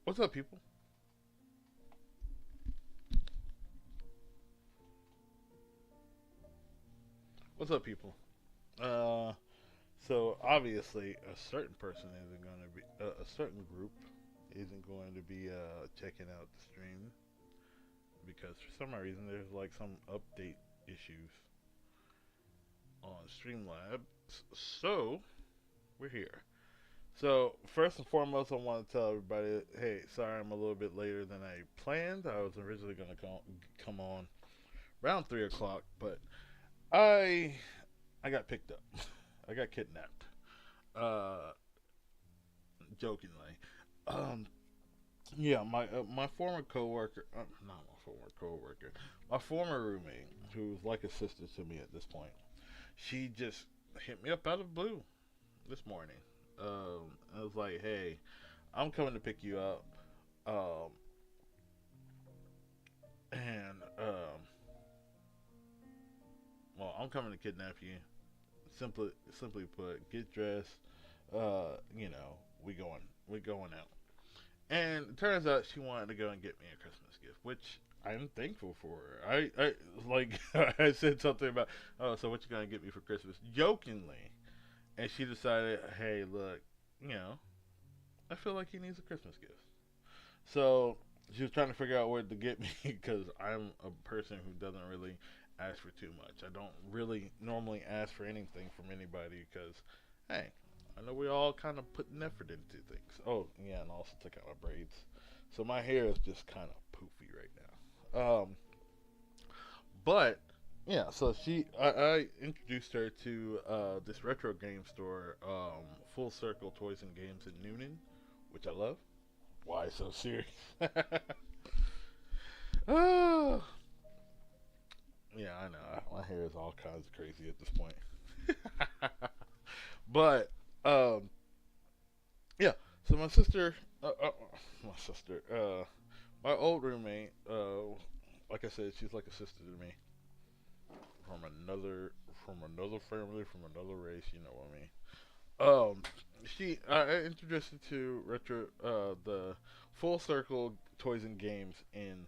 What's up, people? What's up, people? Uh, so obviously, a certain person isn't going to be, a certain group isn't going to be checking out the stream because for some reason there's like some update issues on Streamlabs. So we're here. So first and foremost, I want to tell everybody, hey, sorry I'm a little bit later than I planned. I was originally going to come on around 3 o'clock, but I I got picked up. I got kidnapped. Uh, Jokingly. Um, yeah, my former coworker, not my former coworker, my former roommate, who's like a sister to me at this point. She just hit me up out of the blue this morning. I was like, "Hey, I'm coming to pick you up, um, and well, I'm coming to kidnap you. Simply put, get dressed. You know, we going out." And it turns out she wanted to go and get me a Christmas gift, which I'm thankful for her. I like I said something about, oh, so what you gonna get me for Christmas? Jokingly, and she decided, hey, look, you know, I feel like he needs a Christmas gift. So she was trying to figure out where to get me because I'm a person who doesn't really ask for too much. I don't really normally ask for anything from anybody because, hey, I know we all kind of put an effort into things. Oh, yeah, and I also took out my braids. So my hair is just kind of poofy right now. But yeah, so I introduced her to this retro game store, Full Circle Toys and Games in Noonan, which I love. Why so serious? Oh, yeah, I know. My hair is all kinds of crazy at this point. But um, yeah. So my sister, my old roommate, like I said, she's like a sister to me from another family, from another race. You know what I mean? I introduced her to the Full Circle Toys and Games in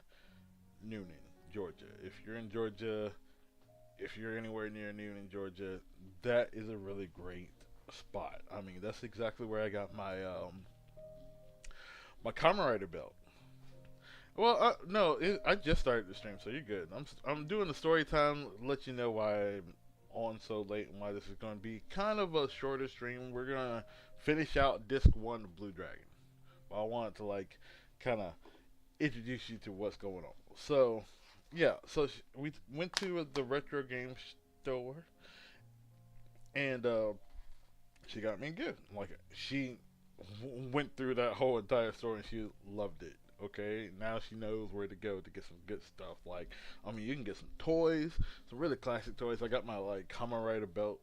Noonan, Georgia. If you're in Georgia, if you're anywhere near Noonan, Georgia, that is a really great spot. I mean, that's exactly where I got my Kamen Rider belt. Well, no, I just started the stream, so you're good. I'm doing the story time. Let you know why I'm on so late and why this is going to be kind of a shorter stream. We're gonna finish out disc one of Blue Dragon. But I wanted to like kind of introduce you to what's going on. So yeah, so we went to the retro game store and she got me a gift. Like she went through that whole entire store and she loved it. Okay, now she knows where to go to get some good stuff. Like, I mean, you can get some toys, some really classic toys. I got my like Kamen Rider belt,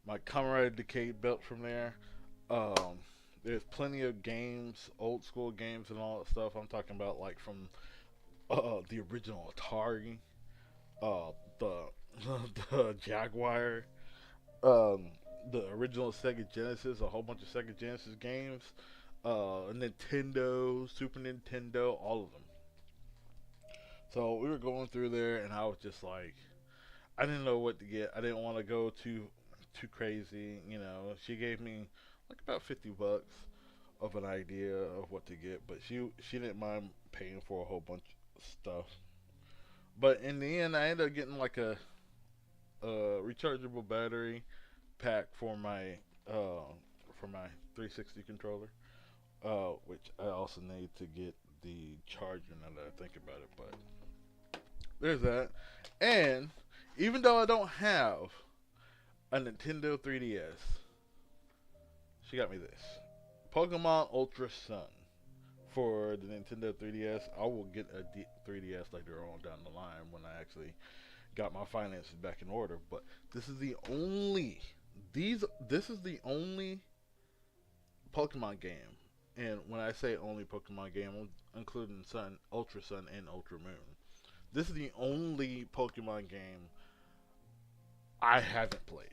my Kamen Rider Decade belt from there. Um, there's plenty of games, old school games and all that stuff. I'm talking about like from the original Atari, uh, the the Jaguar, um, the original Sega Genesis, a whole bunch of Sega Genesis games, Nintendo, Super Nintendo, all of them. So we were going through there, and I was just like, I didn't know what to get. I didn't want to go too crazy. You know, she gave me like about $50 of an idea of what to get, but she didn't mind paying for a whole bunch of stuff. But in the end, I ended up getting like a rechargeable battery pack uh, for my 360 controller, which I also need to get the charger now that I think about it. But there's that. And even though I don't have a Nintendo 3DS, she got me this Pokemon Ultra Sun for the Nintendo 3DS. I will get a 3DS later on down the line when I actually got my finances back in order. But this is the only this is the only Pokemon game, and when I say only Pokemon game, I'm including Sun, Ultra Sun, and Ultra Moon. This is the only Pokemon game I haven't played.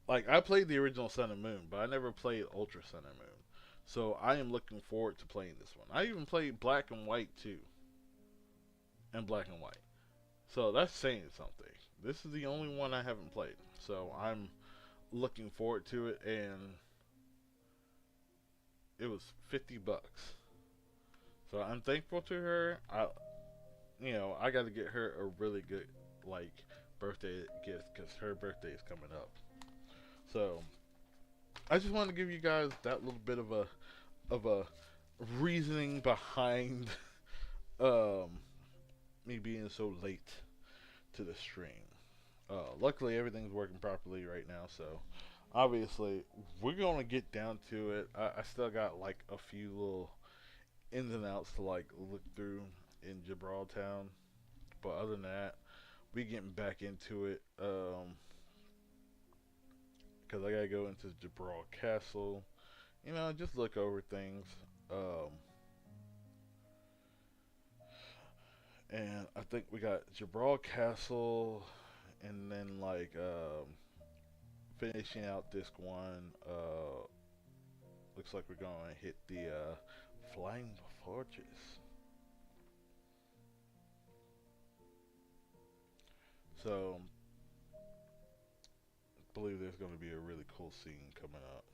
Like I played the original Sun and Moon, but I never played Ultra Sun and Moon. So I am looking forward to playing this one. I even played Black and White too, and Black and White. So that's saying something. This is the only one I haven't played. So I'm looking forward to it, and it was $50. So I'm thankful to her. I got to get her a really good like birthday gift because her birthday is coming up. So I just wanted to give you guys that little bit of a reasoning behind um, me being so late to the stream. Luckily, everything's working properly right now, so obviously we're gonna get down to it. I still got like a few little ins and outs to like look through in Gibraltar, but other than that, we getting back into it. Because I gotta go into Gibraltar Castle, just look over things. Um, and I think we got Gibraltar Castle, and then like finishing out Disc One. Looks like we're gonna hit the Flying Fortress. So I believe there's gonna be a really cool scene coming up.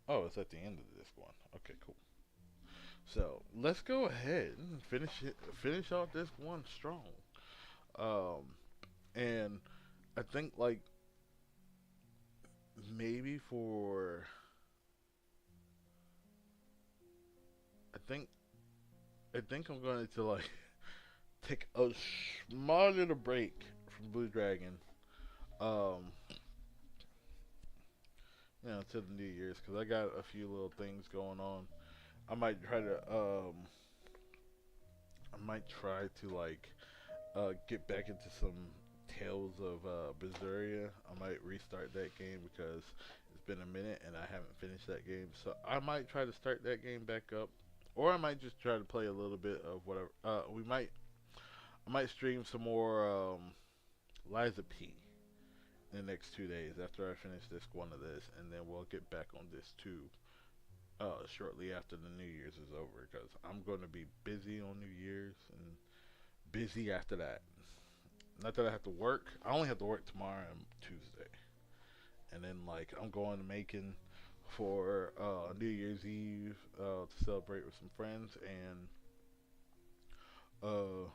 Oh, it's at the end of Disc One. Okay, cool. So let's go ahead and finish off Disc One strong. Um, and I think like maybe for I think I think I'm going to like take a small little break from Blue Dragon. Um, to the New Year's because I got a few little things going on. I might try to I might try to like get back into some Tales of Berseria. I might restart that game because it's been a minute and I haven't finished that game. So I might try to start that game back up, or I might just try to play a little bit of whatever. I might stream some more Liza P in the next 2 days after I finish this one of this, and then we'll get back on this too. Shortly after the New Year's is over, because I'm going to be busy on New Year's and busy after that. Not that I have to work. I only have to work tomorrow and Tuesday, and then like I'm going to Macon for New Year's Eve to celebrate with some friends, and I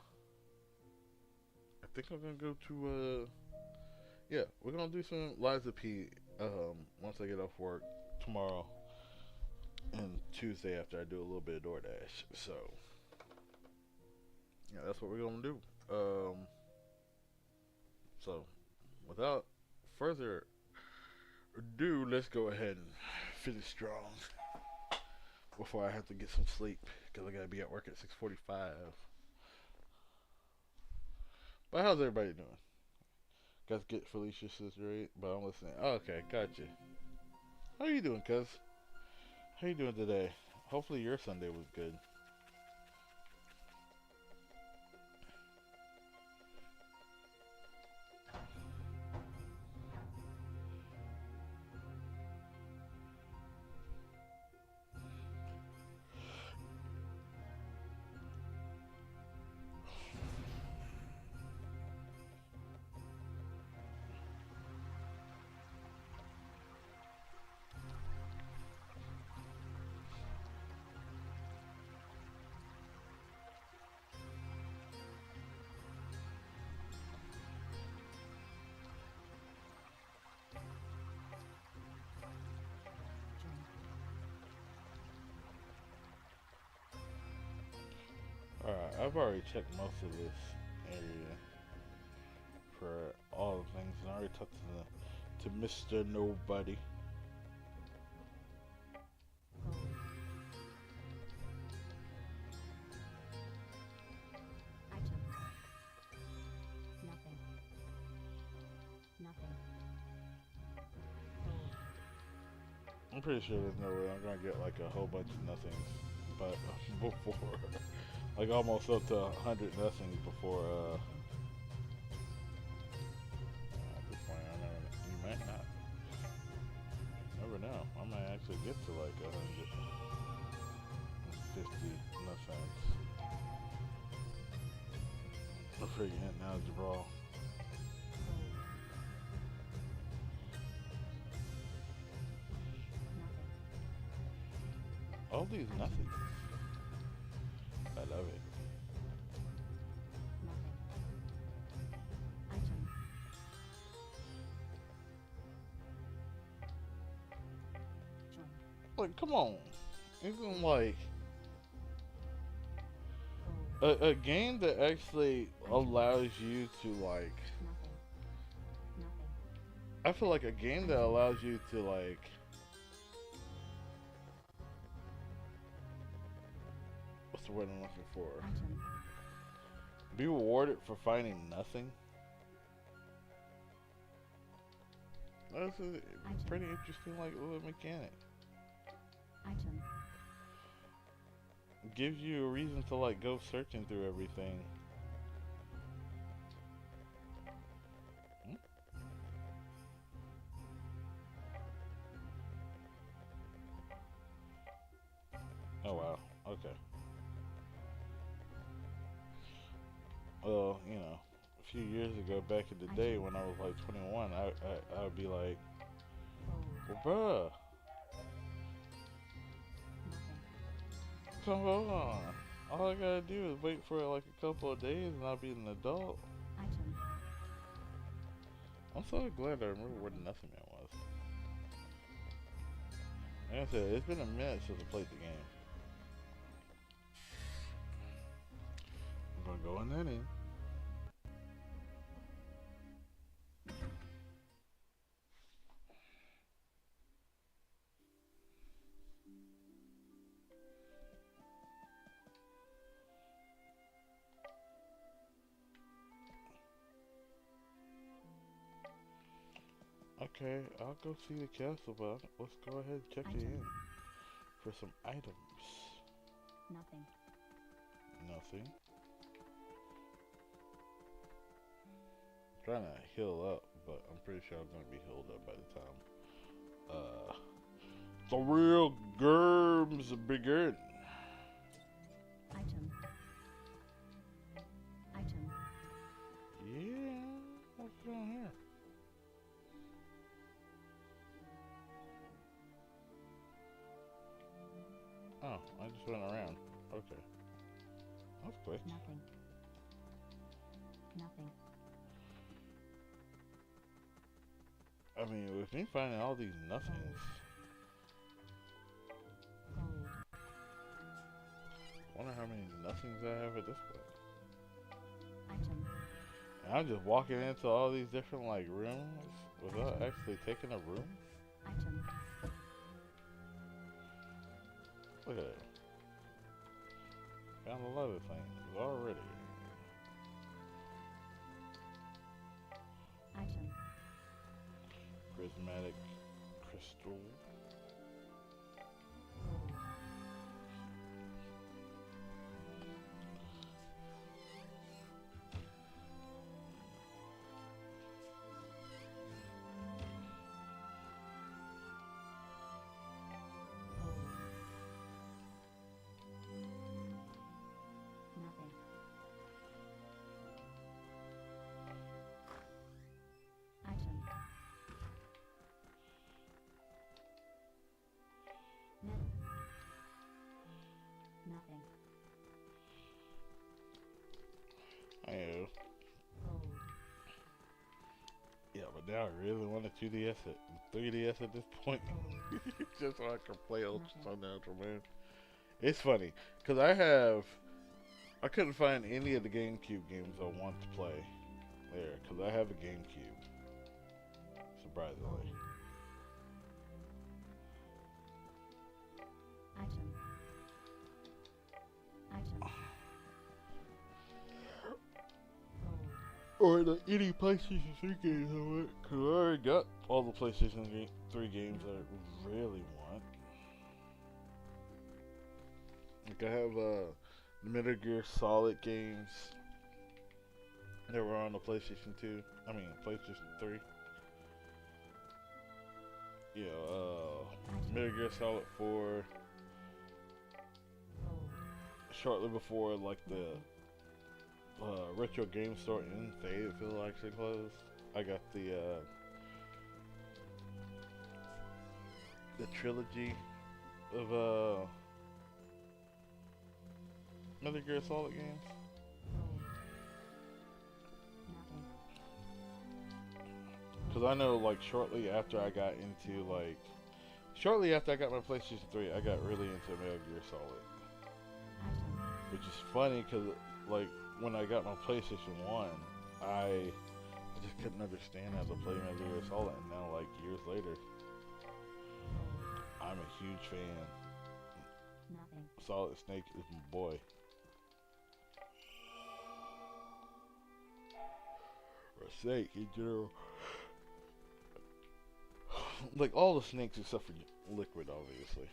think I'm gonna go to yeah, we're gonna do some Liza P once I get off work tomorrow and Tuesday after I do a little bit of DoorDash. So yeah, that's what we're gonna do. So without further ado, let's go ahead and finish strong before I have to get some sleep because I gotta be at work at 6:45. But how's everybody doing? Got to get Felicia's sister right, but I'm listening. Oh, okay, gotcha. How you doing, cuz? How you doing today? Hopefully your Sunday was good. Alright, I've already checked most of this area for all the things, and I already talked to Mr. Nobody. I took nothing. Nothing. I'm pretty sure there's no way I'm gonna get like a whole bunch of nothings, but before, like almost up to 100 nothings before. At this point, you might not. Never know. I might actually get to like 150, no offense. I'm freaking now, Jabral. All these nothings. I love it. Like, come on. Isn't like a game that actually allows you to like. I feel like a game that allows you to like. What's the word I'm looking for? Be rewarded for finding nothing. That's a pretty interesting, like, little mechanic. Gives you a reason to like go searching through everything. Hmm? Oh wow. Okay. Well, you know, a few years ago, back in the day when I was like 21, I would be like, well, bruh, come on. All I gotta do is wait for like a couple of days and I'll be an adult. I'm so glad I remember where the Nothing Man was. Like I said, it's been a minute since I played the game. I'm gonna go in that in. Okay, I'll go see the castle, but let's go ahead and check it in for some items. Nothing. Trying to heal up, but I'm pretty sure I'm gonna be healed up by the time the real germs begin. Yeah, what's going on here? Oh, I just went around. Okay. That was quick. I mean, with me finding all these nothings, I wonder how many nothings I have at this point. And I'm just walking into all these different like rooms without actually taking a room. Look at it. Found a lot of things already. Prismatic crystal. I know. Yeah, but now I really want a 2DS it, 3DS at this point, just so I can play Ultra Supernatural, man. It's funny, cause I couldn't find any of the GameCube games I want to play there, cause I have a GameCube, surprisingly. Or the any PlayStation 3 games I want, cause I already got all the PlayStation 3 games I really want. Like I have the Metal Gear Solid games that were on the PlayStation 2. I mean PlayStation 3. Yeah, Metal Gear Solid 4 shortly before like the retro game store in Fayetteville actually closed. I got the trilogy of Metal Gear Solid games. Cause I know like shortly after I got my PlayStation 3, I got really into Metal Gear Solid. Which is funny because like when I got my PlayStation 1, I just couldn't understand how to play Metal Gear Solid, and now like years later, I'm a huge fan. Solid Snake is my boy. Or Snake in general. Like all the snakes except for Liquid, obviously.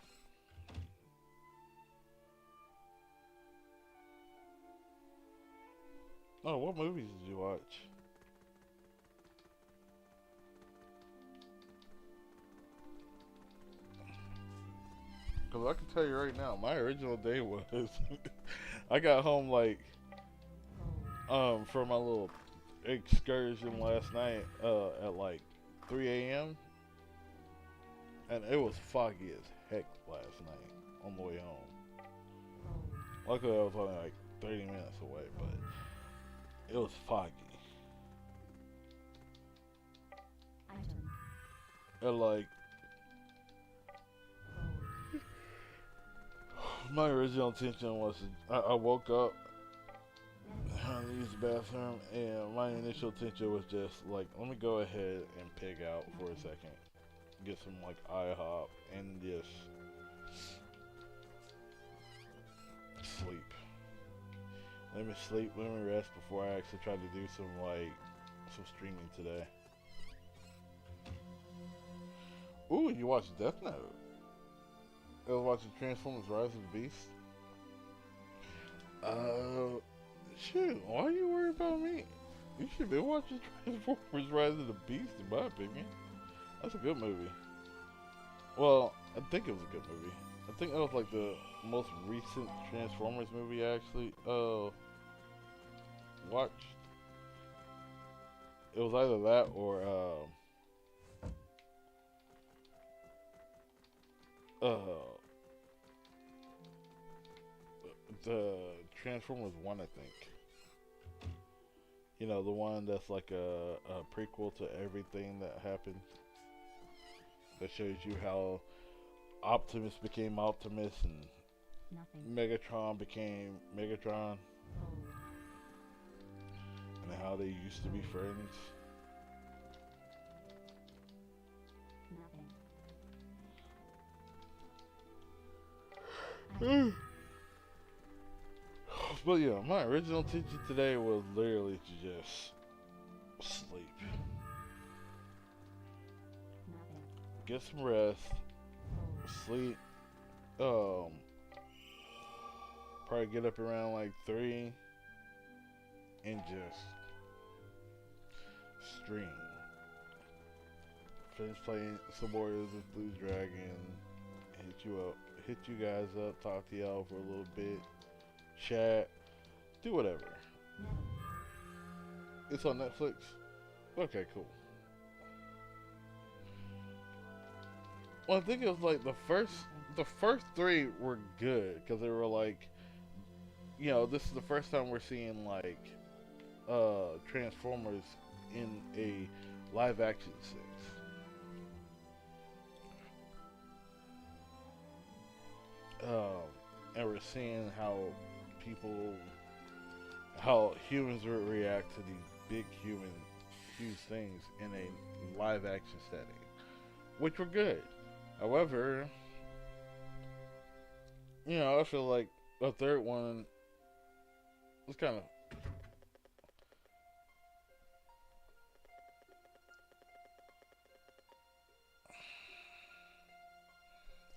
Oh, what movies did you watch? Because I can tell you right now, my original day was I got home like from my little excursion last night at like 3 a.m. and it was foggy as heck last night on the way home. Luckily, I was only like 30 minutes away, but it was foggy. And like, my original intention was I woke up, I used the bathroom, and my initial intention was just like, let me go ahead and pig out for a second, get some like IHOP, and just sleep. Let me sleep, let me rest before I actually try to do some streaming today. Ooh, you watched Death Note. I was watching Transformers Rise of the Beast. Shoot, why are you worried about me? You should be watching Transformers Rise of the Beast, in my opinion. That's a good movie. Well, I think it was a good movie. I think that was like the most recent Transformers movie I actually watched. It was either that or the Transformers 1, I think. You know, the one that's like a prequel to everything that happened. That shows you how Optimus became Optimus and Megatron became Megatron. And how they used to be friends. But yeah, my original intention today was literally to just sleep. Get some rest. Sleep. Probably get up around like 3 and just stream. Finish playing some Warriors of Blue Dragon. Hit you guys up, talk to y'all for a little bit, chat, do whatever. It's on Netflix? Okay, cool. Well, I think it was like the first 3 were good, because they were like, you know, this is the first time we're seeing like Transformers in a live action sense. And we're seeing how humans will react to these big huge things in a live action setting, which were good. However, you know, I feel like the third one was kind of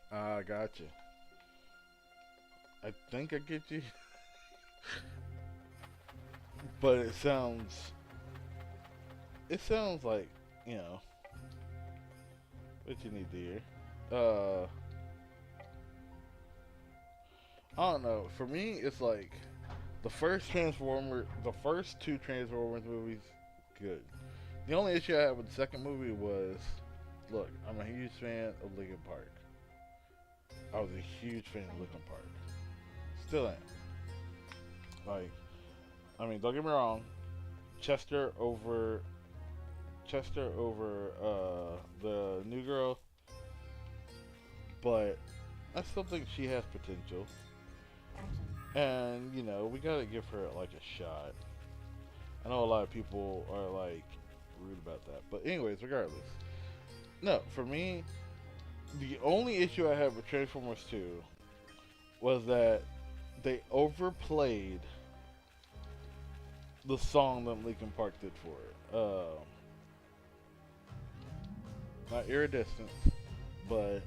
I got you. I think I get you. But it sounds like, you know, what you need to hear. uh, I don't know. For me, it's like the first two Transformers movies, good. The only issue I had with the second movie was, look, I'm a huge fan of Linkin Park. I was a huge fan of Linkin Park. Still am. Like, I mean, don't get me wrong. Chester over Chester over the new girl, but I still think she has potential. And you know, we gotta give her like a shot. I know a lot of people are like rude about that, but anyways, regardless, no, for me, the only issue I had with Transformers 2 was that they overplayed the song that Linkin Park did for it. Not Iridescent, but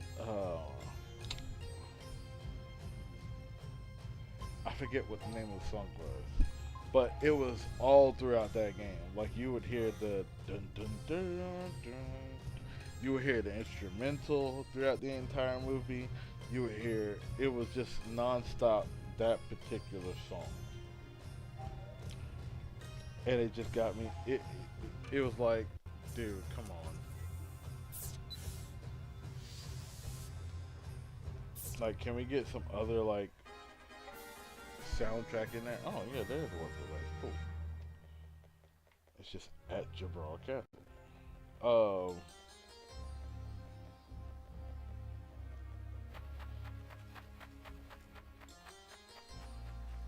I forget what the name of the song was. But it was all throughout that game. Like you would hear the dun dun dun dun. You would hear the instrumental throughout the entire movie. You would hear it was just nonstop that particular song, and it just got me. It was like, dude, come on. Like, can we get some other like soundtrack in there? Oh yeah, there's one for that. Cool. It's just at Jabral Castle. Um,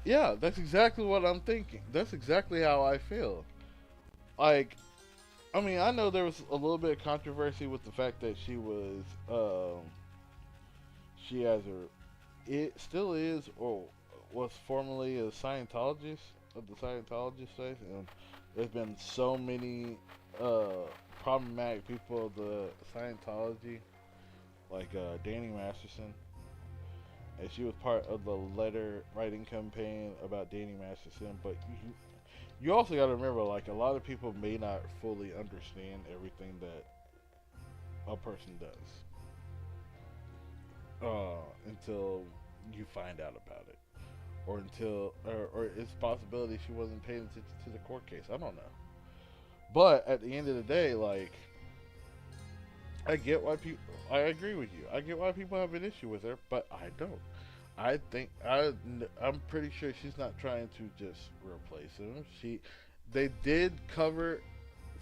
yeah, that's exactly what I'm thinking. That's exactly how I feel. Like, I mean, I know there was a little bit of controversy with the fact that she has a, it still is, or was formerly a Scientologist of the Scientologist faith, and there's been so many uh, problematic people of the Scientology, like Danny Masterson, and she was part of the letter writing campaign about Danny Masterson. But you also got to remember, like a lot of people may not fully understand everything that a person does until you find out about it, or or it's a possibility she wasn't paying attention to the court case. I don't know, but at the end of the day, like I get why people. I agree with you. I get why people have an issue with her, but I don't. I'm pretty sure she's not trying to just replace him. They did cover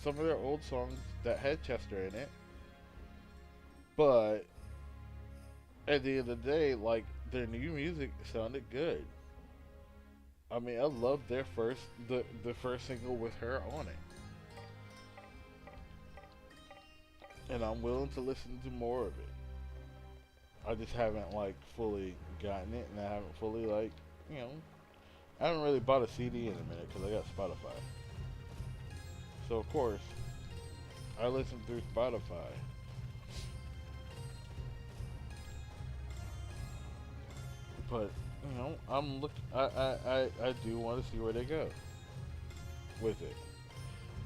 some of their old songs that had Chester in it, but at the end of the day, like their new music sounded good. I mean, I love the first single with her on it, and I'm willing to listen to more of it. I just haven't like fully gotten it, and I haven't fully like you know I haven't really bought a CD in a minute because I got Spotify. So of course I listen through Spotify. But I'm look. I do want to see where they go with it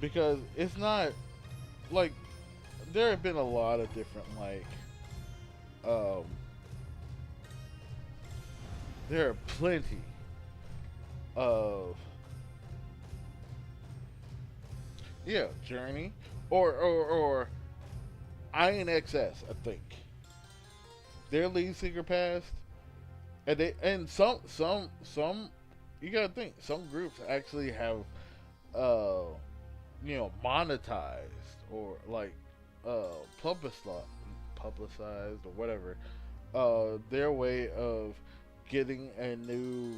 because it's not like there have been a lot of different um there are plenty of Journey or INXS. I think their lead singer passed, and some you gotta think some groups actually have uh monetized or like uh publicized publicized or whatever their way of getting a new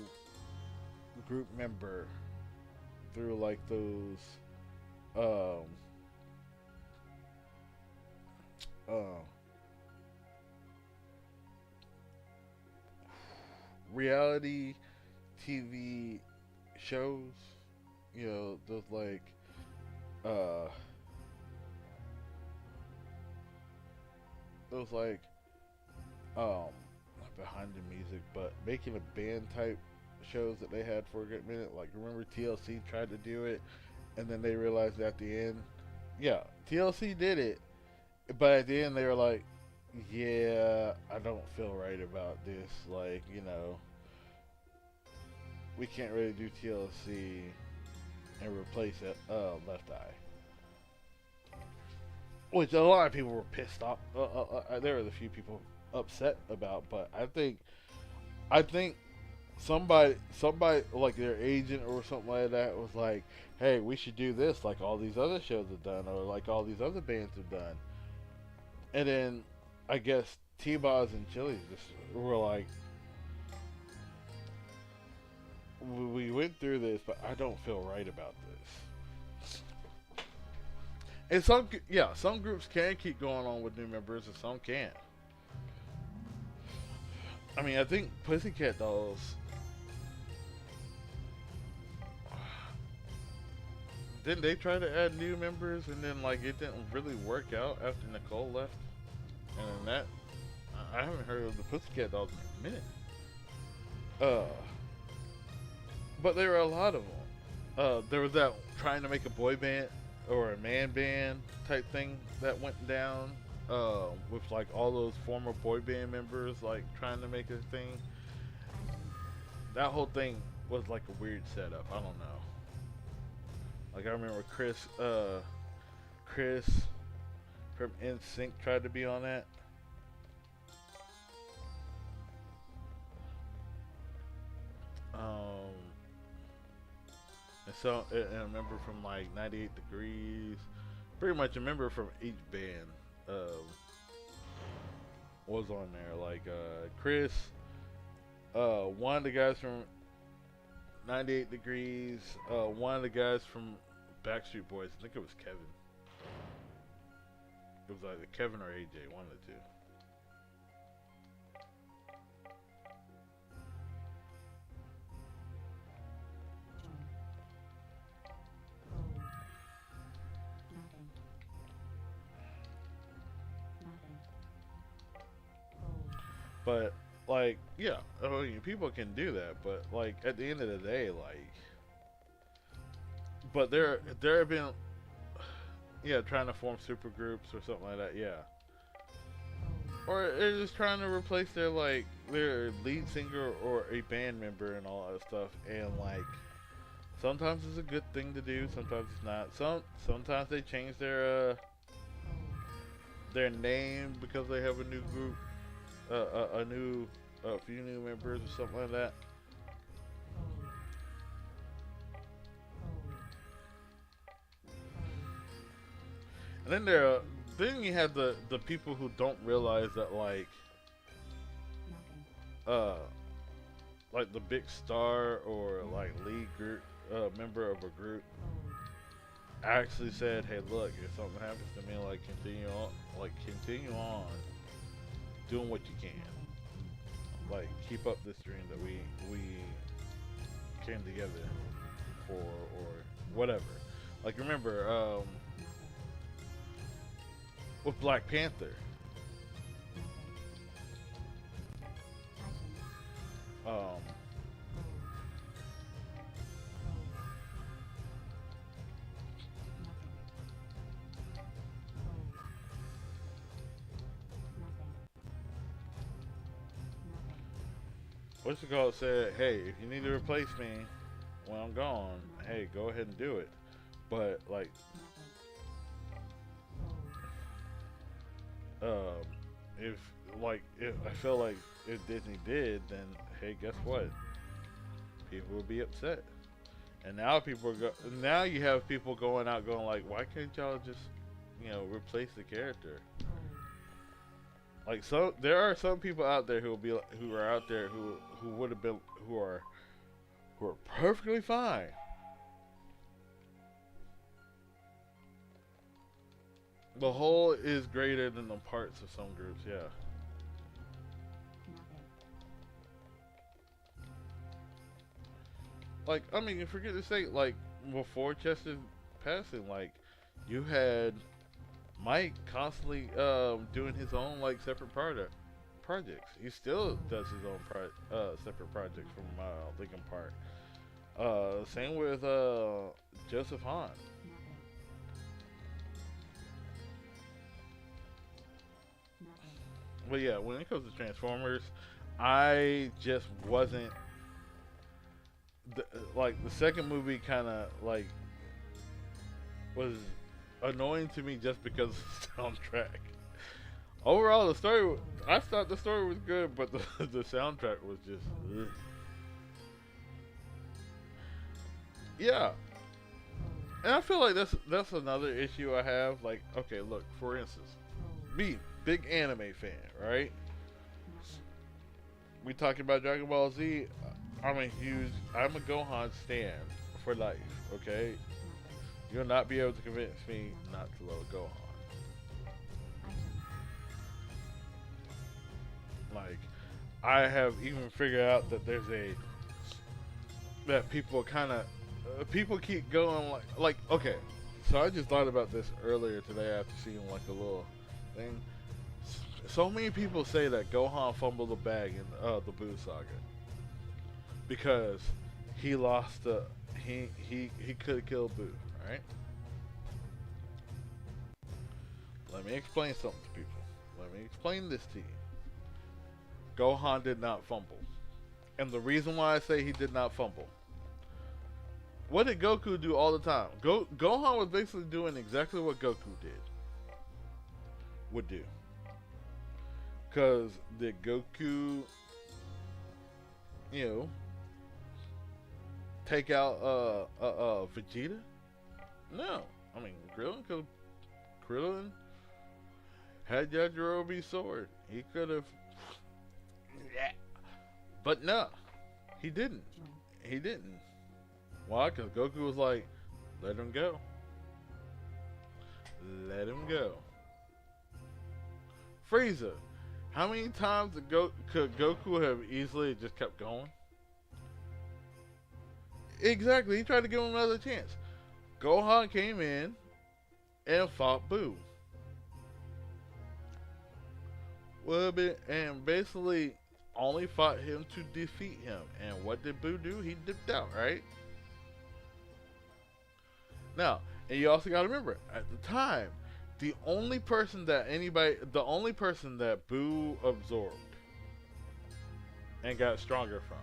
group member through like those um uh reality TV shows, those uh those um not behind the music, but making a band type shows that they had for a good minute. Like remember TLC tried to do it, and then they realized at the end, yeah, TLC did it, but at the end they were like, yeah, I don't feel right about this. Like, we can't really do TLC and replace it, Left Eye. Which a lot of people were pissed off. There was a few people upset about, but I think somebody like their agent or something like that was like, "Hey, we should do this like all these other shows have done, or like all these other bands have done." And then I guess T-Boz and Chili's just were like, "We went through this, but I don't feel right about this." And some groups can keep going on with new members, and some can't. I mean, I think Pussycat Dolls didn't they try to add new members, and then like it didn't really work out after Nicole left, and then that I haven't heard of the Pussycat Dolls in a minute. Uh, but there were a lot of them. There was that trying to make a boy band or a man band type thing that went down. With like all those former boy band members like trying to make a thing. That whole thing was like a weird setup. I don't know. Like I remember Chris from NSYNC tried to be on that. Um, and a member from like 98 Degrees. Pretty much a member from each band was on there. Like Chris, one of the guys from 98 Degrees, one of the guys from Backstreet Boys. I think it was Kevin. It was either Kevin or AJ, one of the two. But like, yeah, I mean, people can do that, but like at the end of the day, like, but there have been, yeah, trying to form super groups or something like that, yeah, or they're just trying to replace their lead singer or a band member and all that stuff, and like sometimes it's a good thing to do, sometimes it's not. Sometimes they change their name because they have a new group, a new a few new members or something like that. And then you have the people who don't realize that uh like the big star or like lead group member of a group actually said, "Hey, look, if something happens to me, continue on doing what you can. Like keep up this dream that we came together for or whatever." Like remember with Black Panther, um, what's it called? Said, "Hey, if you need to replace me when I'm gone, hey, go ahead and do it." But like, um, if if I feel like if Disney did, then hey, guess what? People would be upset. And now now you have people going out going like, why can't y'all just replace the character? Like so, there are some people out there who are out there who would have been who are perfectly fine. The whole is greater than the parts of some groups. Yeah. Like I mean, forget to say like before Chester's passing, like you had Mike constantly doing his own like separate projects. He still does his own separate projects from Linkin Park. Same with Joseph Hahn. But yeah, when it comes to Transformers, I just wasn't the, like the second movie kind of like was annoying to me just because of the soundtrack. Overall, the story I thought the story was good, but the the soundtrack was just ugh. Yeah. And I feel like that's another issue I have. Like, okay, look, for instance, me, big anime fan, right? We talking about Dragon Ball Z. I'm a Gohan stan for life. Okay, you'll not be able to convince me not to love Gohan. Like, I have even figured out that there's a that people kind of people keep going like okay. So I just thought about this earlier today after seeing like a little thing. So many people say that Gohan fumbled the bag in the Boo saga because he lost the he could have killed Boo, right? Let me explain something to people. Let me explain this to you. Gohan did not fumble. And the reason why I say he did not fumble. What did Goku do all the time? Gohan was basically doing exactly what Goku would do. Cause did Goku, you know, take out Vegeta? No. I mean Krillin had Yajirobe's sword. He could have, but no, he didn't. He didn't. Why? Because Goku was like, let him go. Let him go. Frieza. How many times could Goku have easily just kept going? Exactly. He tried to give him another chance. Gohan came in and fought Boo. And basically only fought him to defeat him. And what did Boo do? He dipped out, right? Now, and you also got to remember, at the time, the only person that Boo absorbed and got stronger from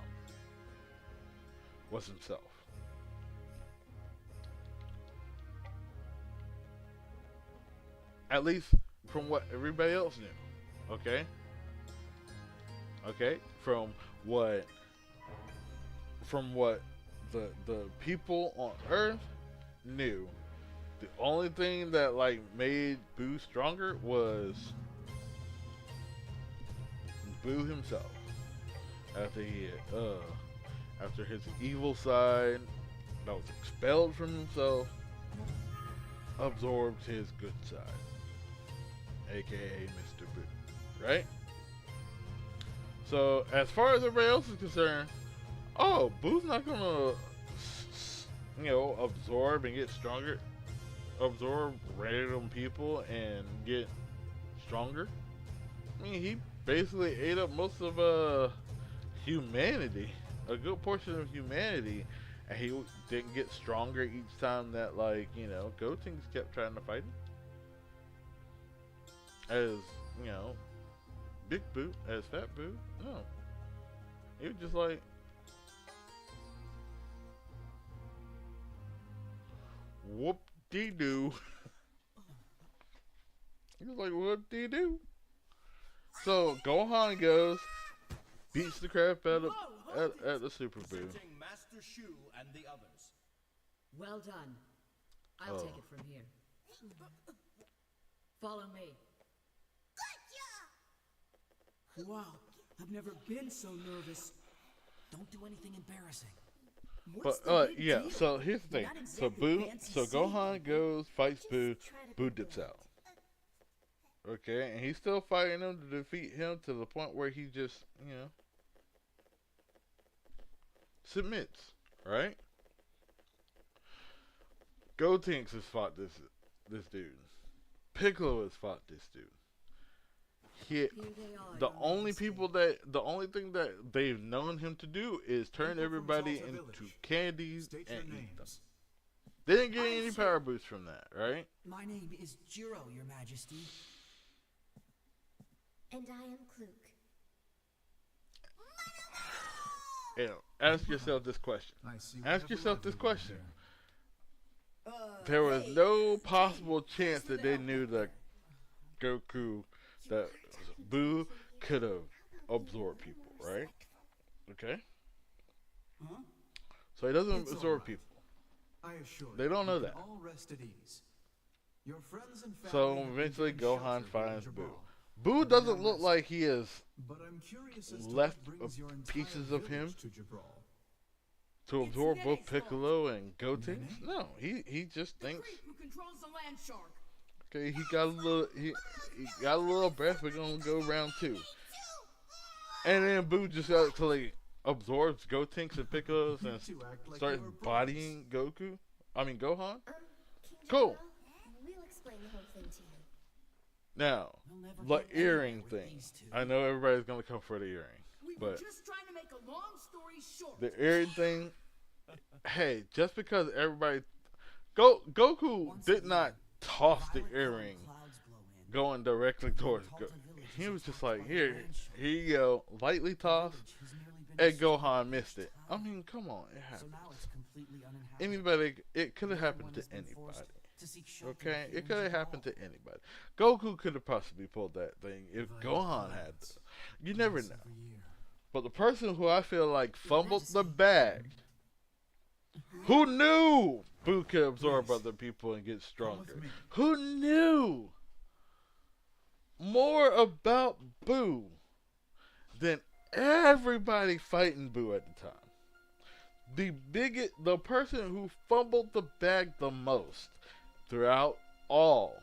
was himself. At least from what everybody else knew. Okay? Okay? From what the people on Earth knew. The only thing that like made Boo stronger was Boo himself. After his evil side that was expelled from himself absorbed his good side, aka Mr. Boo, right? So as far as everybody else is concerned, oh, Boo's not gonna, absorb and get stronger, absorb random people and get stronger. I mean, he basically ate up most of humanity, a good portion of humanity, and he didn't get stronger each time that Gotenks kept trying to fight him. As Big Boo, as Fat Boo, no, he was just like, whoop de doo. He was like, whoop de doo. So Gohan goes, beats the crap out of at the Super Boo. Master Shu and the others. Well done. I'll take it from here. Follow me. Wow, I've never been so nervous. Don't do anything embarrassing. But yeah, so here's the thing. So Gohan goes, fights Boo, Boo dips out. Okay, and he's still fighting him to defeat him to the point where he just, submits, right? Gotenks has fought this dude. Piccolo has fought this dude. The only thing that they've known him to do is turn everybody into candies and eat them. They didn't get any power boosts from that, right? My name is Jiro, Your Majesty. And I am Kluk. Ask yourself this question. I see Ask whatever yourself this level question. you're There was no possible chance that they knew that Goku, that Boo could have absorbed people, right? Okay? Huh? So he doesn't It's absorb alright. people. I assure They you, don't know you that. can all rest at ease. Your friends and So family have been eventually given Gohan shelter here in finds Boo. Jabal. Boo doesn't look like he is But I'm curious as to left what brings your entire pieces of him village to Jabal. to absorb both Nene's fault. Piccolo and Gotenks. Nene? No, he just The thinks, creep who controls the land shark. okay, he got a little breath. We're gonna go round 2, and then Boo just actually absorbs Gotenks and Piccolos and You two act like starts you were bodying Gohan. King Cool. Jabal, we'll explain the whole thing to you. Now, We'll never the get anywhere earring with thing. these two. I know everybody's gonna come for the earring, We were but just trying to make a long story short. the earring thing. Hey, just because everybody, Goku Once did again, not toss the violet earring clouds blow in. going directly towards Talta Goku. Village He is was just attacked like, by here, land shark. here you go, lightly tossed, Village has nearly been and destroyed Gohan this missed it. I time. mean, come on, it So happens. now it's completely uninhabitable. Anybody, it could have happened Everyone to has been anybody. forced to seek shelter Okay, here it in could have Jabal. happened to anybody. Goku could have possibly pulled that thing if Gohan had. You never Once know. every year. But the person who I feel like fumbled the bag, who knew Boo could absorb Please. other people and get stronger, me. who knew more about Boo than everybody fighting Boo at the time. The person who fumbled the bag the most throughout all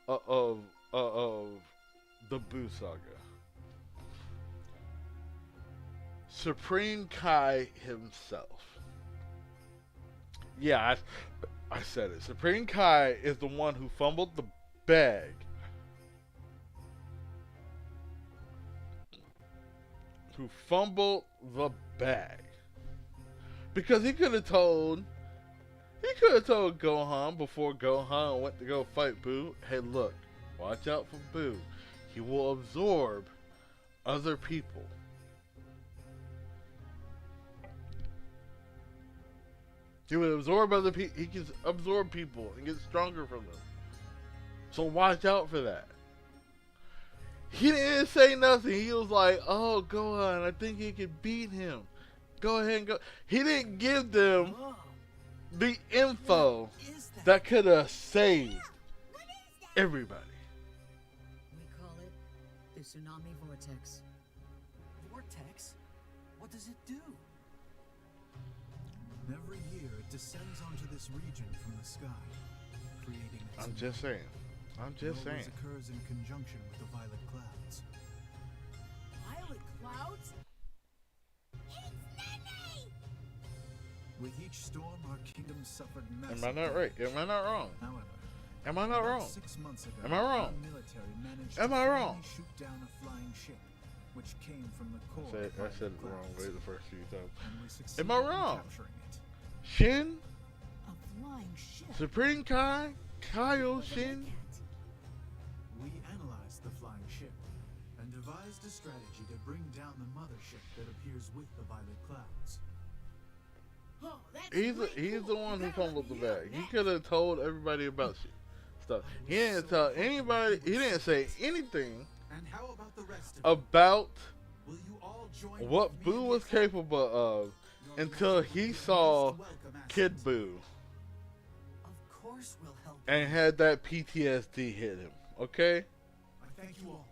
of the Boo saga. Supreme Kai himself. Yeah, I said it. Supreme Kai is the one who fumbled the bag. Who fumbled the bag. Because he could have told Gohan before Gohan went to go fight Boo, hey look, watch out for Boo. He will absorb other people. He will absorb other people. He can absorb people and get stronger from them. So watch out for that. He didn't say nothing. He was like, "Oh, Gohan, I think he can beat him. Go ahead and go." He didn't give them Whoa, the info what is that? that could have saved everybody. We call it the Tsunami Vortex. Vortex? What does it do? Every year it descends onto this region from the sky, creating a I'm just saying. I'm just It always saying. occurs in conjunction with the violet clouds. Violet clouds? With each storm, our kingdom suffered massive Am I not right? Am I not wrong? However, Am I not about wrong? 6 months ago, Am I wrong? our military managed Am to I finally wrong? shoot down a flying ship, which came from the core. I of said violet it the wrong way clouds, the first few times. and we succeeded Am I in wrong? capturing it. Shin? A flying ship. Supreme Kai? Kyle Like a Shin? cat. We analyzed the flying ship and devised a strategy to bring down the mothership that appears with the violet clouds. Oh, that's He's way the cool. one You who gotta let fumbled the me know bag. He next. could have told everybody about stuff. He didn't tell anybody. He didn't say anything And how about the rest of about you? Will you all join what with me Boo in was this? capable of Your until master he will be saw most welcome as Kid it. Boo Of course we'll help. and had that PTSD hit him. Okay? I thank you all.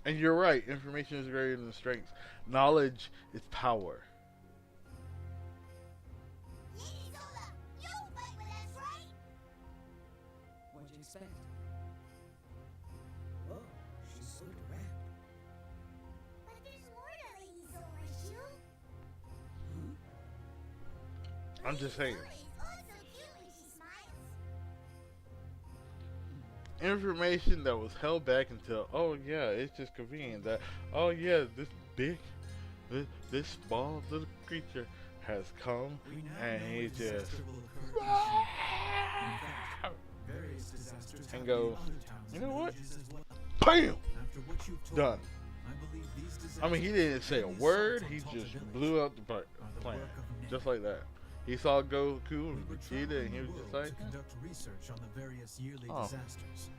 And you're right. Information is greater than strength. Knowledge is power. What'd you expect? Whoa, she's so direct. I'm just saying. Information that was held back until, oh yeah, it's just convenient that, oh yeah, this small little creature has come We now and know he a disaster just, will occur each year. In fact, masters and have go, made other towns you and know what? villages as well. Bam! After what you've told Done. me, I believe these I mean, he disasters didn't say a and the word. assaults He on Talta just Village blew out the are the plan, work of men. just like that. He saw Goku We and were Vegeta, and he was traveling just the world like, to conduct research on the various yearly Oh. disasters.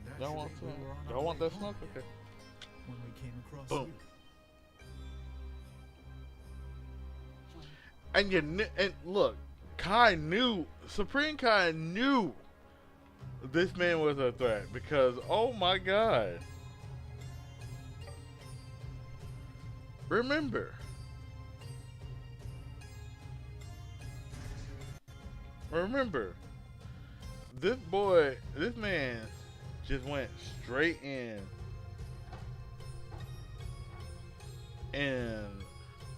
And "Y'all want actually, some? we were on our Y'all want way that home smoke? again Okay." when we came across Boom. you. And and look, Kai knew, Supreme Kai knew this man was a threat because, oh my God. Remember, this man just went straight in and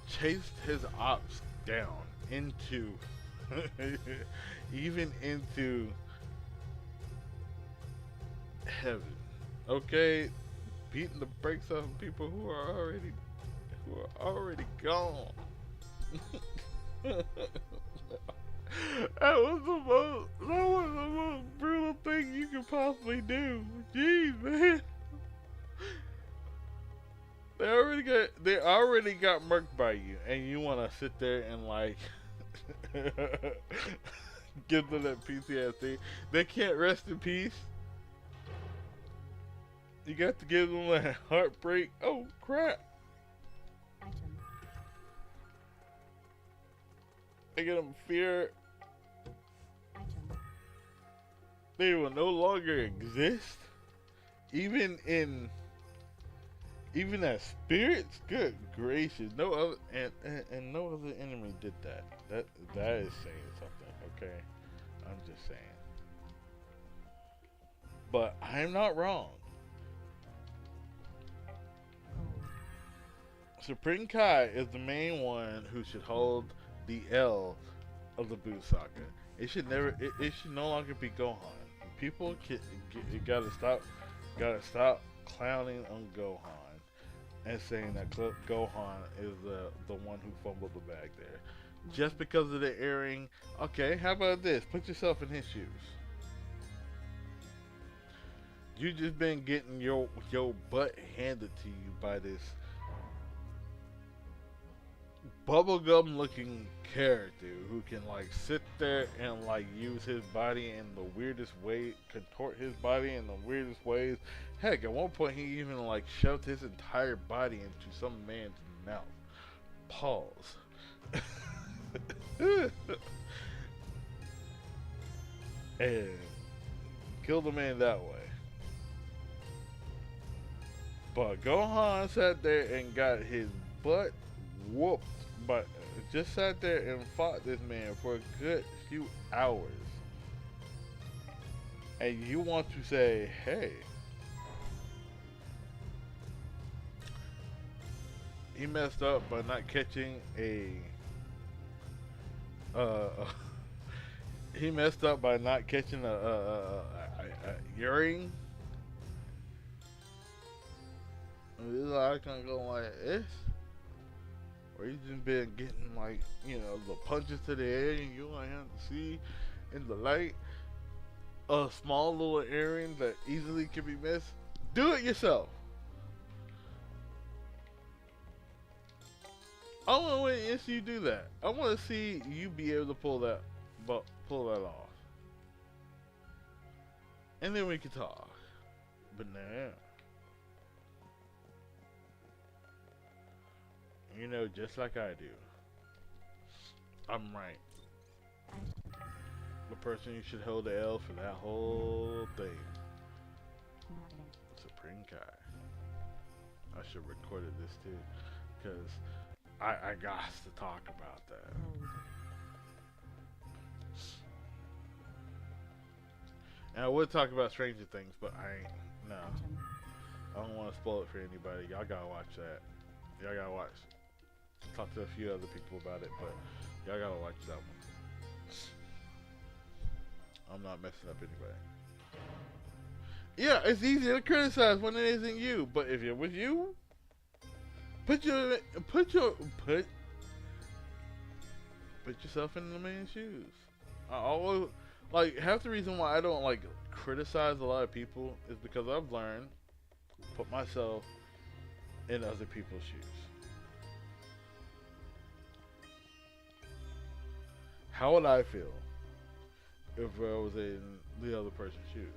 chased his ops down into even into heaven. Okay, beating the brakes off of people who are already gone. That was the most brutal thing you could possibly do. Jeez, man. They already got murked by you, and you want to sit there and like give them that PTSD. They can't rest in peace. You got to give them that heartbreak. Oh crap! They get them fear. They will no longer exist, even as spirits. Good gracious! No other and no other enemy did that. That is saying something. Okay, I'm just saying. But I'm not wrong. Supreme Kai is the main one who should hold the L of the Buu Saga. It should no longer be Gohan. People gotta stop clowning on Gohan and saying that Gohan is the one who fumbled the bag there. Just because of the airing, okay, how about this? Put yourself in his shoes. You just been getting your butt handed to you by this bubblegum looking character who can like sit there and like use his body in the weirdest way, contort his body in the weirdest ways. Heck, at one point he even like shoved his entire body into some man's mouth. Pause. And killed the man that way. But Gohan sat there and got his butt whooped, but just sat there and fought this man for a good few hours. And you want to say, hey, he messed up by not catching he messed up by not catching a earring. This is how I can go like this. Or you just been getting like, you know, the punches to the head and you want him to see in the light a small little earring that easily can be missed. Do it yourself. I want to witness you do that. I want to see you be able to pull that off. And then we can talk. But now, you know, just like I do, I'm right. The person you should hold the L for that whole thing, Supreme Kai. I should have recorded this too, because I got to talk about that. And I would talk about Stranger Things, but I don't want to spoil it for anybody. Y'all gotta watch that. Y'all gotta watch. Talk to a few other people about it, but y'all gotta watch that one. I'm not messing up anybody. Yeah, it's easy to criticize when it isn't you, but if it was you, put yourself in the man's shoes. like half the reason why I don't like criticize a lot of people is because I've learned put myself in other people's shoes. How would I feel if I was in the other person's shoes?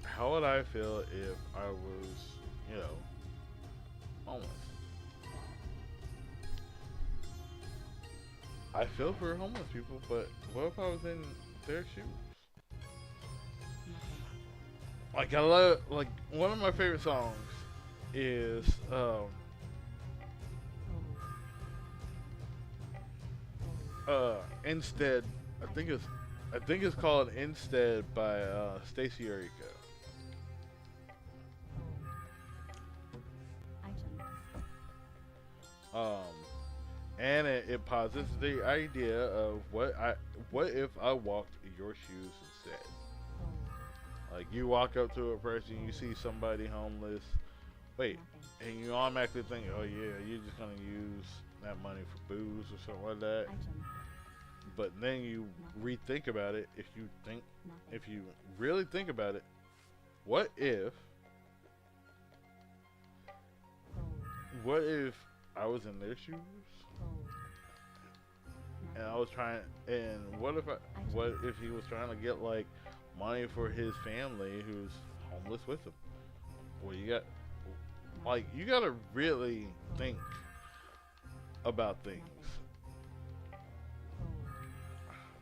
How would I feel if I was, you know, homeless? I feel for homeless people, but what if I was in their shoes? Like I love, like one of my favorite songs is Instead. I think it's called Instead by Stacey Orico. And it posits the idea of what if I walked in your shoes instead. Like you walk up to a person, you see somebody homeless, wait, and you automatically think, oh yeah, you're just gonna use that money for booze or something like that. But then you rethink about it. If you really think about it, what if I was in their shoes and I was trying, and what if he was trying to get like money for his family who's homeless with him? Well, you gotta really think about things.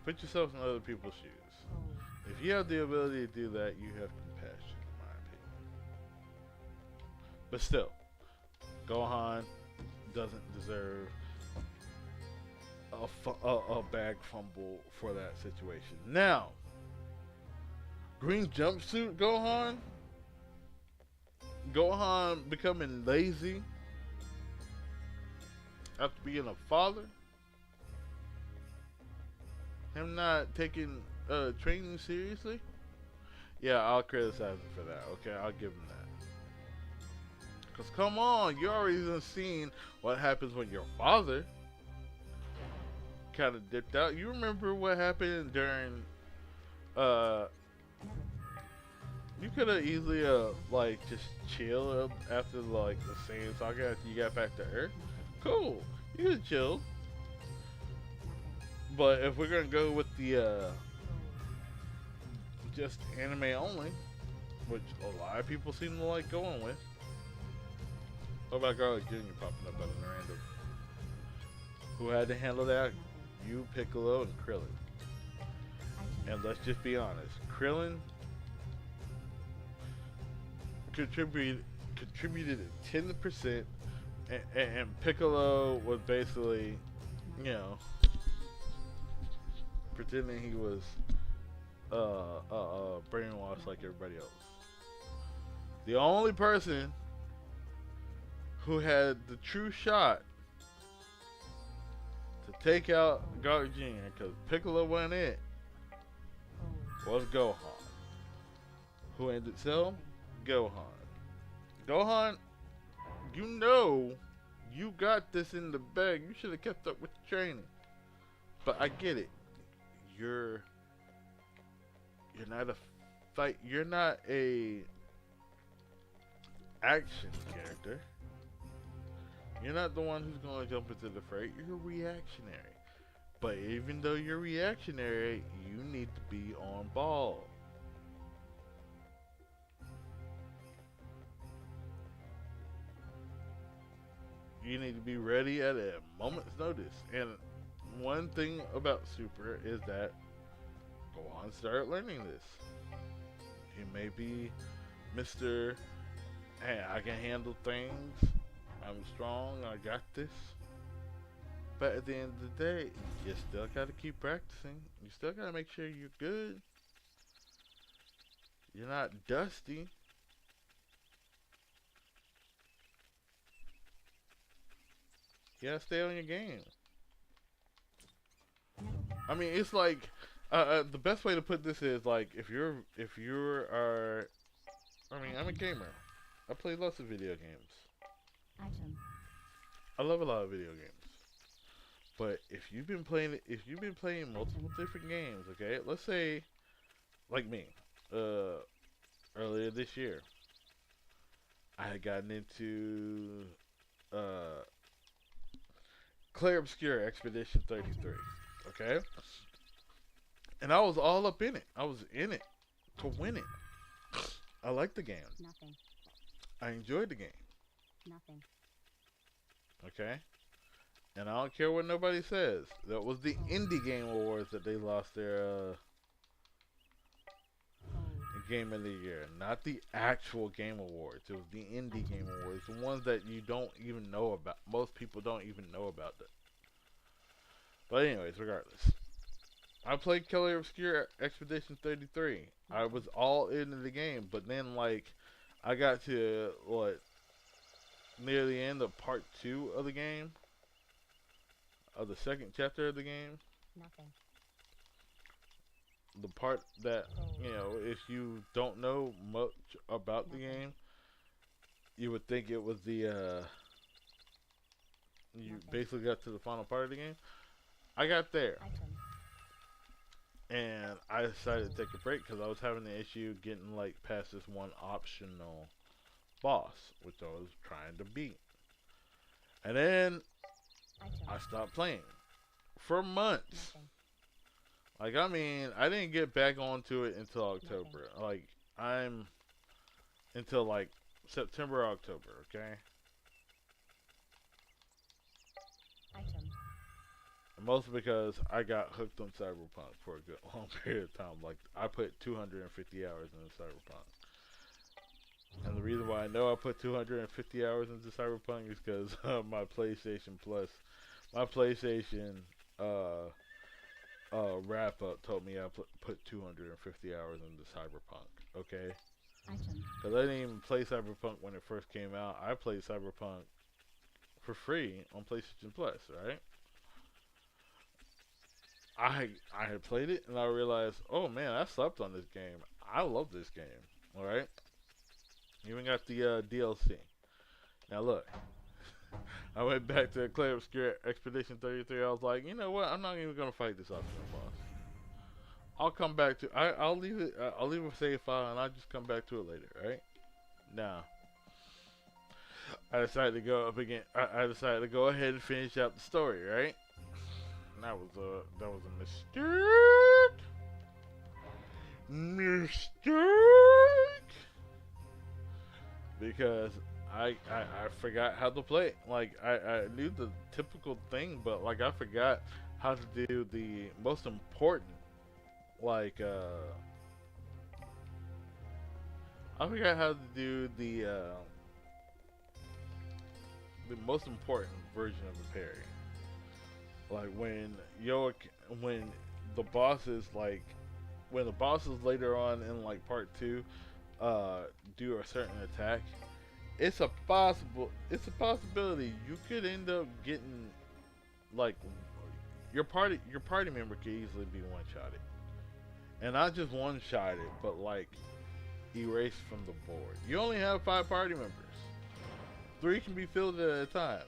Put yourself in other people's shoes. If you have the ability to do that, you have compassion, in my opinion. But still, Gohan doesn't deserve a bag fumble for that situation. Now, green jumpsuit Gohan becoming lazy after being a father, him not taking training seriously. Yeah, I'll criticize him for that. Okay, I'll give him that. Cause come on, you already done seen what happens when your father kind of dipped out. You remember what happened during you could have easily like just chill after like the Saiyan saga after you got back to Earth. Cool, you could chill. But if we're gonna go with the just anime only, which a lot of people seem to like going with. What about Garlic Jr. popping up out of random? Who had to handle that? You, Piccolo, and Krillin. And let's just be honest, Krillin contributed 10%, and Piccolo was basically, you know, pretending he was brainwashed like everybody else. The only person who had the true shot to take out Garlic Jr. because Piccolo went in was Gohan. Who ended Cell? Gohan. Gohan, you know you got this in the bag. You should have kept up with the training. But I get it. You're not a fight. You're not a action character. You're not the one who's going to jump into the fray. You're reactionary. But even though you're reactionary, you need to be on ball. You need to be ready at a moment's notice. And one thing about Super is that Gohan started learning this. He may be Mr. Hey, I can handle things. I'm strong. I got this. But at the end of the day, you still got to keep practicing. You still got to make sure you're good. You're not dusty. You gotta stay on your game. I mean, it's like the best way to put this is like if you are I mean, I'm a gamer. I play lots of video games. Item. I love a lot of video games. But if you've been playing multiple different games, okay? Let's say, like me, earlier this year, I had gotten into Clair Obscur Expedition 33, okay? And I was all up in it. I was in it to win it. I liked the game. Nothing. I enjoyed the game, Nothing. okay? And I don't care what nobody says. That was the Indie Game Awards that they lost their Gold. Game of the Year, not the actual Game Awards. It was the Indie Game Awards, the ones that you don't even know about. Most people don't even know about that. But anyways, regardless, I played Clair Obscur Expedition 33. I was all into the game, but then like I got to near the end of part 2 of the game, of the second chapter of the game. Nothing. The part that, you know, if you don't know much about the game, you would think it was the you basically got to the final part of the game. I got there, Item. and I decided to take a break because I was having an issue getting like past this one optional boss, which I was trying to beat. And then Item. I stopped playing for months. Nothing. Like, I mean, I didn't get back onto it until October. Like, until like September, October, okay? Item. Mostly because I got hooked on Cyberpunk for a good long period of time. Like, I put 250 hours into Cyberpunk. And the reason why I know I put 250 hours into Cyberpunk is because my PlayStation Plus, my PlayStation wrap up told me I put 250 hours into Cyberpunk. Okay, Item. because I didn't even play Cyberpunk when it first came out. I played Cyberpunk for free on PlayStation Plus, right? I had played it and I realized, oh man, I slept on this game. I love this game. All right. Even got the DLC. Now look, I went back to Clair Obscur Expedition 33. I was like, you know what? I'm not even gonna fight this optional boss. I'll come back to. I'll leave it. I'll leave a save file and I'll just come back to it later. Right? Now, I decided to go up again. I decided to go ahead and finish out the story. Right? And that was a mistake. Because I forgot how to play. Like I knew the typical thing, but like I forgot how to do the most important. Like I forgot how to do the most important version of a parry. Like when the bosses later on in like part 2 do a certain attack, it's a possibility you could end up getting like your party member could easily be one-shotted. And not just one-shotted, but like erased from the board. You only have 5 party members. 3 can be filled at a time.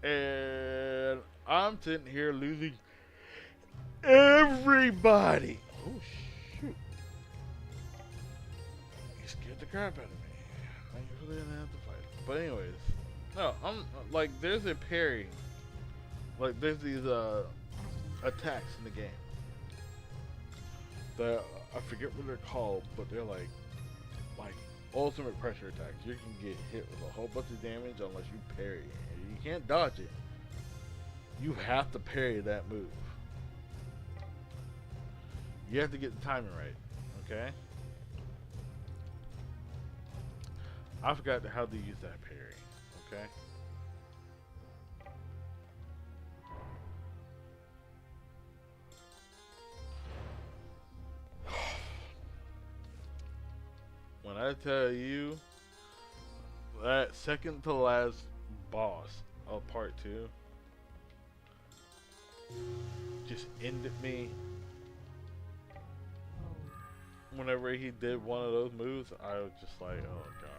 And I'm sitting here losing everybody. Oh shoot! You scared the crap out of me. I usually didn't have to fight. But anyways, no, I'm like there's a parry. Like there's these attacks in the game. That I forget what they're called, but they're like ultimate pressure attacks. You can get hit with a whole bunch of damage unless you parry it. You can't dodge it. You have to parry that move. You have to get the timing right, okay? I forgot how to use that parry, okay? When I tell you that second to last boss of part 2 just ended me whenever he did one of those moves, I was just like, oh god.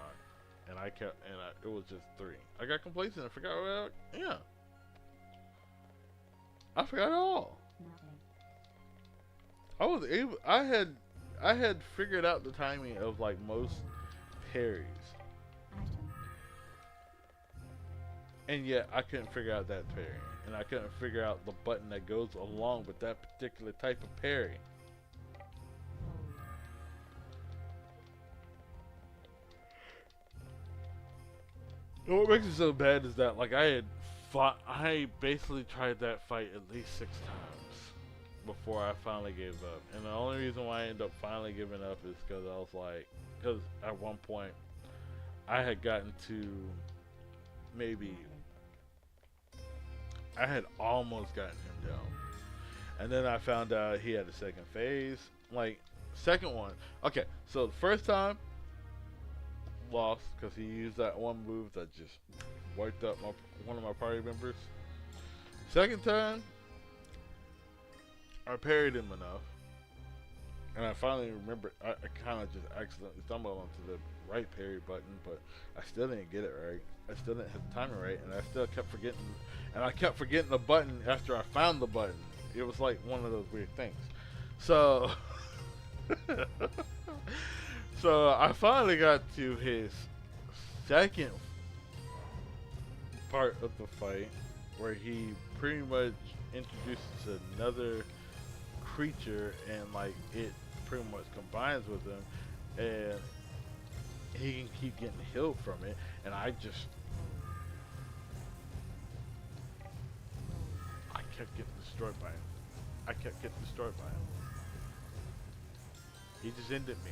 And I kept, it was just 3. I got complacent. I forgot about, yeah. I forgot it all. Nothing. I was able, I had figured out the timing of like most parries. Item. And yet I couldn't figure out that parry. And I couldn't figure out the button that goes along with that particular type of parry. And what makes it so bad is that like I basically tried that fight at least 6 times before I finally gave up. And the only reason why I ended up finally giving up is because I was like, because at one point I had gotten to maybe, I had almost gotten him down. And then I found out he had a second phase. Like, second one. Okay, so the first time, lost because he used that one move that just wiped up one of my party members. Second time, I parried him enough. And I finally remembered, I kind of just accidentally stumbled onto the right parry button, but I still didn't get it right. I still didn't hit the timer right, and I still kept forgetting. And I kept forgetting the button after I found the button. It was like one of those weird things. So, so I finally got to his second part of the fight, where he pretty much introduces another creature, and like it pretty much combines with him, and he can keep getting healed from it, and I kept getting destroyed by him. I kept getting destroyed by him. He just ended me.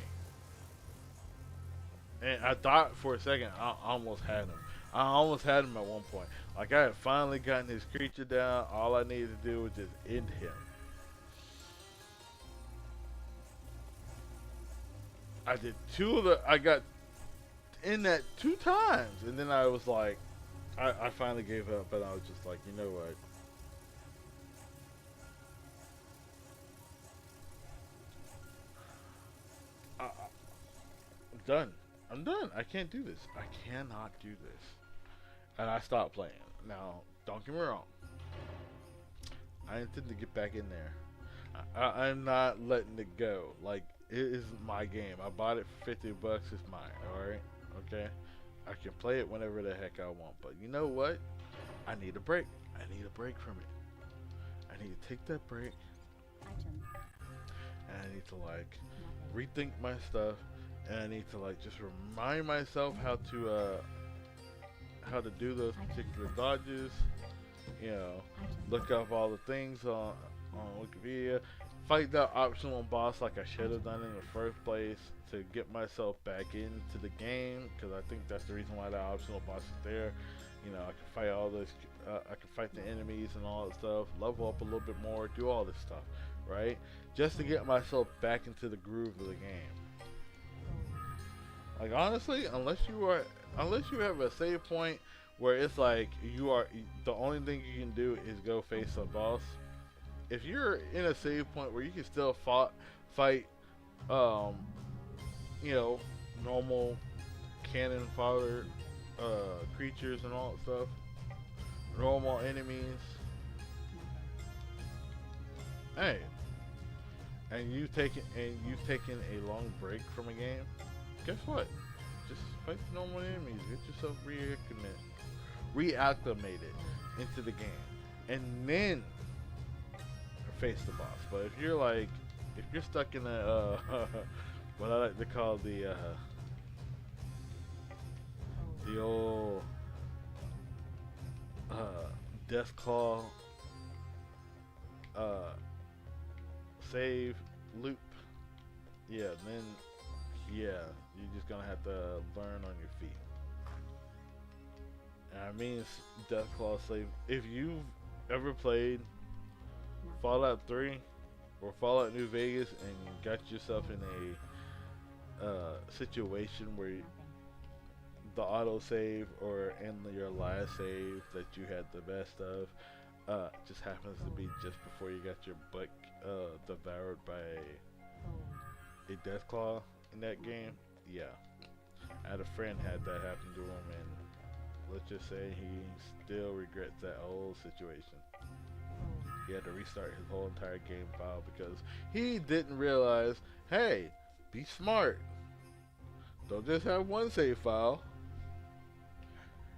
And I thought for a second I almost had him. I almost had him at one point. Like I had finally gotten his creature down. All I needed to do was just end him. I did I got in that 2 times. And then I was like, I finally gave up, and I was just like, you know what? I'm done. I'm done. I can't do this. I cannot do this. And I stopped playing. Now, don't get me wrong. I intend to get back in there. I'm not letting it go. Like, it is my game. I bought it for $50. It's mine. Alright? Okay? I can play it whenever the heck I want. But you know what? I need a break. I need a break from it. I need to take that break. Item. And I need to, like, Nothing. rethink my stuff. And I need to like just remind myself how to do those particular dodges. You know, Item. look up all the things on Wikipedia. Fight that optional boss like I should have done in the first place to get myself back into the game, because I think that's the reason why that optional boss is there. You know, I can fight all this. I can fight the enemies and all that stuff. Level up a little bit more. Do all this stuff, right? Just to get myself back into the groove of the game. Like honestly, unless you have a save point where it's like the only thing you can do is go face a boss. If you're in a save point where you can still fight, you know, normal cannon fodder creatures and all that stuff, normal enemies. Hey, and you've taken a long break from a game. Guess what? Just fight the normal enemies. Get yourself reacclimated into the game, and then face the boss. But if you're stuck in a what I like to call the old Deathclaw save loop, yeah, then yeah, you're just gonna have to learn on your feet. And I mean Deathclaw save. If you've ever played Fallout 3 or Fallout New Vegas and got yourself in a situation where the autosave or in your last save that you had the best of just happens to be just before you got your butt devoured by a death claw in that game. Yeah, I had a friend had that happen to him, and let's just say he still regrets that whole situation. He had to restart his whole entire game file because he didn't realize, hey, be smart. Don't just have one save file.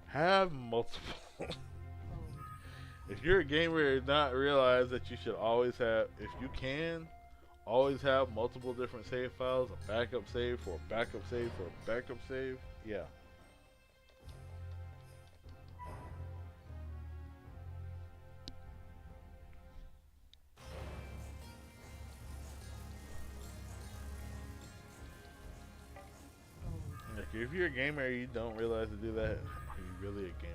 Have multiple. If you're a gamer and not realize that you should always have, if you can, always have multiple different save files, a backup save for a backup save for a backup save, yeah. Like, if you're a gamer and you don't realize to do that, are you really a gamer?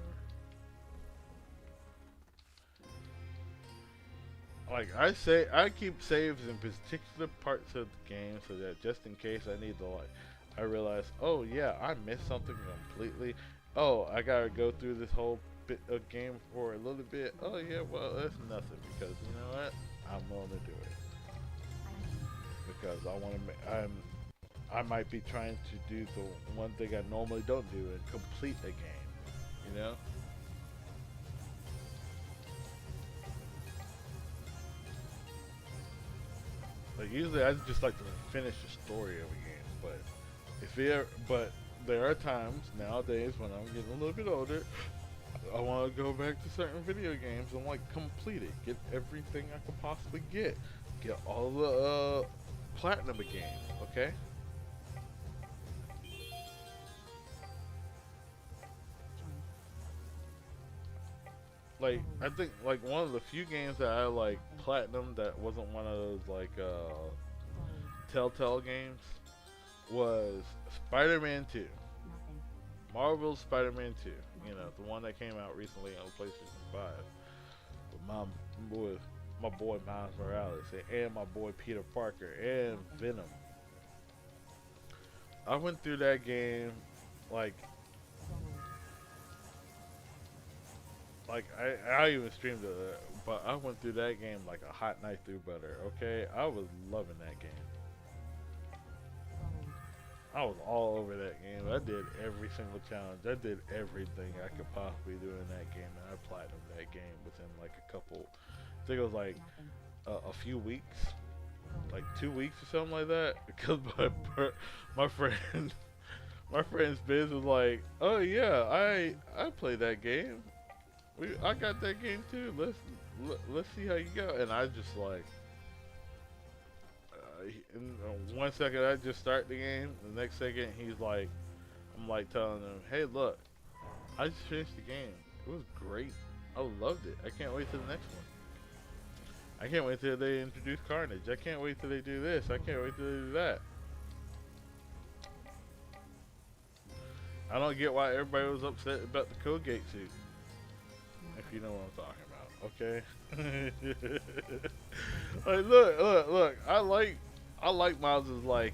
Like I keep saves in particular parts of the game so that just in case I need to I realize, oh yeah, I missed something completely. Oh, I gotta go through this whole bit of game for a little bit. Oh yeah, well that's nothing because you know what? I'm willing to do it because I want to. I might be trying to do the one thing I normally don't do and complete a game. You know. Like usually I just like to finish the story of a game, but there are times nowadays when I'm getting a little bit older, I want to go back to certain video games and like complete it, get everything I can possibly get all the platinum again, okay? Like I think like one of the few games that I like platinum that wasn't one of those like Telltale games was Spider-Man 2. Marvel's Spider-Man 2. You know, the one that came out recently on PlayStation 5. With my boy Miles Morales and my boy Peter Parker and Venom. I went through that game like I even streamed it, but I went through that game like a hot knife through butter, okay? I was loving that game. I was all over that game. I did every single challenge. I did everything I could possibly do in that game, and I platinumed that game within like a couple, I think it was like a few weeks, like 2 weeks or something like that, because my friend, my friend's biz was like, oh yeah, I played that game. I got that game too. Let's see how you go. And I just like, in 1 second I just start the game. The next second he's like, I'm like telling him, hey look, I just finished the game. It was great. I loved it. I can't wait till the next one. I can't wait till they introduce Carnage. I can't wait till they do this. I can't wait till they do that. I don't get why everybody was upset about the Colgate suit. If you know what I'm talking about, okay? Like, look. I like Miles's like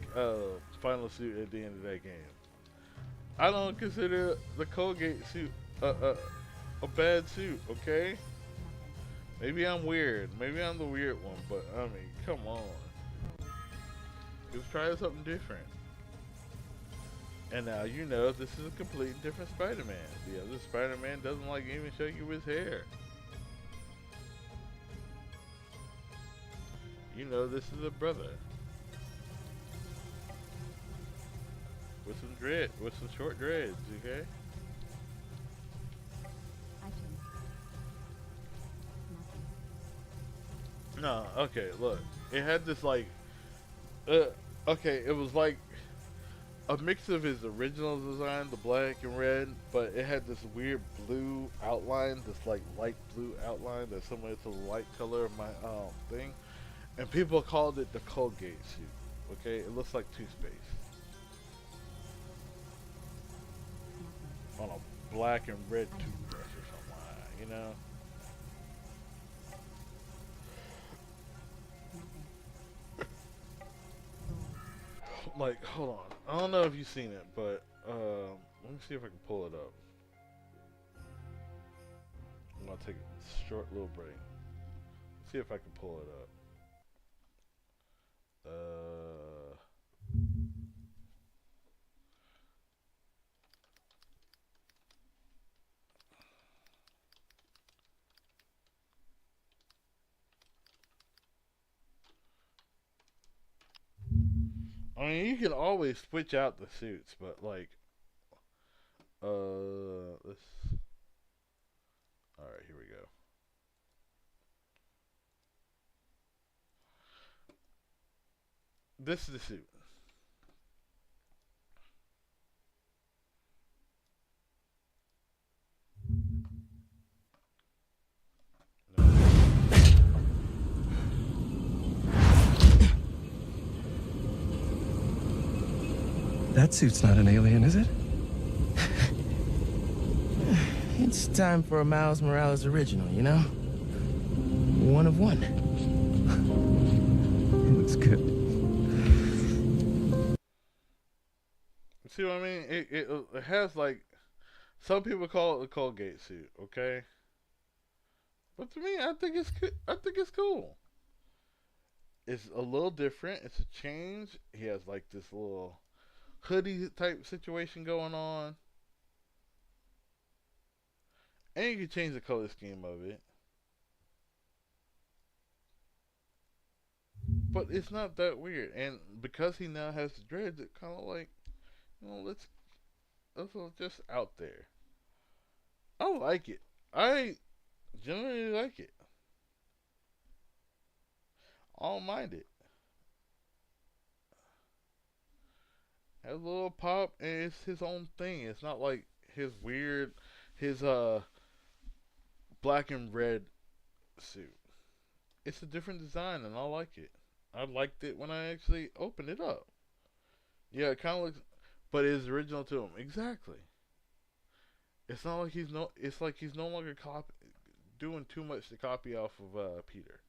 final suit at the end of that game. I don't consider the Colgate suit a bad suit, okay? Maybe I'm weird. Maybe I'm the weird one, but I mean, come on. Just try something different. And now you know this is a completely different Spider-Man. The other Spider-Man doesn't like even show you his hair. You know this is a brother. With some short dreads, okay? No, okay, look. It had this like okay, it was like a mix of his original design, the black and red, but it had this weird blue outline, this like light blue outline that's similar to the light color of my thing. And people called it the Colgate suit. Okay, it looks like toothpaste on a black and red toothbrush or something like that, you know? Like, hold on. I don't know if you've seen it, but let me see if I can pull it up. I'm gonna take a short little break. See if I can pull it up. I mean, you can always switch out the suits, but like, let's. All right, here we go. This is the suit. That suit's not an alien, is it? It's time for a Miles Morales original, you know? One of one. Looks good. See what I mean? It has like, some people call it the Colgate suit, okay? But to me, I think it's cool. It's a little different. It's a change. He has like this little hoodie type situation going on. And you can change the color scheme of it. But it's not that weird. And because he now has the dreads, it kind of like, you know, let's just out there. I like it. I generally like it. I don't mind it. Has a little pop, and it's his own thing. It's not like his black and red suit. It's a different design, and I like it. I liked it when I actually opened it up. Yeah, it kind of looks, but it's original to him. Exactly. It's not like it's like he's no longer doing too much to copy off of Peter.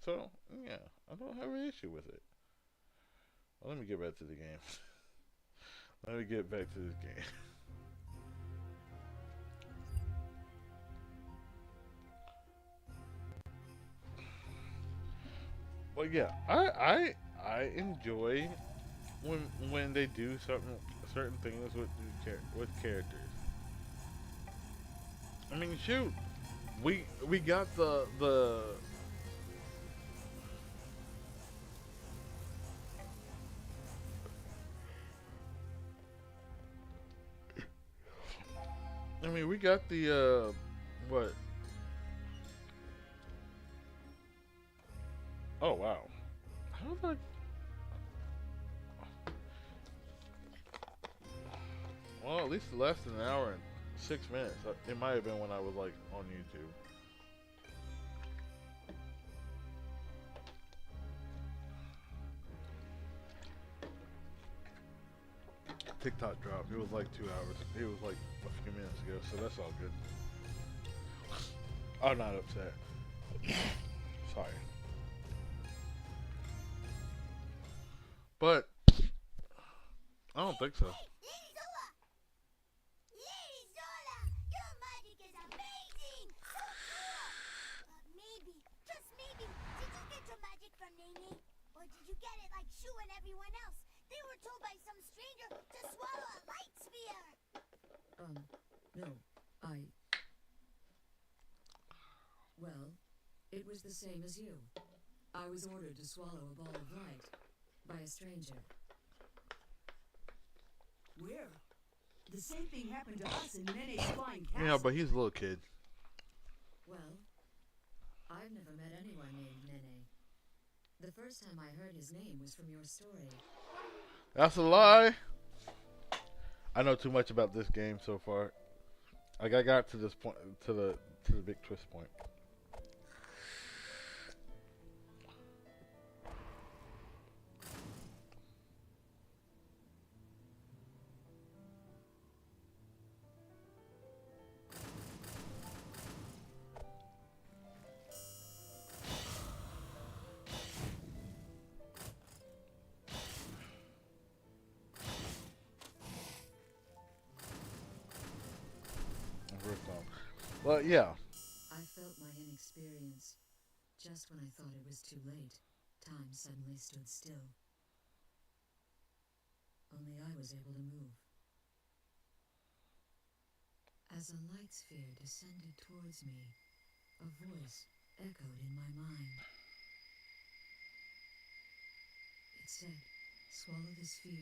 So, yeah, I don't have an issue with it. Well, let me get back to the game. Let me get back to this game. Well, yeah, I enjoy when they do certain things with characters. I mean, shoot, we got the I mean, we got the what? Oh wow! How did I? Well, at least it lasted an hour and 6 minutes. It might have been when I was like on YouTube. TikTok dropped. It was like 2 hours. It was like a few minutes ago, so that's all good. I'm not upset. Sorry. But I don't think so. Or did you get it like Shu and everyone else? They were told by some stranger to swallow a light spear. No, Well, it was the same as you. I was ordered to swallow a ball of light by a stranger. Where? The same thing happened to us in Nene's flying castle. Yeah, but he's a little kid. Well, I've never met anyone named Nene. The first time I heard his name was from your story. That's a lie. I know too much about this game so far. Like I got to this point, to the big twist point. Well, yeah. I felt my inexperience. Just when I thought it was too late, time suddenly stood still. Only I was able to move. As a light sphere descended towards me, a voice echoed in my mind. It said, swallow this fear,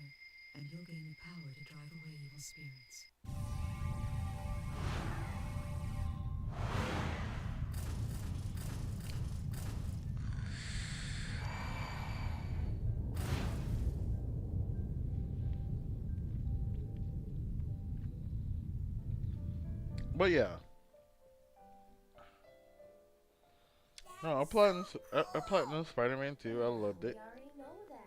and you'll gain the power to drive away evil spirits. But yeah. No, I platinum Spider-Man 2. I loved it. We already know that.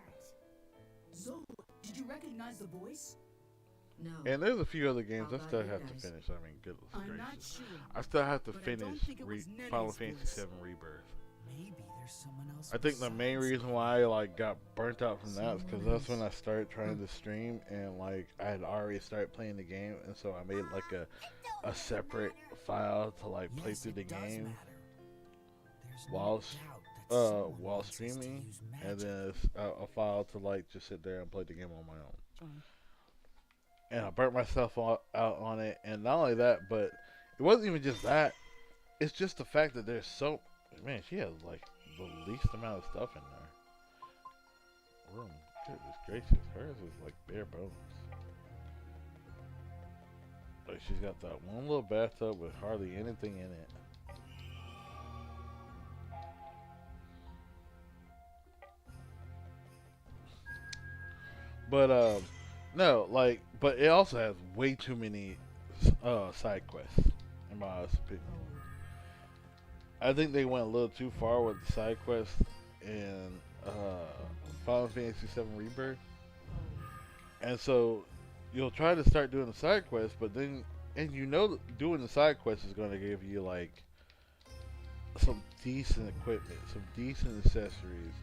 So, did you recognize the voice? No. And there's a few other games I How still about have you to guys? finish. I mean, goodness I'm not gracious. sure. I still have to But I finish don't think it was Nene's Final voice. Fantasy VII Rebirth. Maybe there's someone else. I think the main besides reason me. why I like got burnt out from that is because that's when I started trying to stream, and like I had already started playing the game, and so I made like a separate file to like play Yes, through the it does game matter. There's no while doubt that someone while wants us to streaming, use and magic. then it's a file to like just sit there and play the game on my own. And I burnt myself out on it, and not only that, but it wasn't even just that. It's just the fact that there's so man. She has like the least amount of stuff in there. Room, goodness gracious, hers is like bare bones. Like she's got that one little bathtub with hardly anything in it. But no, like, but it also has way too many side quests, in my honest opinion. I think they went a little too far with the side quests in Final Fantasy VII Rebirth, and so you'll try to start doing the side quests, but then, and you know, doing the side quests is going to give you like some decent equipment, some decent accessories,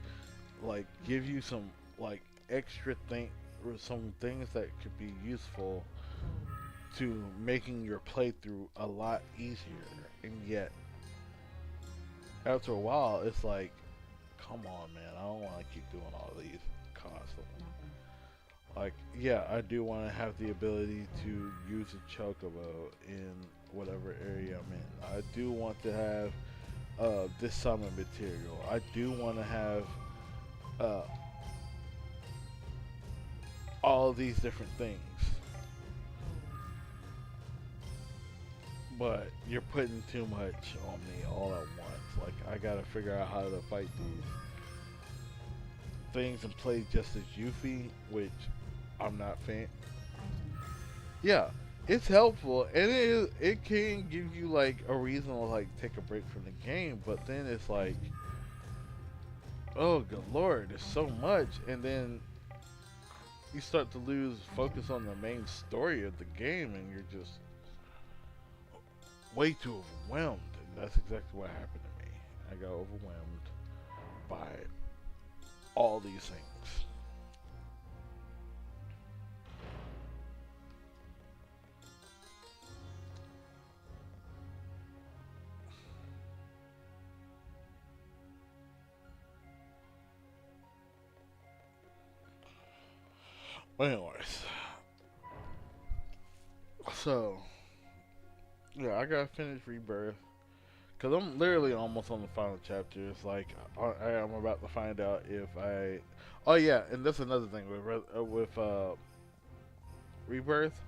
like give you some like extra or some things that could be useful to making your playthrough a lot easier. And yet, after a while, it's like, come on, man, I don't want to keep doing all these constantly. Like, yeah, I do want to have the ability to use a chocobo in whatever area I'm in. I do want to have this summon material. I do want to have all these different things. But you're putting too much on me all at once. Like, I gotta figure out how to fight these things and play just as Yuffie, which I'm not fan. Yeah, it's helpful, and it can give you like a reason to like take a break from the game, but then it's like, oh good lord, there's so much, and then you start to lose focus on the main story of the game, and you're just way too overwhelmed. And that's exactly what happened to me. I got overwhelmed by all these things. Anyways, so yeah, I gotta finish Rebirth because I'm literally almost on the final chapter. It's like I am about to find out if I. Oh yeah, and that's another thing with Rebirth.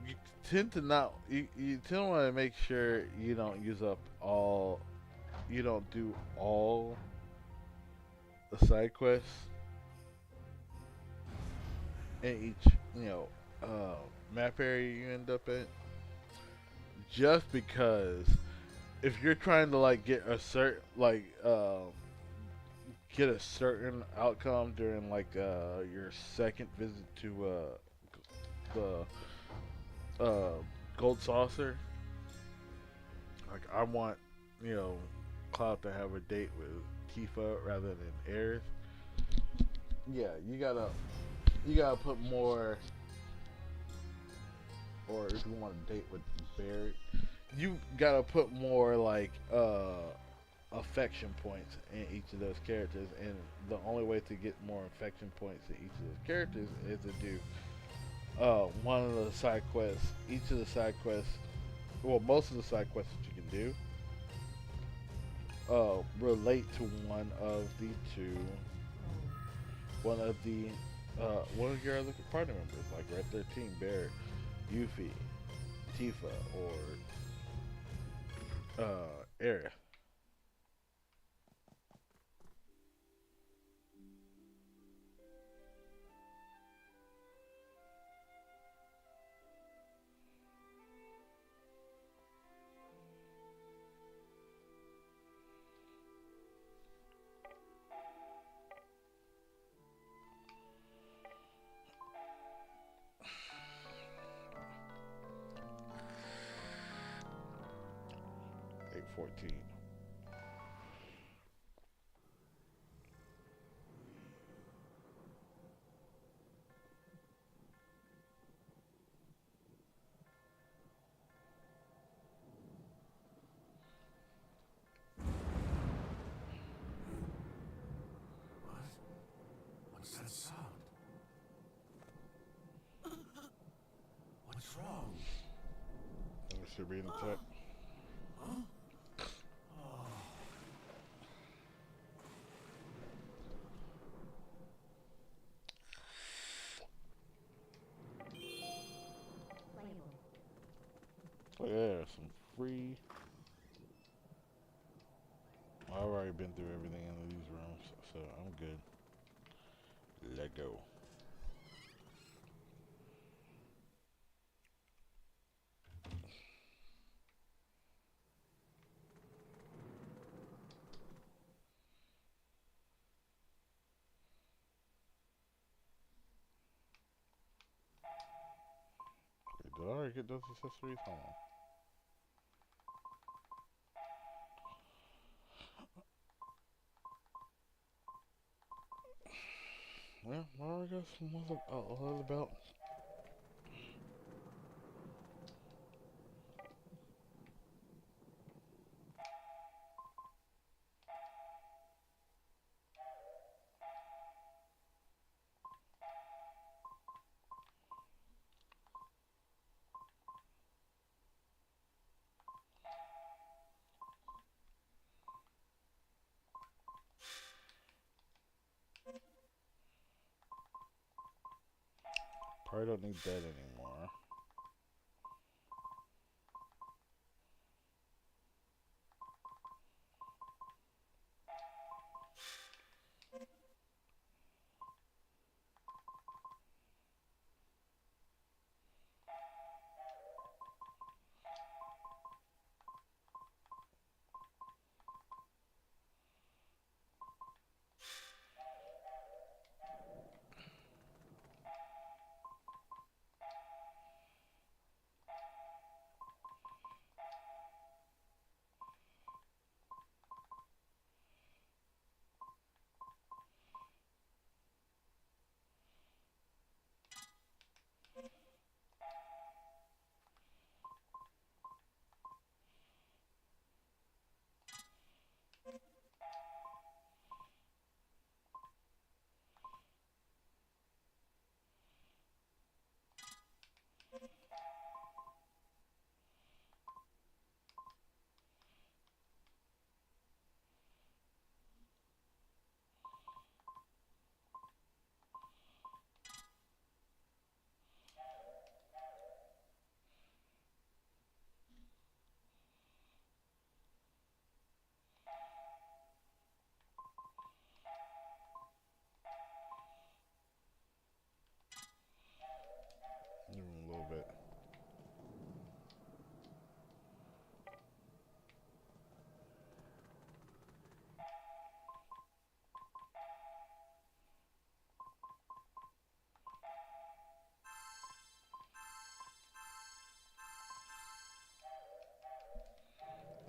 You tend to not. You tend to want to make sure you don't use up all. You don't do all the side quests in each, map area you end up in, just because if you're trying to like get a certain outcome during like your second visit to the gold saucer, like I want Cloud to have a date with Tifa rather than Aerith. Yeah, you gotta put more, or if you want to date with Barrett, you gotta put more like affection points in each of those characters, and the only way to get more affection points in each of those characters is to do one of the side quests. Each of the side quests, well, most of the side quests that you can do relate to one of the two one of your other party members, like Red 13, Bear, Yuffie, Tifa, or Aerith. Eight 14. What? What's that sound? What's wrong? That should be an attack. Oh yeah, some free. I've already been through everything in these rooms, so I'm good. Let go. Wait, did I already get those accessories? Hold on. Well, I already got some other belt. Probably don't need that anymore. Even a little bit.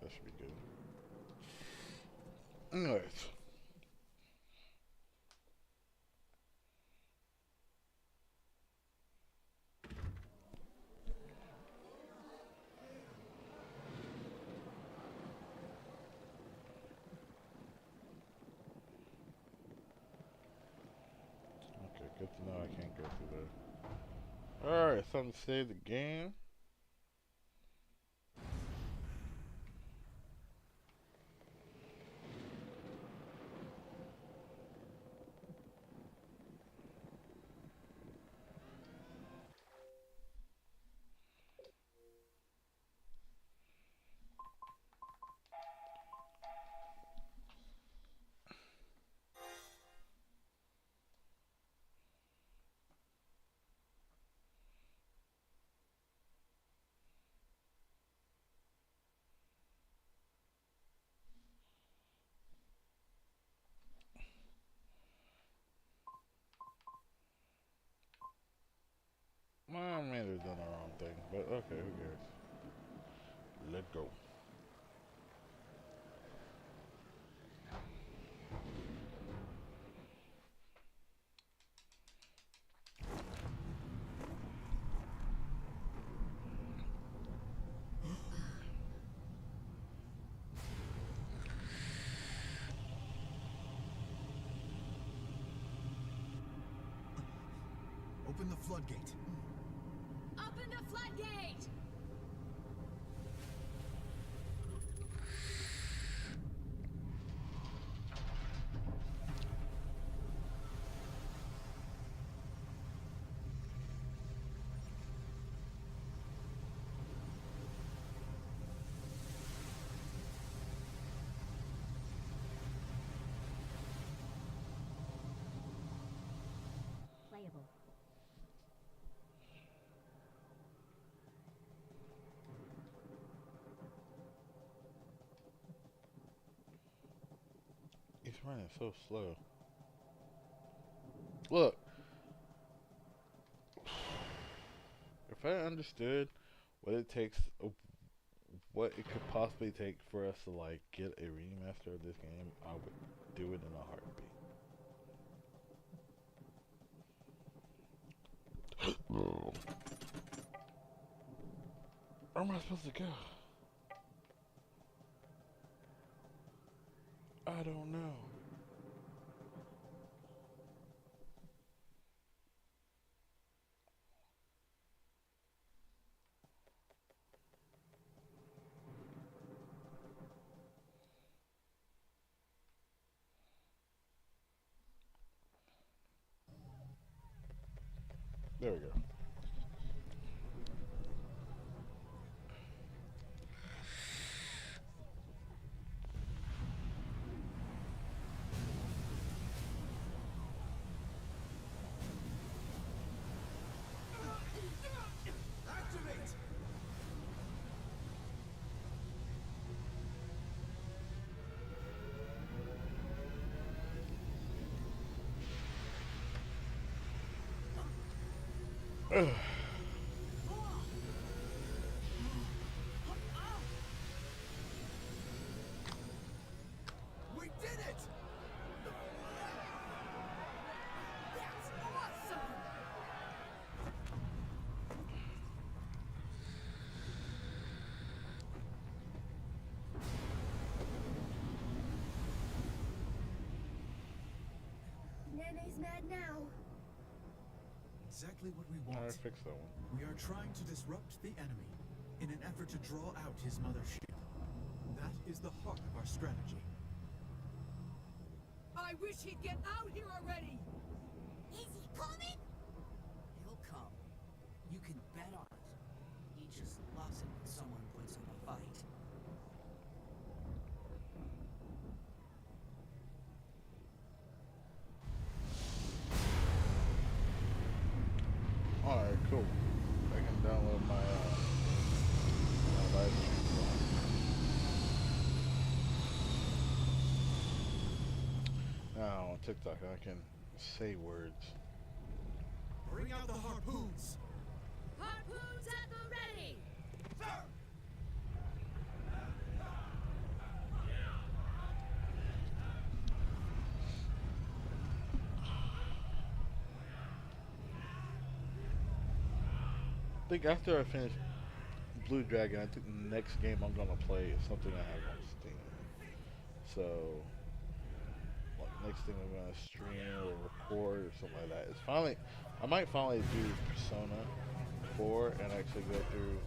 That should be good. Anyways. Okay, good to know I can't go through there. Alright, something to save the game. Well, I may have done the wrong thing, but okay, who cares? Let go. Open the floodgate. Open the floodgate! Playable. He's running so slow. Look. If I understood what it takes, what it could possibly take for us to like get a remaster of this game, I would do it in a heartbeat. Where am I supposed to go? I don't know. There we go. Activate! We did it! That's awesome! Nene's mad now. Exactly what we I want. fixed that one. We are trying to disrupt the enemy in an effort to draw out his mothership. That is the heart of our strategy. I wish he'd get out here already! Is he coming? He'll come. You can bet on it. He just loves it when someone puts up a fight. Alright, cool. I can download my live stream song. Now on TikTok I can say words. Bring out the harpoons! Harpoons at the ready! I think after I finish Blue Dragon, I think the next game I'm gonna play is something I have on Steam. So, like, next thing I'm gonna stream or record or something like that is finally, I might finally do Persona 4 and actually go through,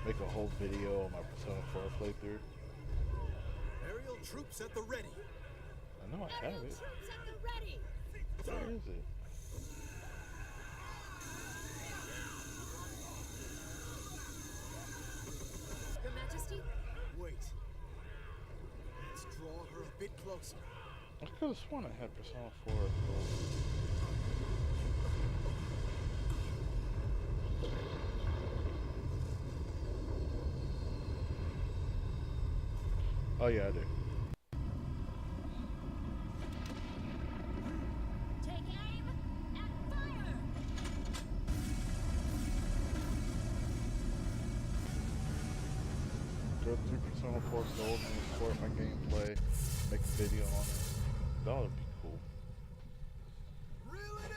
make a whole video on my Persona 4 playthrough. Aerial troops at the ready! I know I have Aerial it. troops at the ready! Where is it? Your Majesty? Wait. Let's draw her a bit closer. I could have sworn I had Persona 4. Oh yeah, I do. Take aim and fire! go through Persona 4 Gold and record my gameplay, make a video on it. That would be cool. Reel it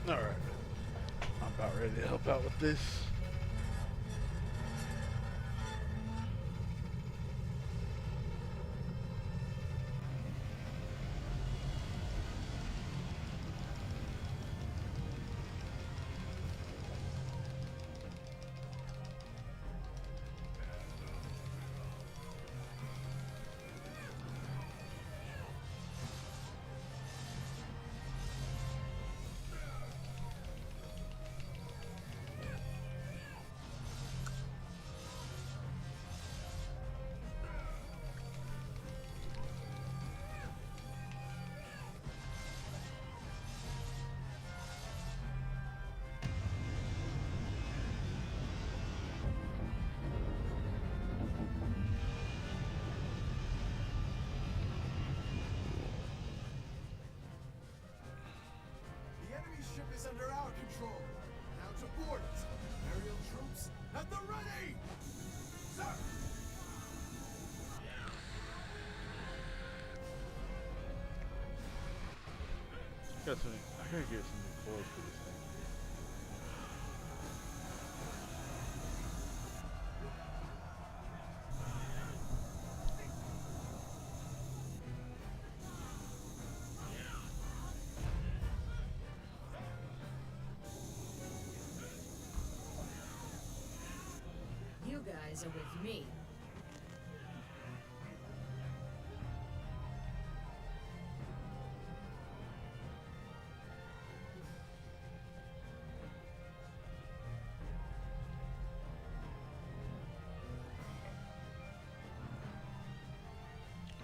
in! Alright. I'm about ready to help out with this. The enemy ship is under our control. Now to board it. Aerial troops at the ready! Sir! I gotta get some new clothes for this thing. You guys are with me.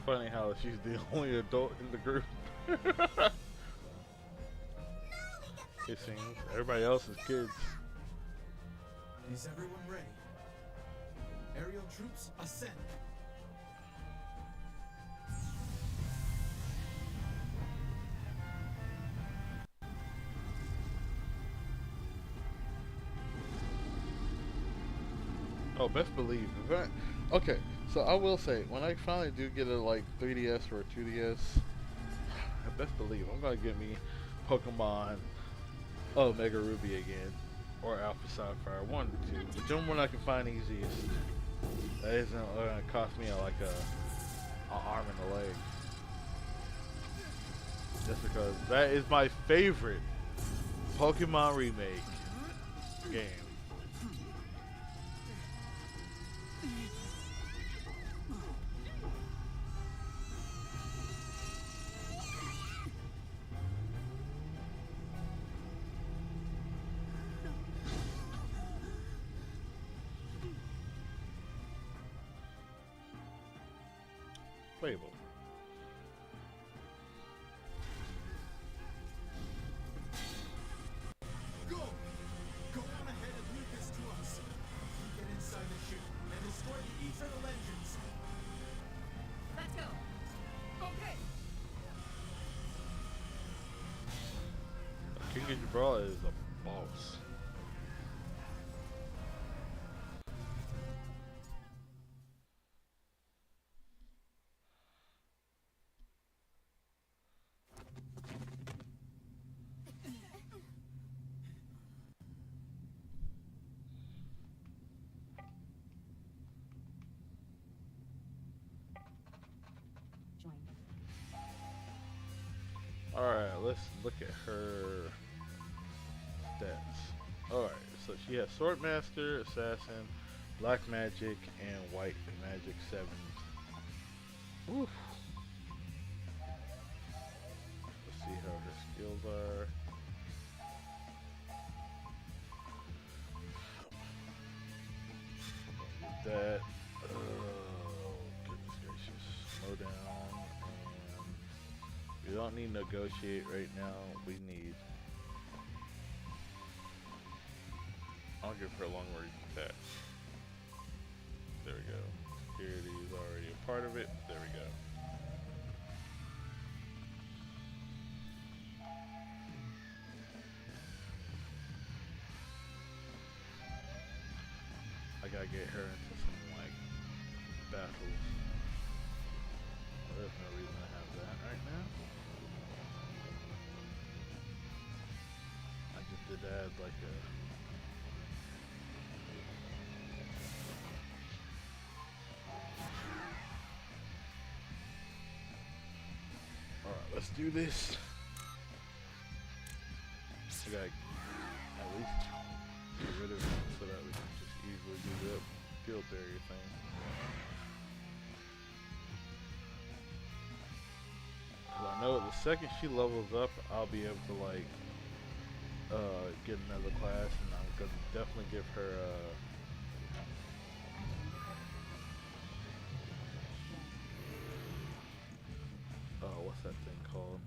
Funny how she's the only adult in the group. It seems everybody else is kids. Is everyone ready? Aerial troops ascend. Oh, best believe. Okay, so I will say, when I finally do get a like 3DS or a 2DS, best believe I'm gonna get me Pokemon Omega Ruby again, or Alpha Sapphire, one or two. Whichever one I can find easiest. That isn't gonna cost me like an arm and a leg. Just because that is my favorite Pokemon remake game. Playable. Go! Go on ahead and lead this to us. Get inside the ship and destroy the eternal engines. Let's go. Okay. King of Gibraltar is a boss. Join. Alright, let's look at her stats. Alright, so she has Swordmaster, Assassin, Black Magic, and White Magic 7. Oof. Let's see how her skills are. That. Oh, goodness gracious. Slow down. And we don't need negotiate right now. We need. I'll give her a long range attack. go. Security is already a part of it. There we go. I gotta get her into some like battles. Well, there's no reason to have that right now. I just did add like a alright, let's do this. I gotta at least get rid of him so that we can just easily do the field barrier thing. Cause I know the second she levels up, I'll be able to like get another class, and I'm gonna definitely give her what's that thing called?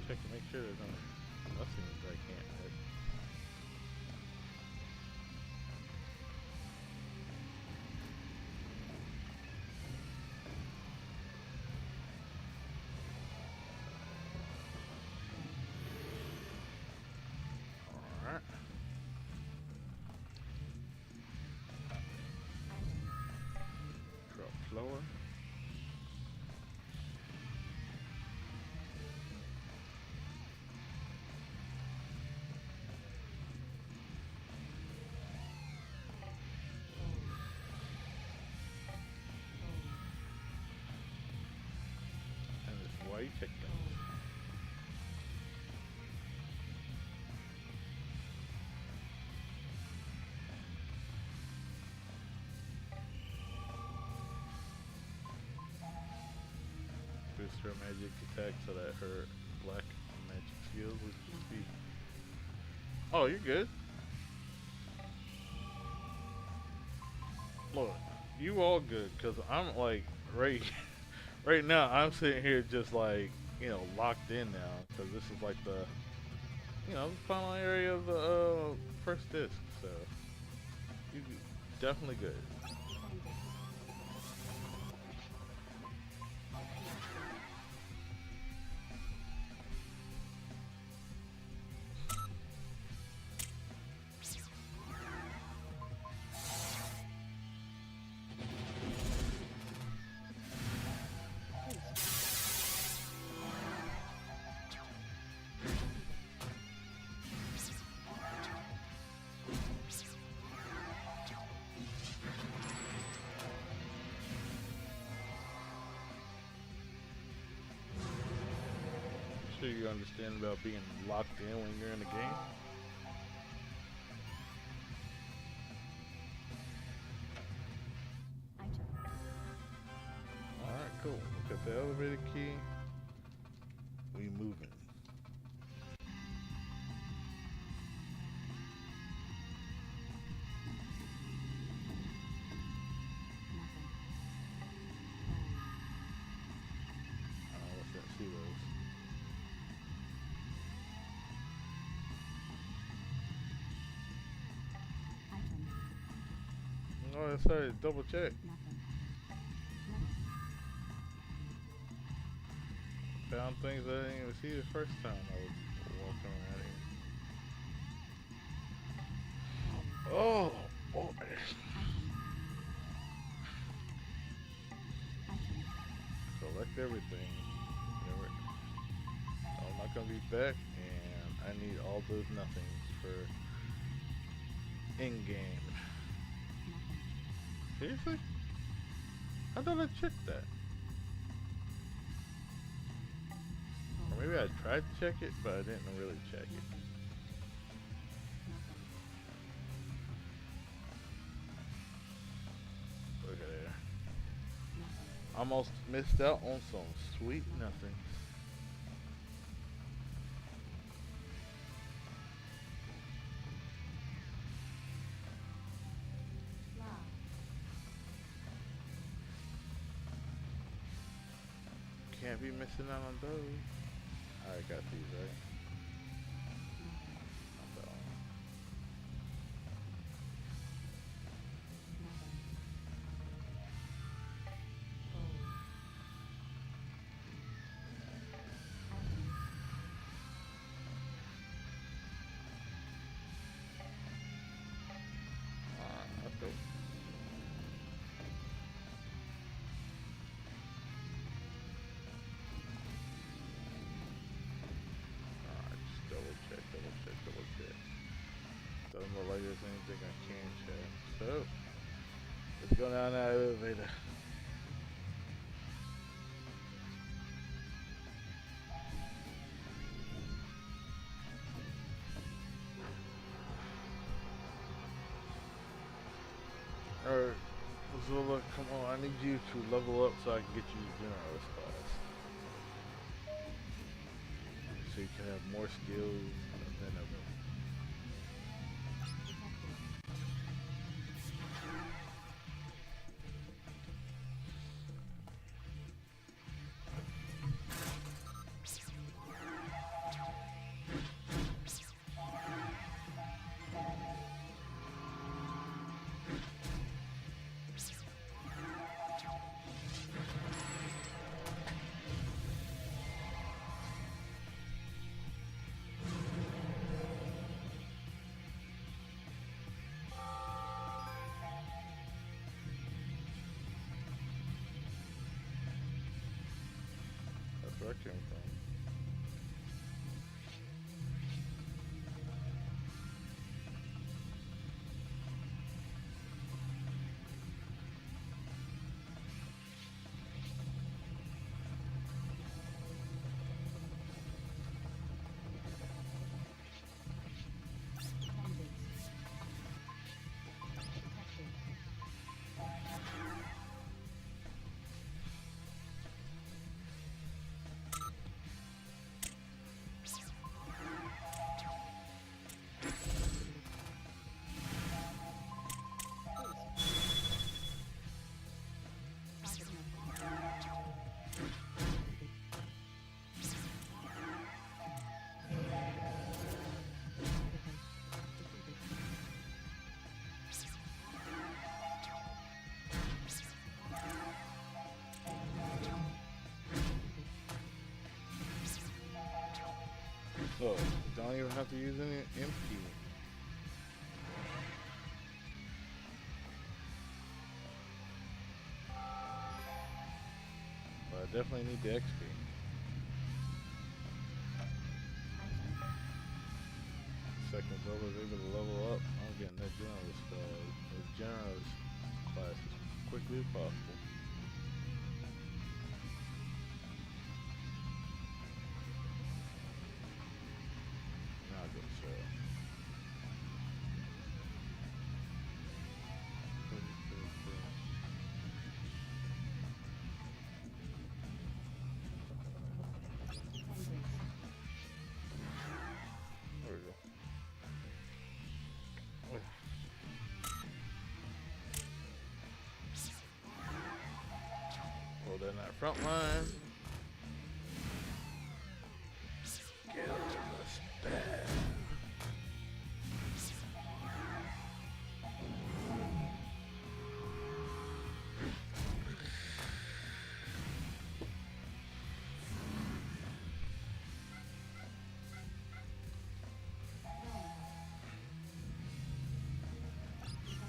Check to make sure there's nothing that I can't hit. Alright. Drop lower. White chicken. Boost her magic attack so that her black magic skills would just be. Oh, you're good. Look, you all good, cause I'm like right now, I'm sitting here just like, you know, locked in now, because this is like the, you know, the final area of the first disc, so you're definitely good. sure you understand about being locked in when you're in the game. Item. Alright, cool. We got the elevator key. We moving. I almost didn't see those. Item. Oh, that's right. Double check. Nothing. Found things I didn't even see the first time I was walking around here. Oh, boy. Collect everything. I'm not gonna be back, and I need all those nothings for in-game. Seriously? How did I check that? Or maybe I tried to check it, but I didn't really check it. Look at there. Almost missed out on some sweet nothings. Can't be missing out on those. I got these, right? Not that one. That's cool. Just double check. Doesn't look like there's anything I can check. So, let's go down that elevator. Alright, Zula, come on, I need you to level up so I can get you generalist class. So you can have more skills than ever. That's where I came from. So, don't even have to use any MP. But I definitely need the XP. Second level is able to level up. I'm getting that generalist class as quickly as possible. front line. Get up the spaz.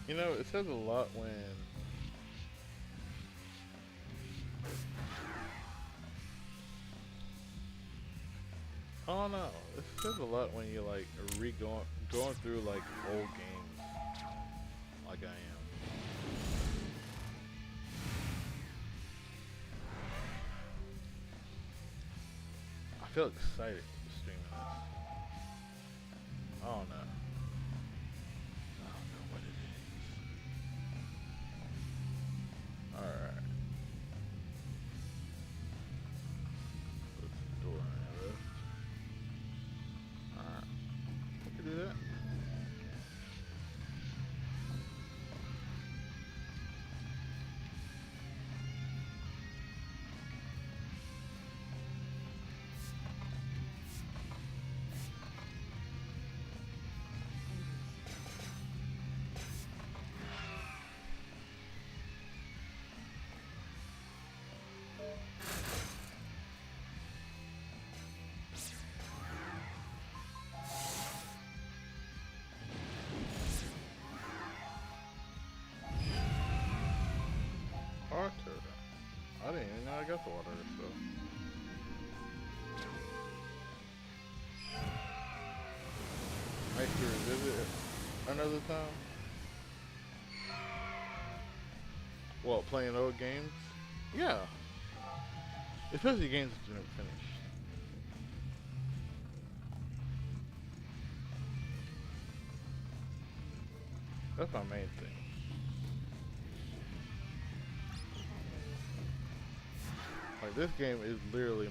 You know, it says a lot when I don't know. It says a lot when you like going through like old games, like I am. I feel excited streaming this. I don't know. I don't know what it is. All right. Put the door on there. Alright. We can do that. Water. I didn't even know I got the water, so. Nice to revisit it another time. Well, playing old games? Yeah. Especially games that you never finished. That's my main thing. Like, this game is literally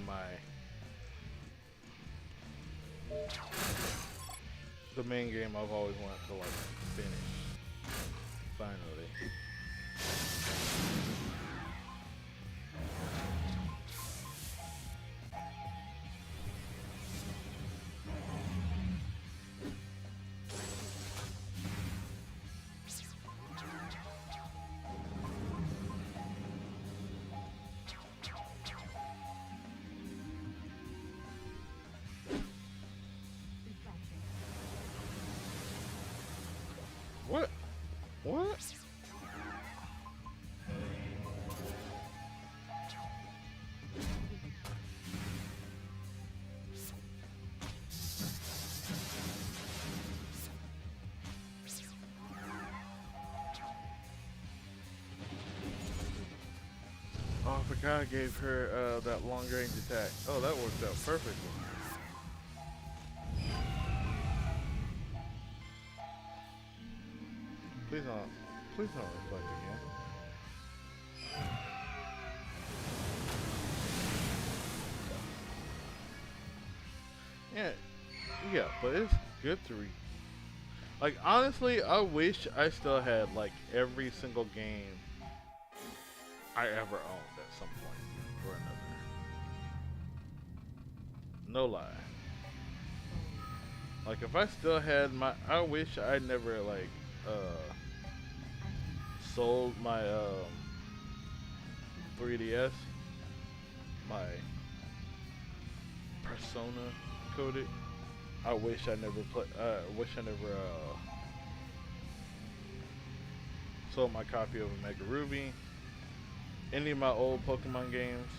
the main game I've always wanted to like finish. Finally. What? What? Oh, I forgot I gave her that long range attack. Oh, that worked out perfectly. Please don't reflect again. Yeah, but it's good to like, honestly, I wish I still had like every single game I ever owned at some point or another. No lie. Like, if I still had I wish I never like sold my 3DS, my Persona codec. I wish I never sold my copy of Omega Ruby. Any of my old Pokemon games.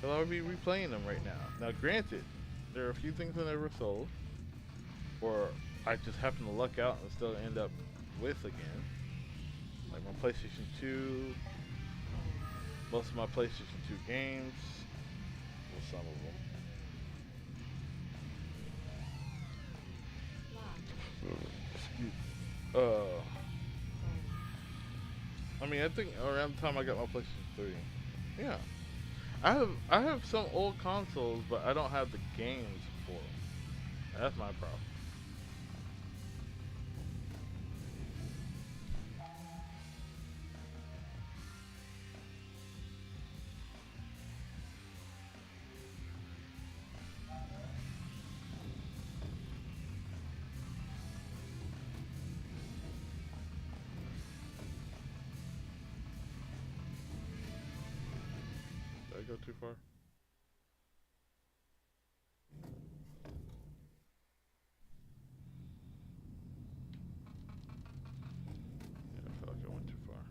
Cause I would be replaying them right now. Now, granted, there are a few things I never sold, or I just happen to luck out and still end up with again. Like my PlayStation 2, most of my PlayStation 2 games, well, some of them. I mean, I think around the time I got my PlayStation 3. Yeah. I have some old consoles, but I don't have the games for them. That's my problem. go too far? Yeah, I feel like I went too far.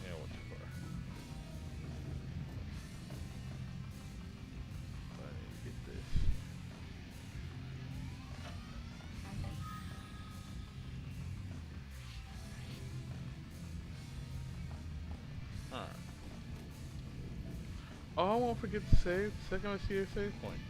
Yeah, I went too far. I need to get this. Alright. Oh, I won't forget to save. The second I see a save point.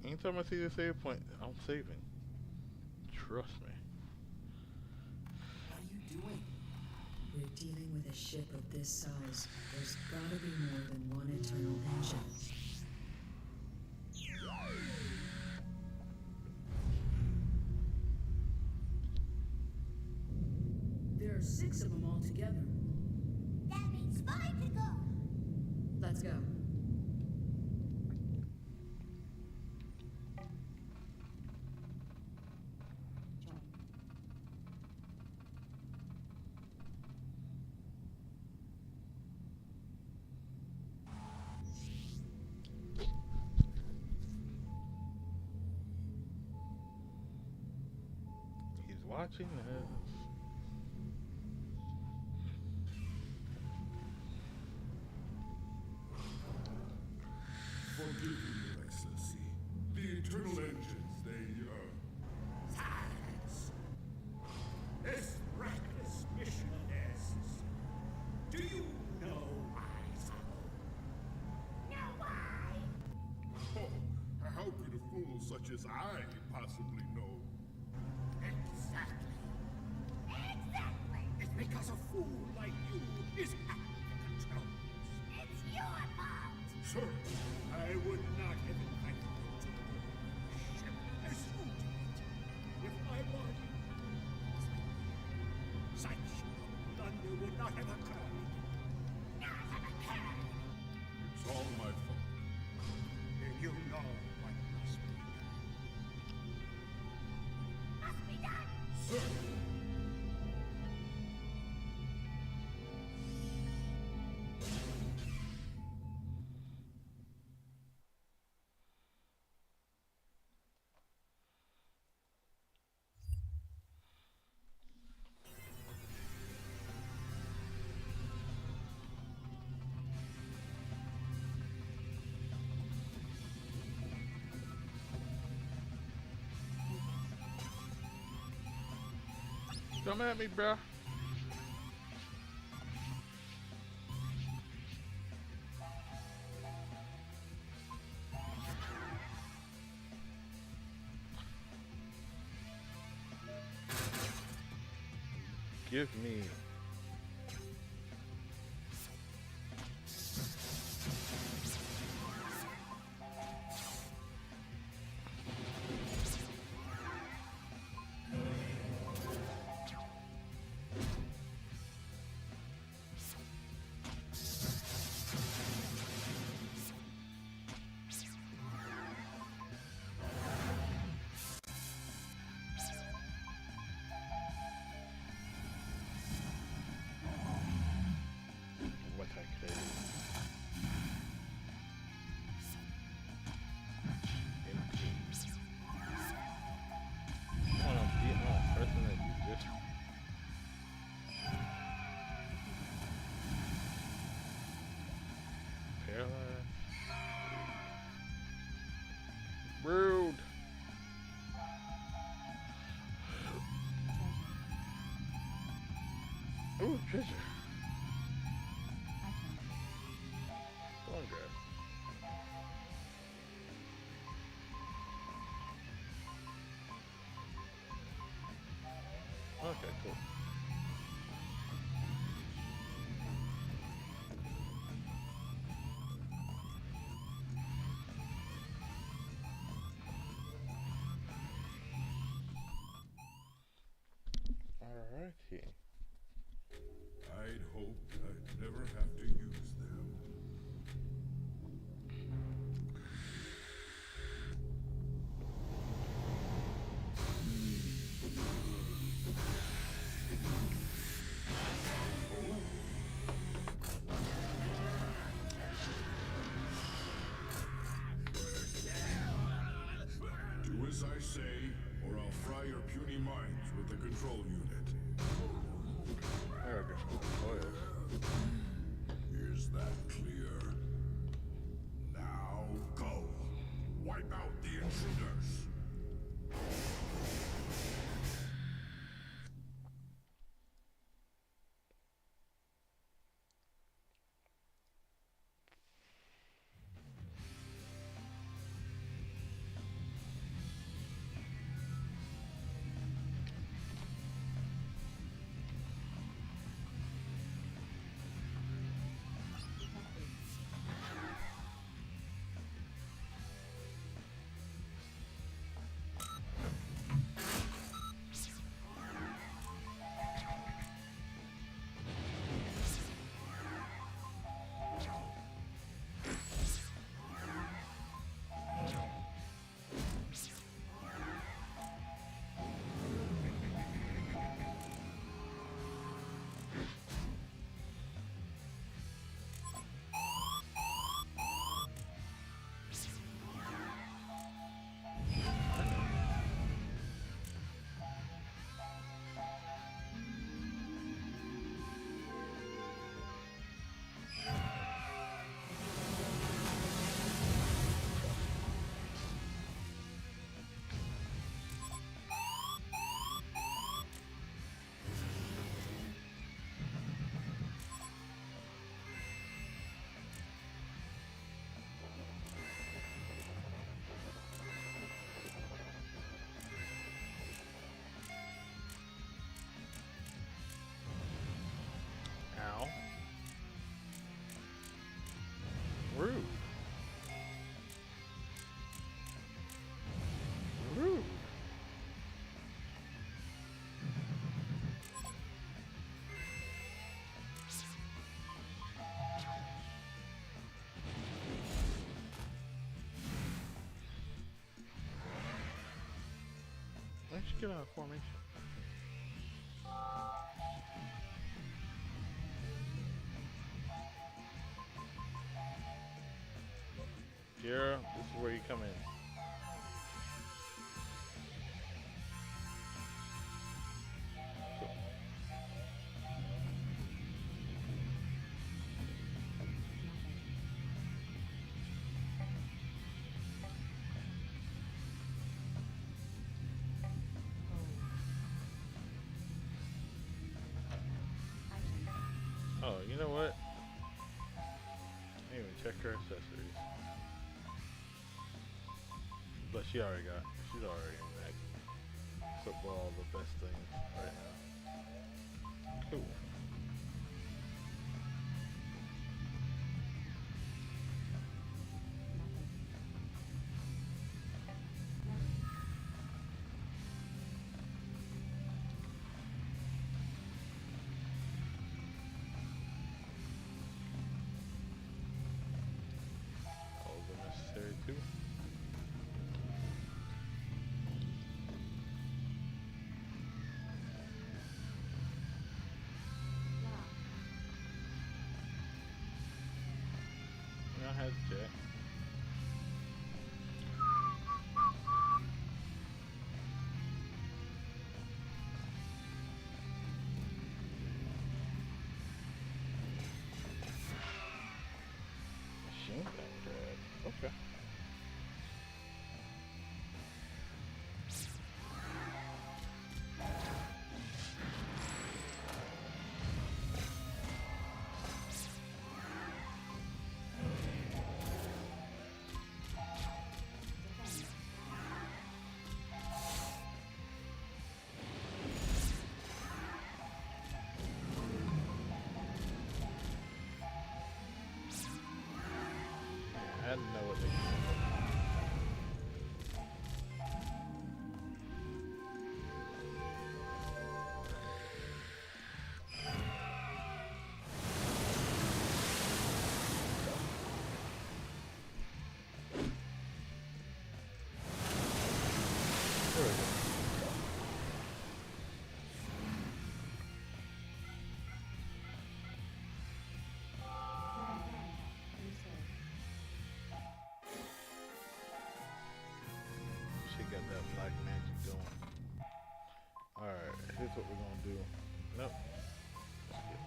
Anytime I see a save point, I'm saving. Trust me. What are you doing? We're dealing with a ship of this size. There's gotta be more than one eternal engine. There are 6 of them altogether. That means 5 to go. Let's go. He's watching us. Forgive me, Your Excellency. The internal engines, Silence! This reckless mission is... Do you know why, Sabo? Now why? Oh, how could a fool such as I possibly know? Exactly. Exactly. It's because a fool like you is at the controls. It's your fault. Sir, I would not have invited you to the ship as you did. If I wanted, such thunder would not have occurred. Not have occurred. It's all my fault. And you know what must be done. Must be done. Sir! Come at me, bruh. Give me. What I could. Come on, I'm beating on a person that you just. Paralyzed. Rude. Ooh, treasure. Go on, grab. Okay, cool. Alrighty. I'd hoped I'd never have to use them. Do as I say, or I'll fry your puny minds with the control unit. There we go. Oil. Is that clear? Now go. Wipe out the intruders. Ow. Rude. Rude. Why don't you get out of formation? Kira, this is where you come in. Oh, you know what? Anyway, check her accessories. But she's already in that football, the best thing right now. Cool. All the necessary too. I had to check. Machine gun grab. Okay. There we go. She got that black magic going. Alright, here's what we're gonna do. Nope. Skip.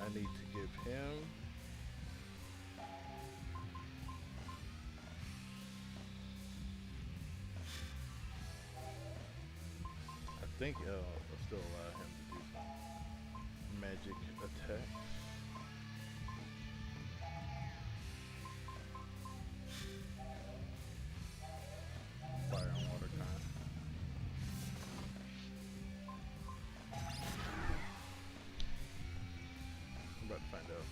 I need to give him I think I'll still allow him to do some magic attacks. Fire and water kind. I'm about to find out.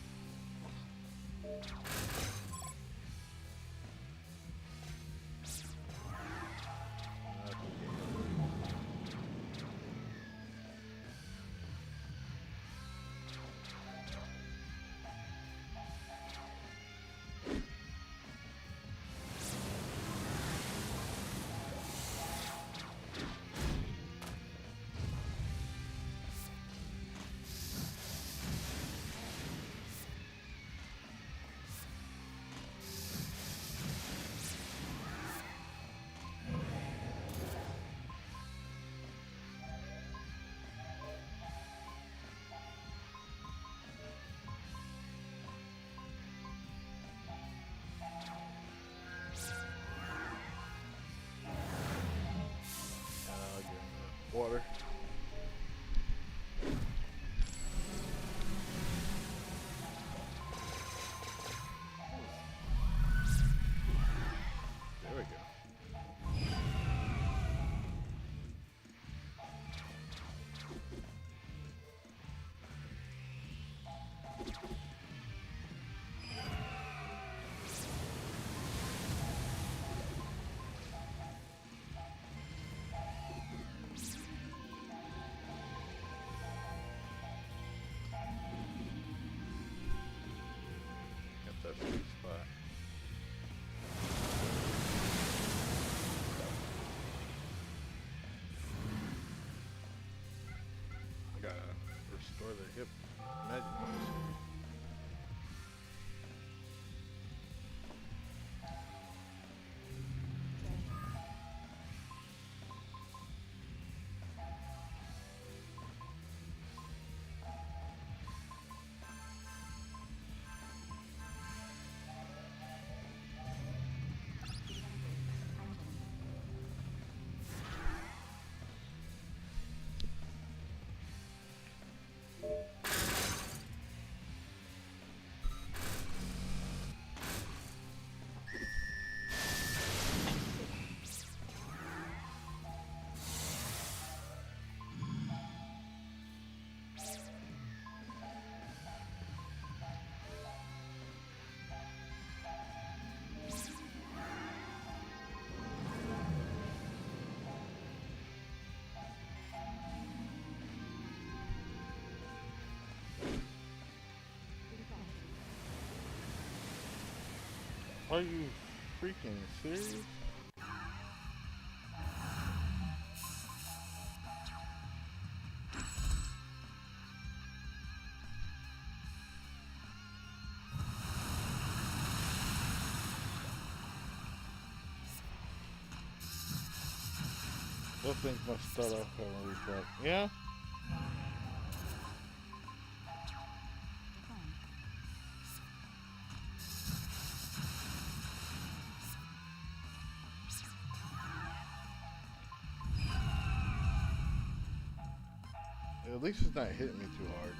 Water. There we go. Got that sweet spot. I gotta restore the hip magic bonus. Are you freaking serious? Those things must start off having reflect. Yeah? At least it's not hitting me too hard.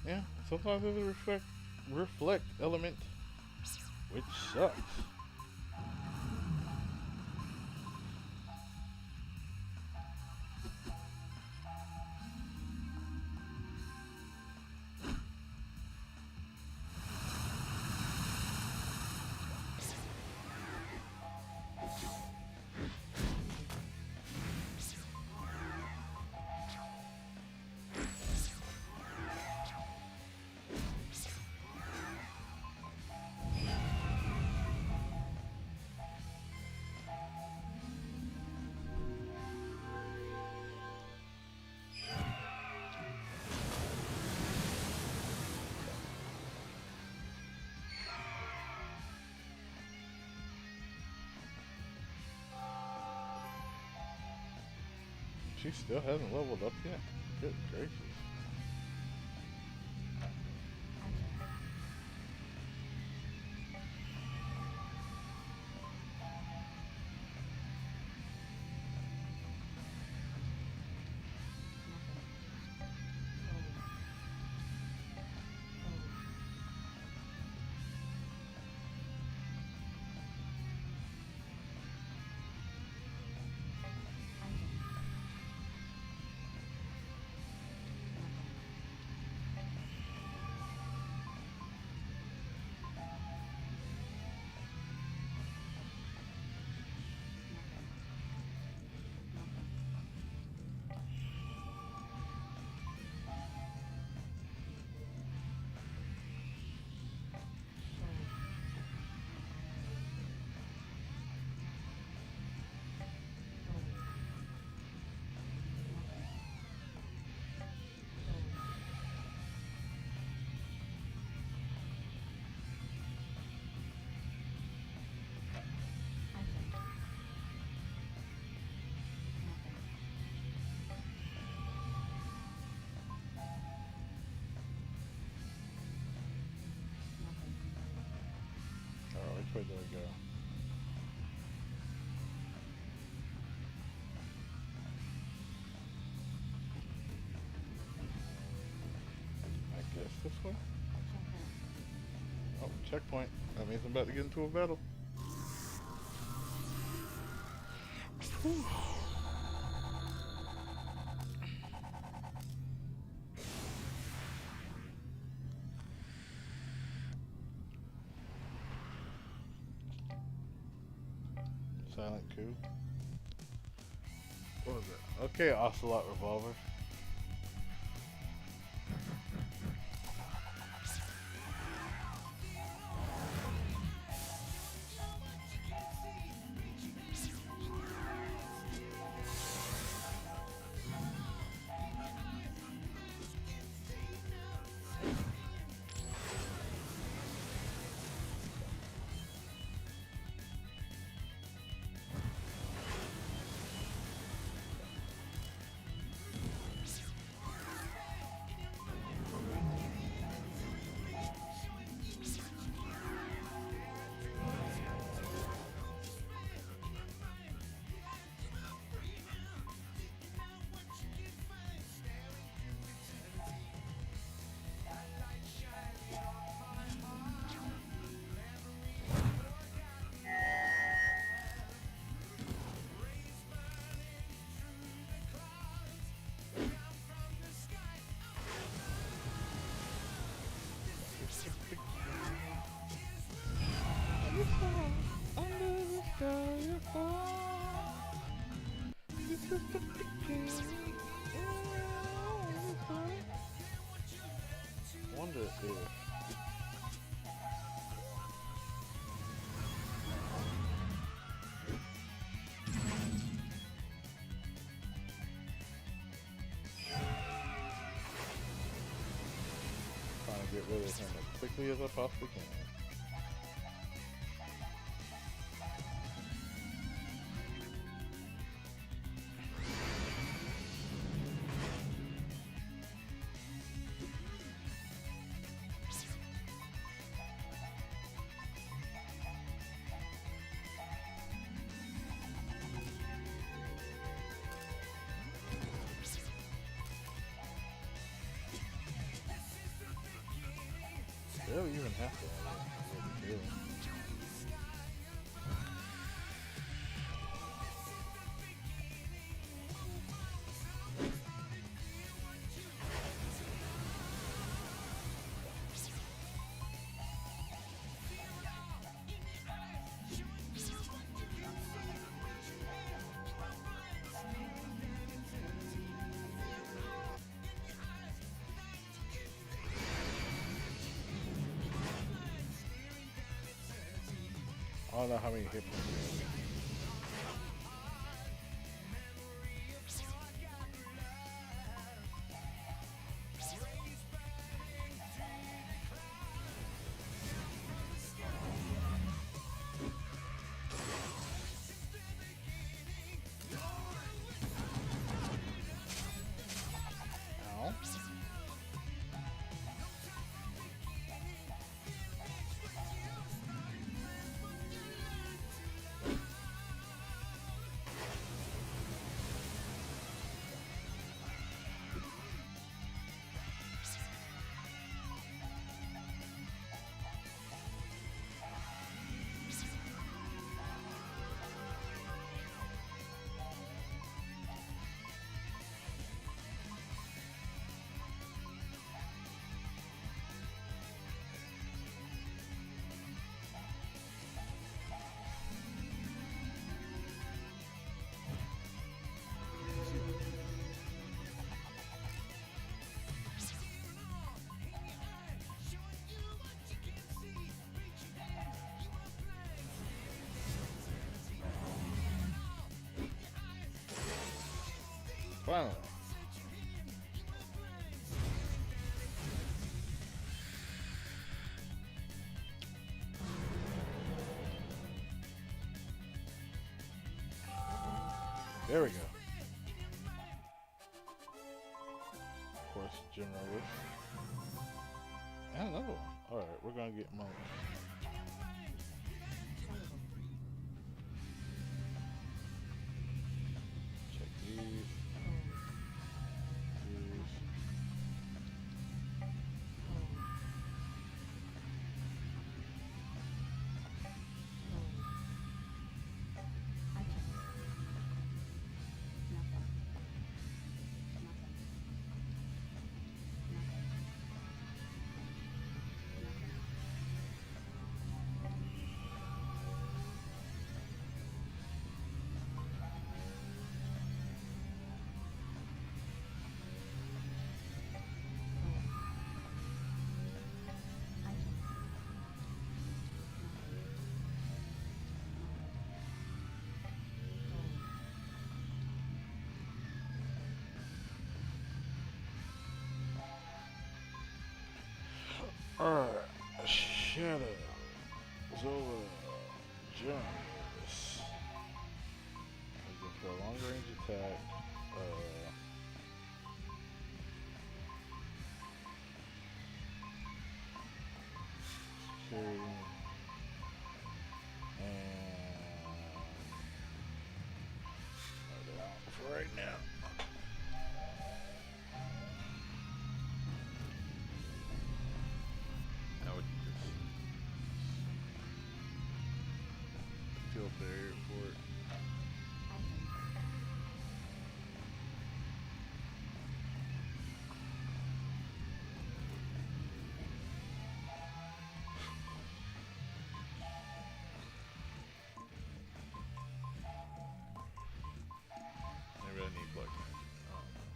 Yeah, sometimes there's a reflect element which sucks. She still hasn't leveled up yet. Good gracious. Which way do I go? I guess this way? Oh, checkpoint. That means I'm about to get into a battle. Whew. Silent coup. What was it? Okay, Ocelot Revolver. Wonder if trying to get rid of him as quickly as I possibly can. They don't even have to. I don't know how many hit points. Ow. Finally. There we go. Of course, General Wish. And another one. Alright, we're gonna get Monk. Check these. Alright, Shadow, Zola, Jones. Looking for a long range attack. Security. And for right now. Barrier for it. Maybe I need black magic. I don't know.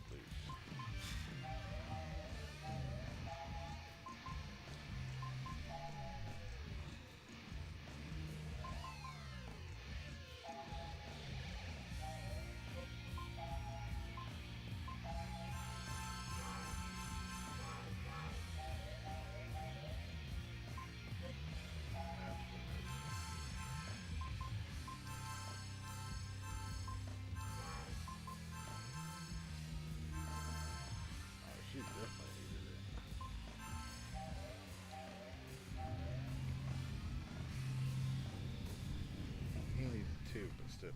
Please. She definitely needed it. He needed it too, but still.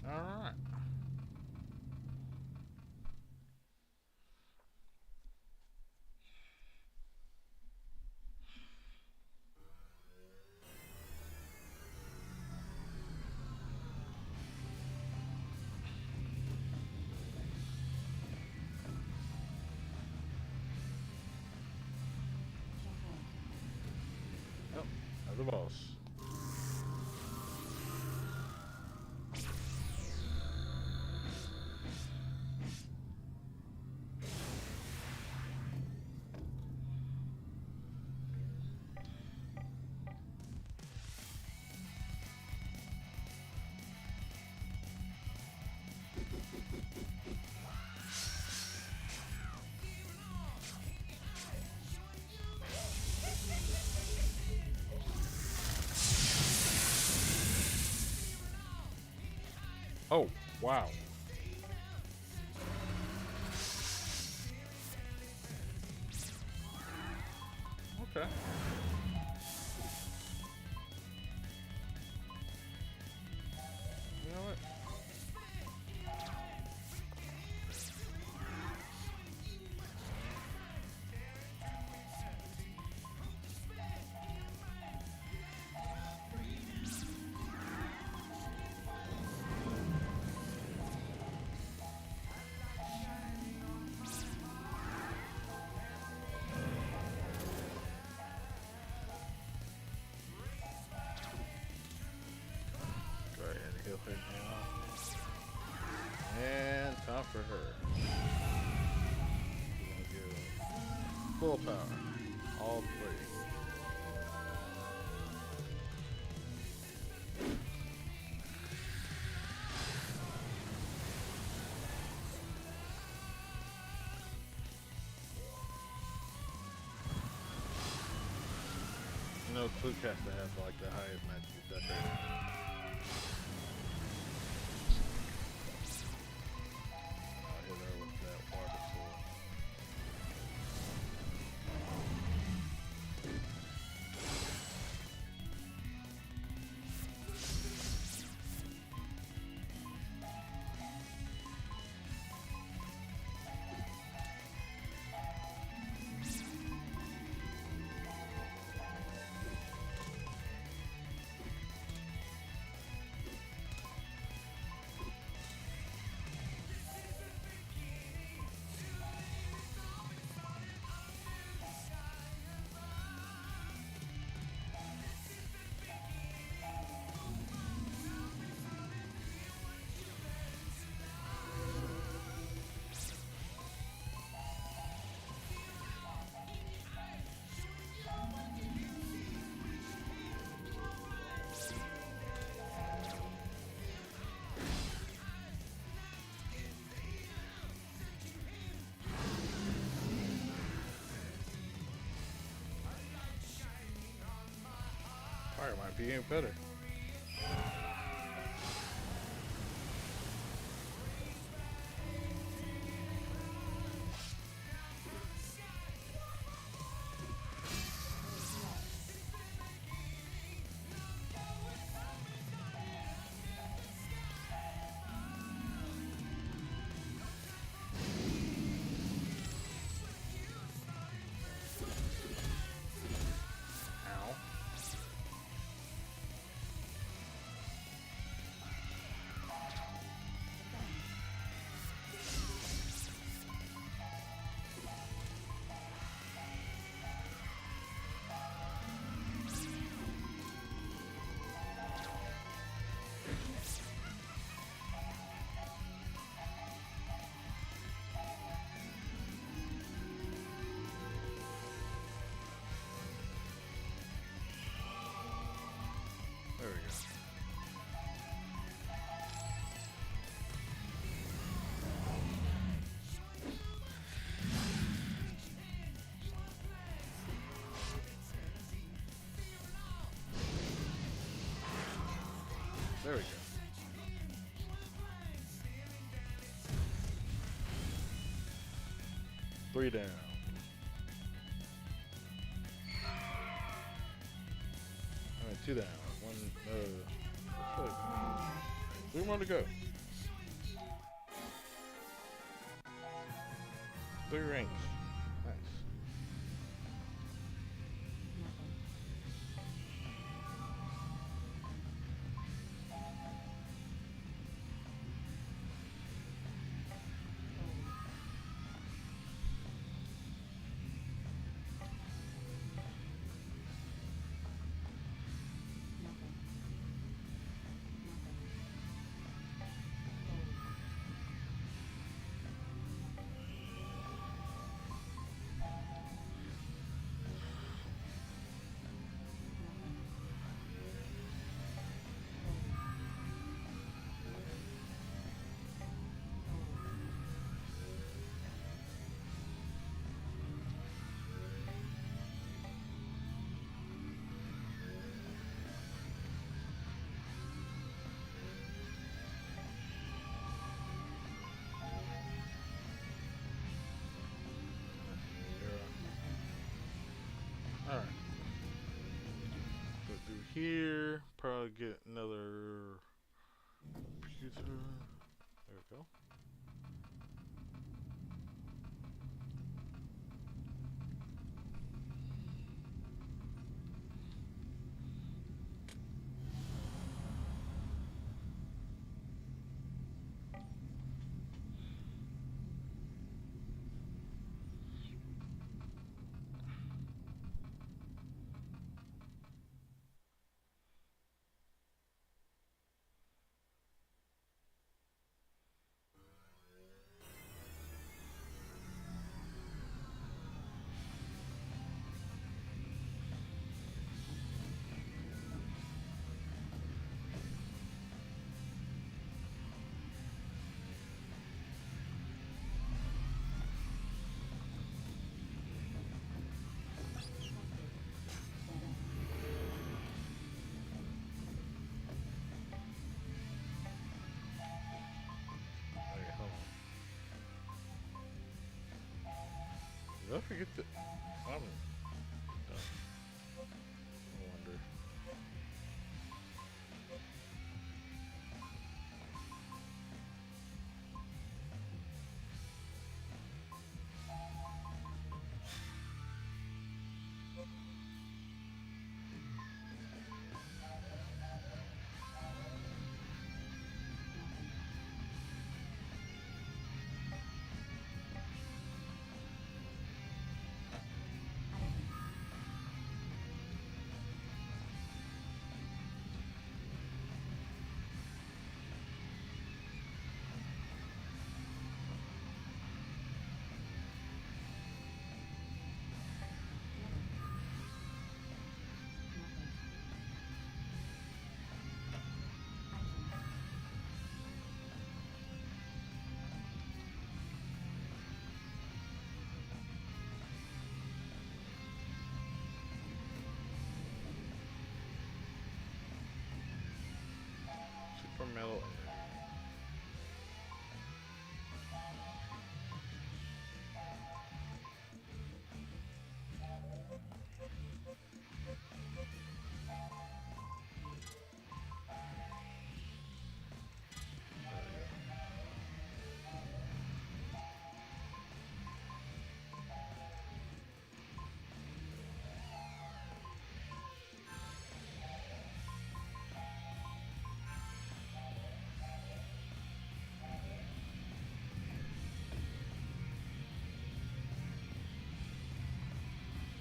Alright. the boss. Oh, wow. Okay. You know what? Go ahead and heal her now. And time for her. We're gonna give full power. All three. You know, Cluecaster has like the highest magic attack rate. I'll hit her with that water sword. Fire might be even better. Ow. There we go. There we go. Three down. Alright, two down. One, three more to go. 3 ranks. Nice. here. Probably get another computer. There we go. Okay, hold on. Did I forget that? I'm done. I wonder. Super metal.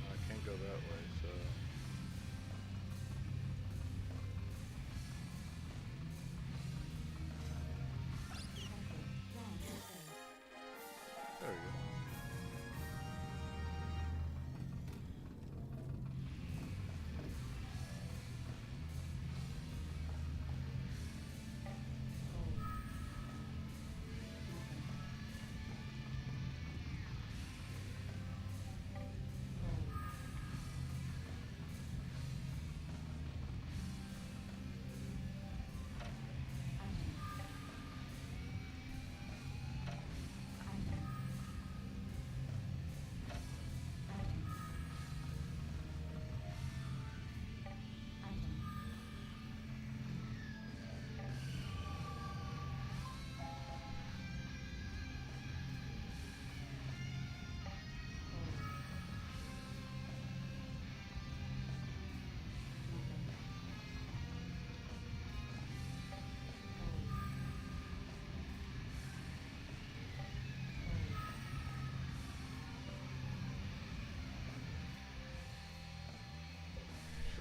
I can't go that way, so. There we go.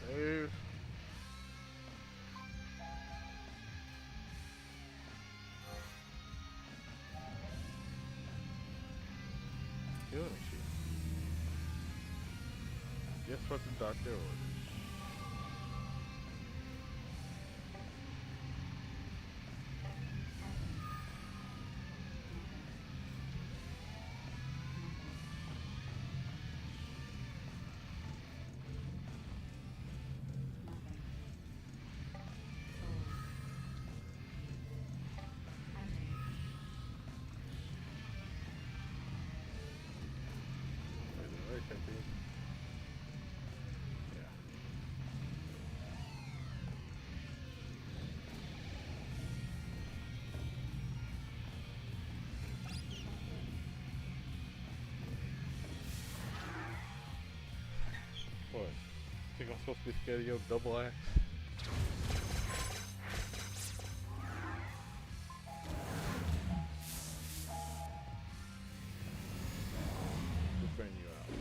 Save. Healing machine. Guess what the doctor ordered? Wait, right, I think. Yeah. supposed to be scared of your double axe? Just bring you out.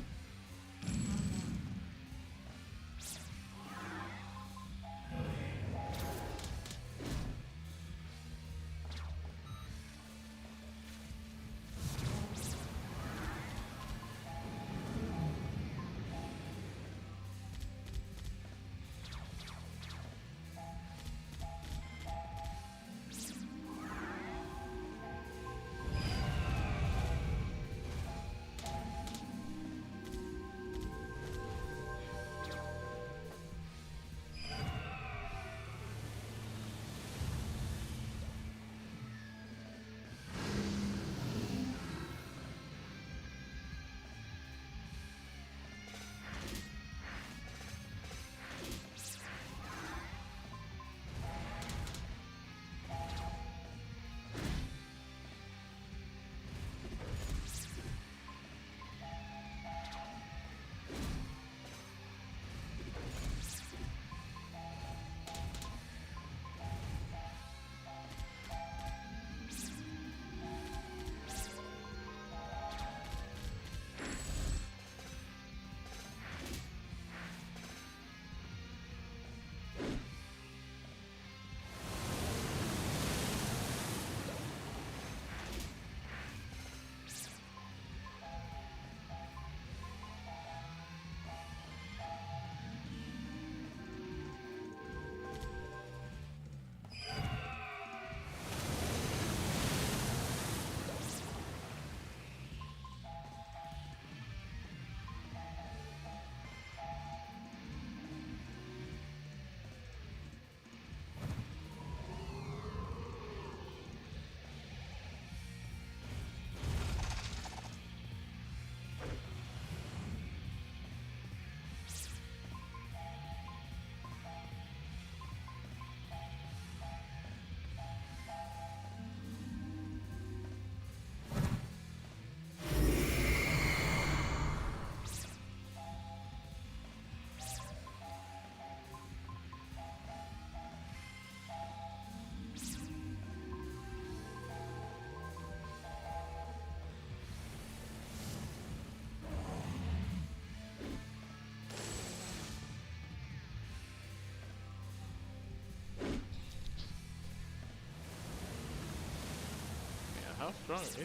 How strong is he?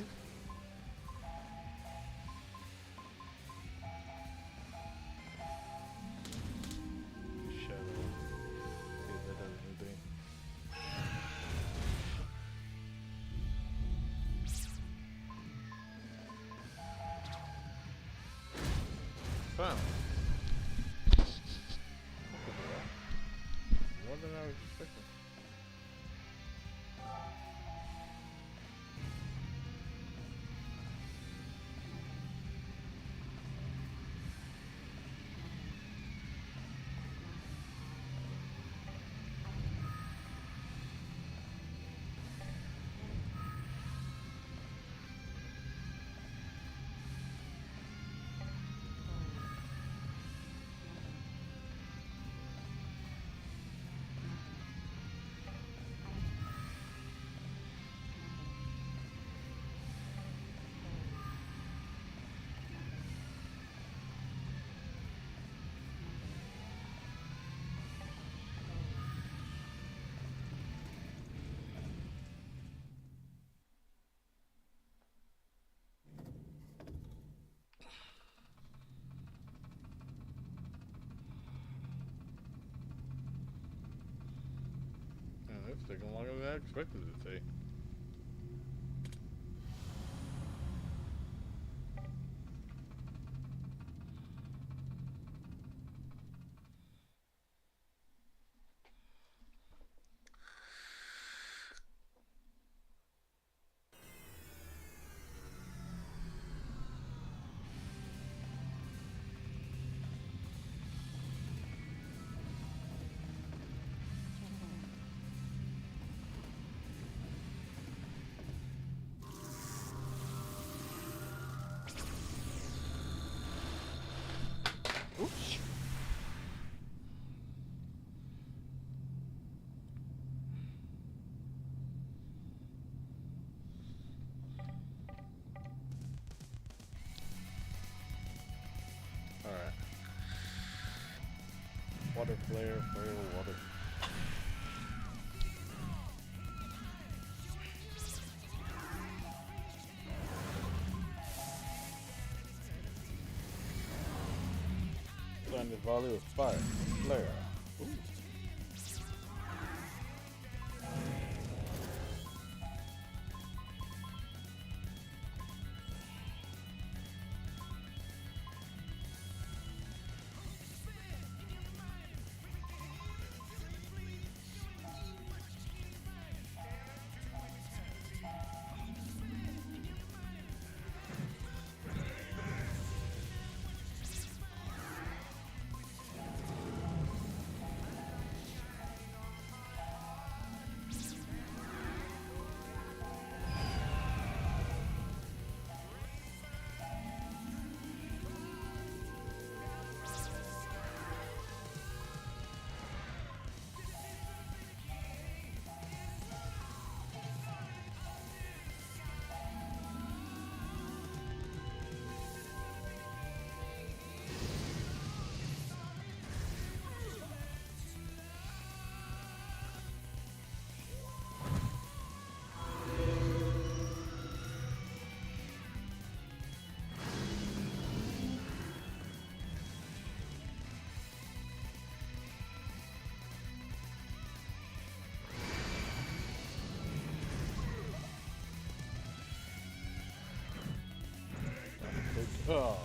Shadow. See if that does anything. Wow. More than I was expecting. It's taking longer than I expected it to take. Water flare, water. Trying to volley with fire, flare. Ooh. Oh.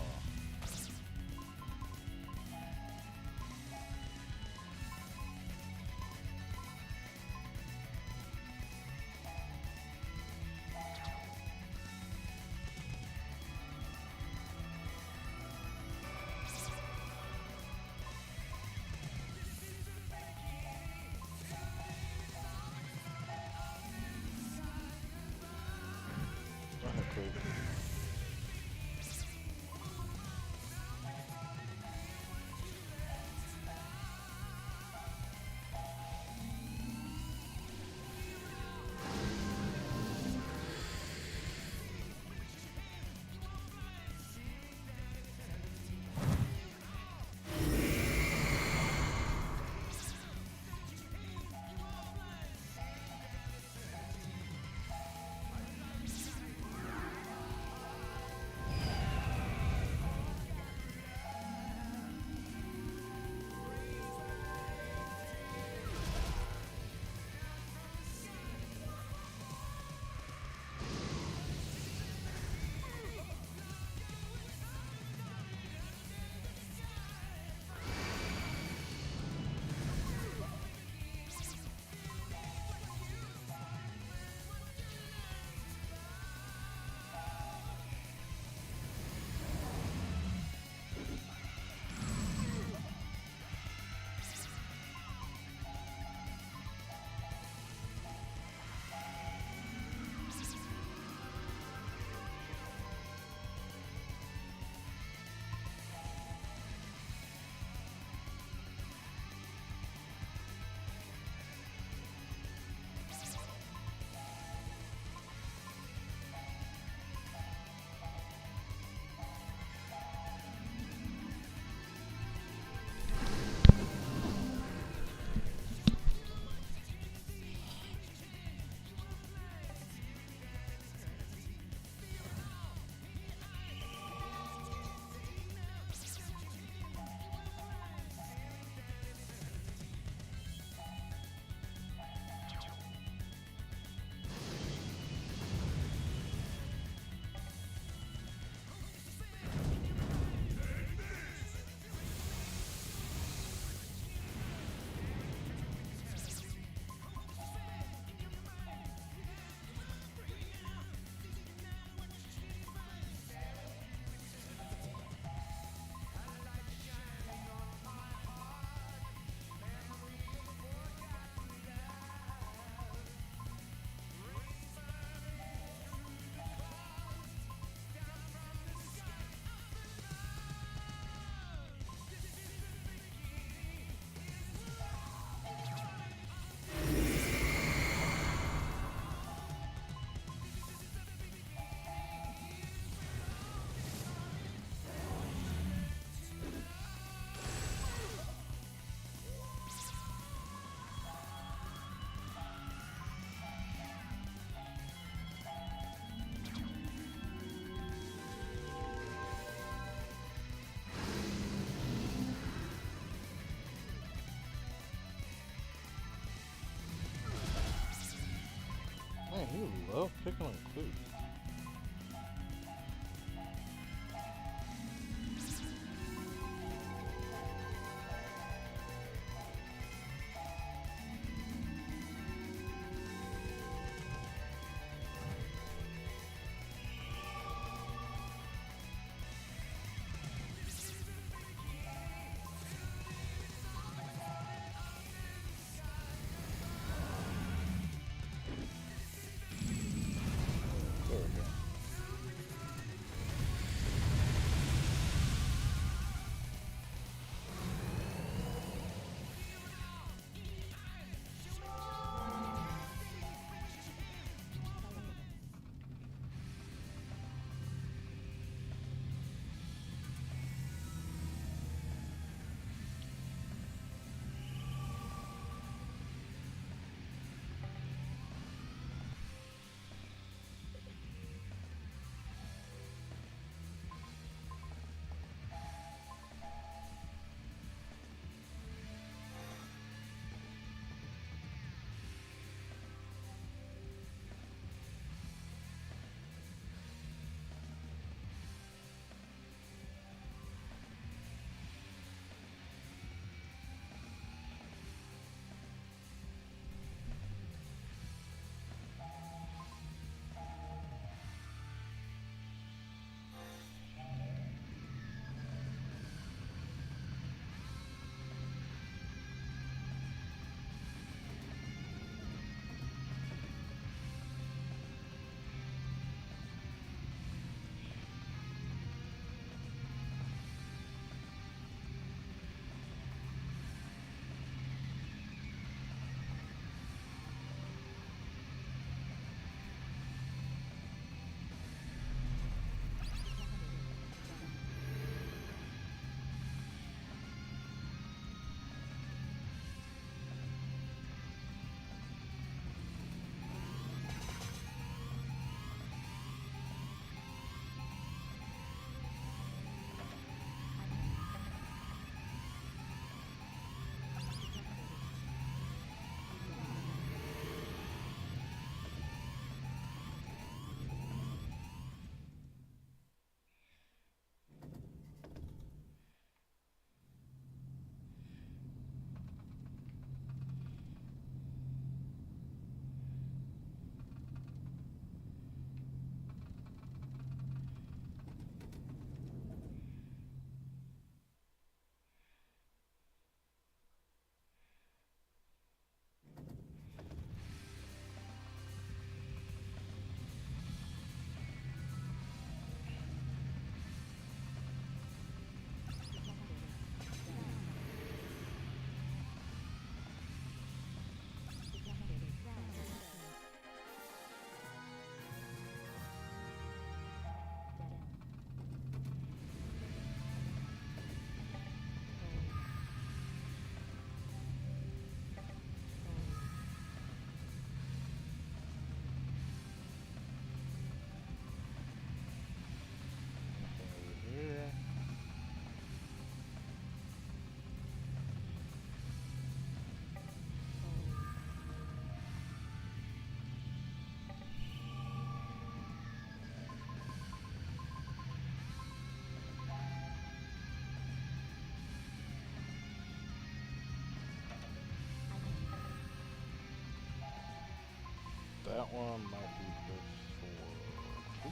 that one might be good for.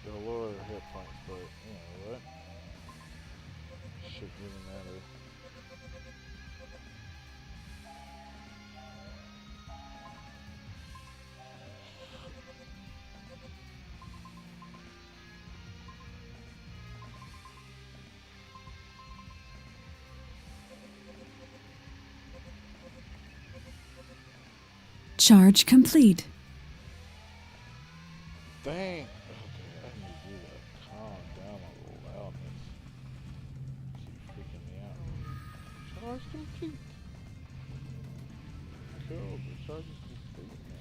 It'll lower hit points, but you know what? Shouldn't even matter. Charge complete. Dang. Okay, I need you to calm down a little loudness. Keep freaking me out. Charge complete. Cool, the charge is complete now.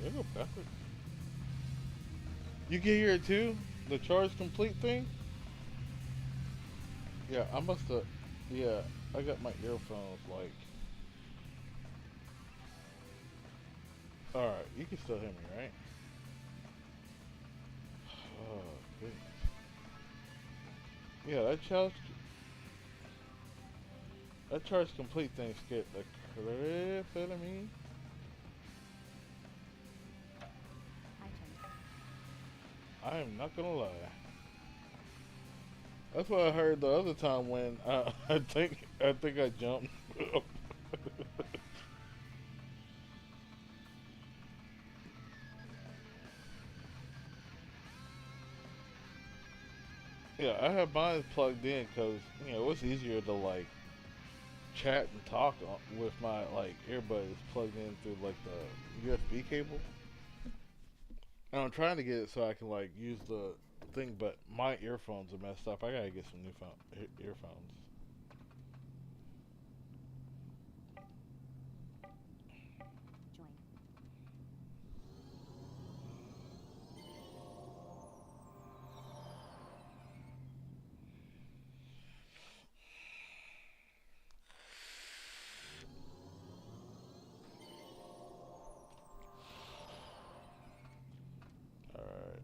They go backwards. You can hear it too? The charge complete thing? Yeah, I must have. Yeah, I got my earphones like. Alright, you can still hear me, right? Oh, goodness. Yeah, that charge complete thing scared the crap out of me. I am not gonna lie. That's what I heard the other time when I think I jumped. Yeah, I have mine plugged in because you know it's easier to like chat and talk with my like earbuds plugged in through like the USB cable. And I'm trying to get it so I can like use the thing, but my earphones are messed up. I gotta get some new earphones. Join. Alright.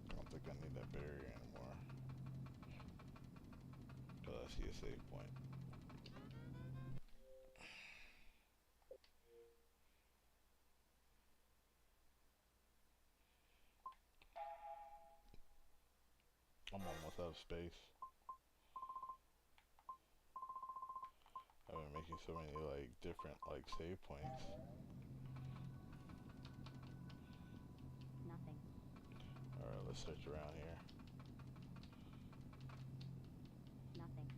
I don't think I need that barrier anymore. But I see a save point. I'm almost out of space. I've been making so many like different like save points. Nothing. Alright, let's search around here. Nothing.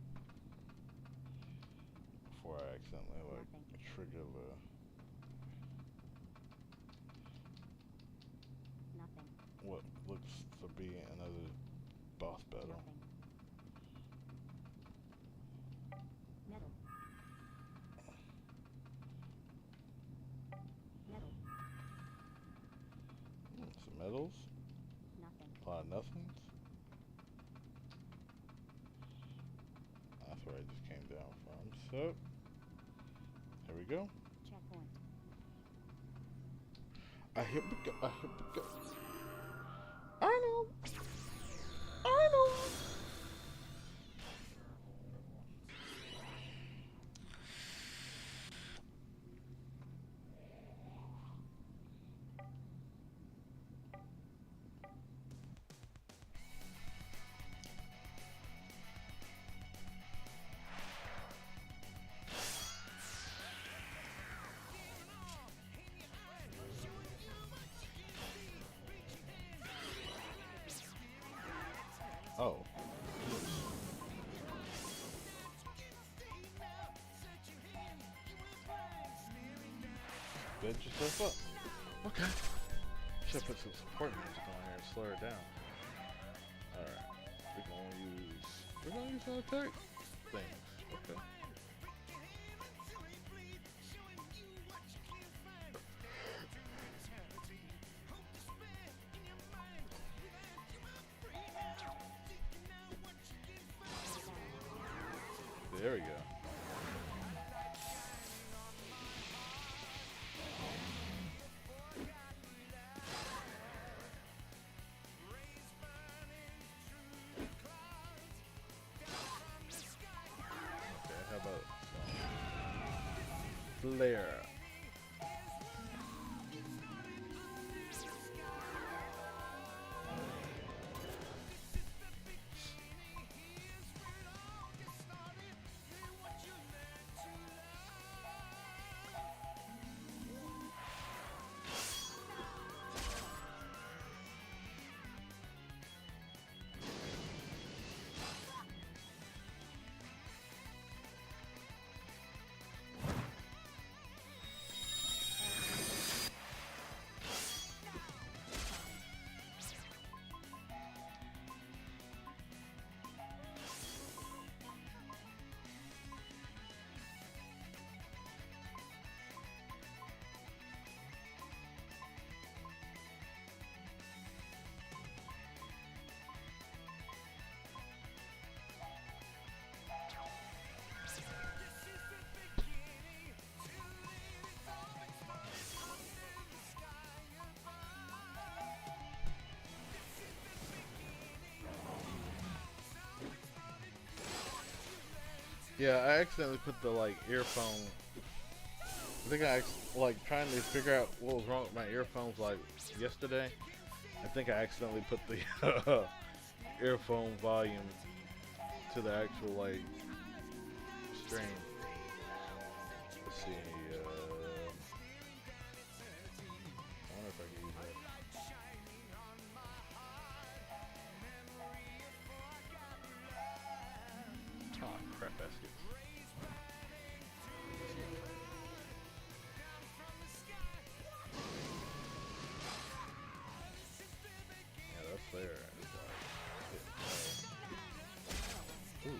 Before I accidentally like trigger the Nothing. what looks to be another boss battle. Nothing. Metal. Metal. Some metals. Nothing. A lot of nothings. That's where I just came down from. So, here we go. Checkpoint. Here we go. Here we go. Arnold! Arnold! Oh. Bend yourself up. Okay. Should put some support music on here and slow her down. Alright. We're gonna use some attack things. Okay. There we go. Okay, how about Flare? Yeah, I accidentally put the like earphone. I think like trying to figure out what was wrong with my earphones like yesterday. I think I accidentally put the earphone volume to the actual like stream. Let's see. I wonder if I can use that. Oh crap, baskets. Yeah, that's there. Ooh.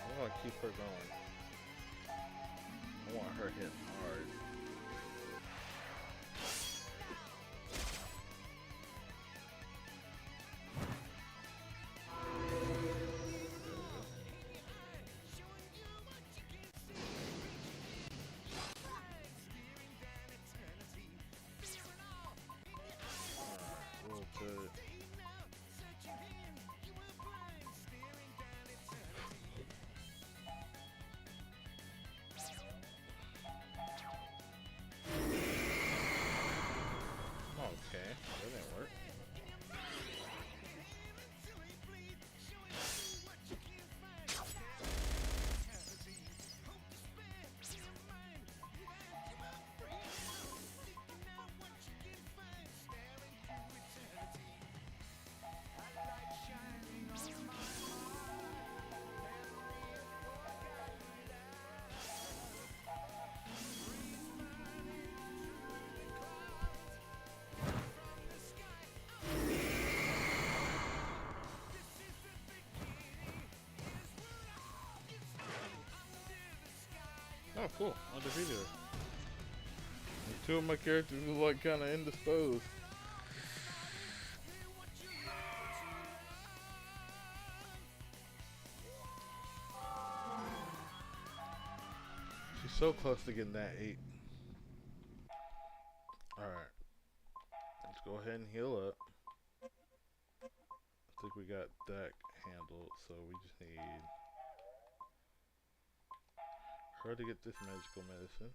I want to keep her going. I want her hitting hard. Okay, that didn't work. Oh, cool. Undefeated. And two of my characters are like kind of indisposed. She's so close to getting that 8. Alright. Let's go ahead and heal up. I think we got that handled, so we just need her to get this magical medicine,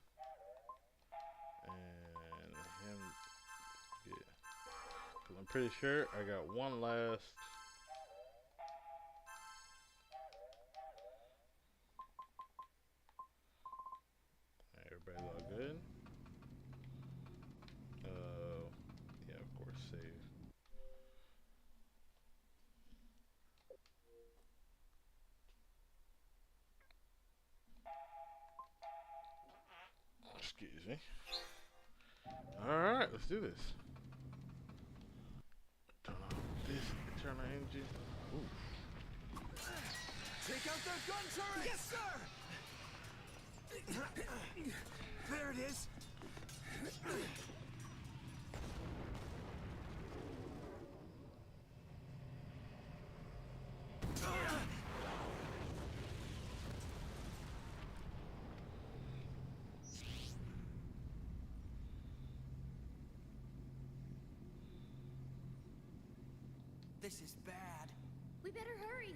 and him get. Cause I'm pretty sure I got one last. Everybody's all good. Yeah, of course, save. Excuse me. Alright, let's do this. Turn on this, turn on engine. Ooh. Take out their gun turret! Yes, sir! There it is. This is bad. We better hurry.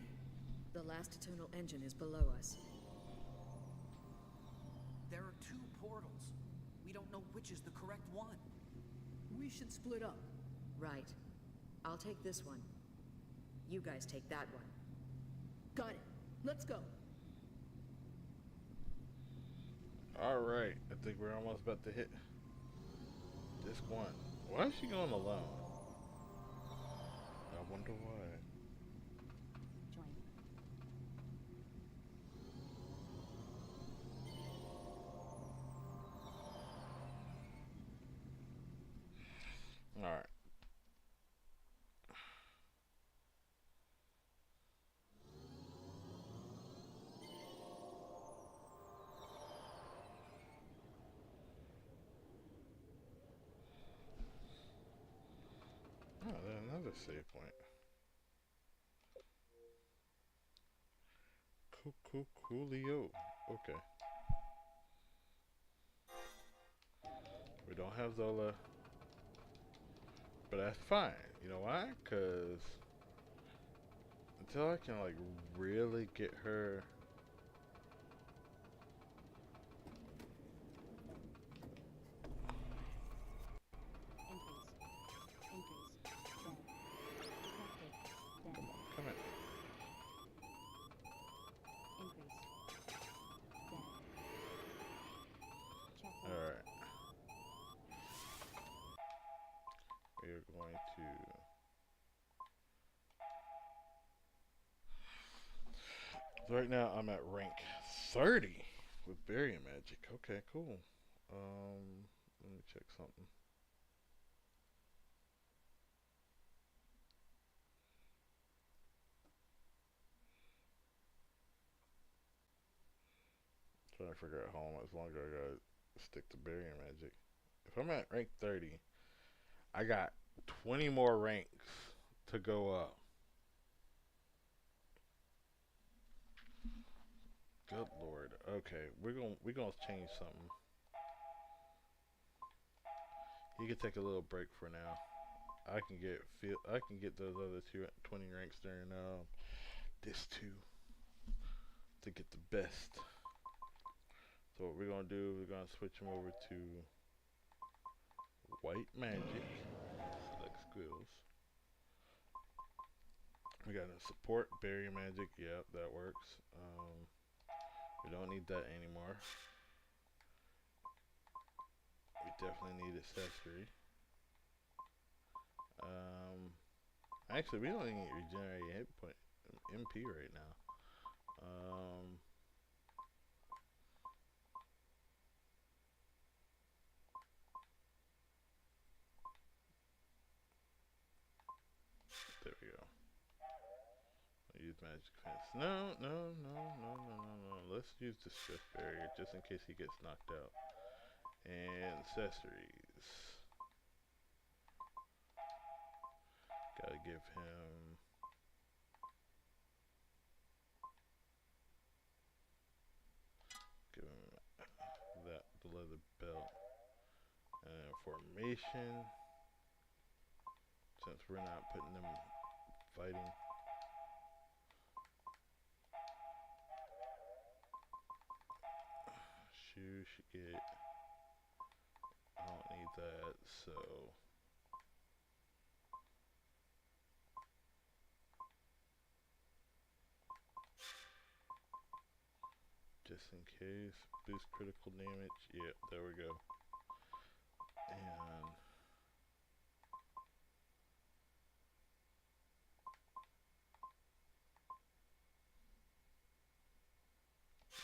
The last eternal engine is below us. There are 2 portals. We don't know which is the correct one. We should split up. Right. I'll take this one. You guys take that one. Got it. Let's go. Alright, I think we're almost about to hit this one. Why is she going alone? I wonder why. Join. Alright. Oh, there's another save point. Coolio. Okay. We don't have Zola. But that's fine. You know why? Because until I can like really get her. Come in. Alright. We are going to. So right now I'm at rank 30 with Barrier Magic. Okay, cool. Let me check something. Trying to figure out how much longer I gotta stick to Barrier Magic. If I'm at rank 30, I got 20 more ranks to go up. Good lord. Okay, we're gonna change something. You can take a little break for now. I can get those other 20 ranks during this too to get the best. So what we're gonna do, we're gonna switch them over to White Magic. Select skills. We got a support Barrier Magic. Yep, that works. We don't need that anymore. We definitely need accessory. Actually, we don't even need regenerate hit point MP right now. There we go. Use magic defense. No. Let's use the stress barrier just in case he gets knocked out. And accessories. Gotta give him. Give him that, the leather belt. And formation. Since we're not putting them fighting. you should get. I don't need that, so. Just in case, boost critical damage. Yep, there we go. And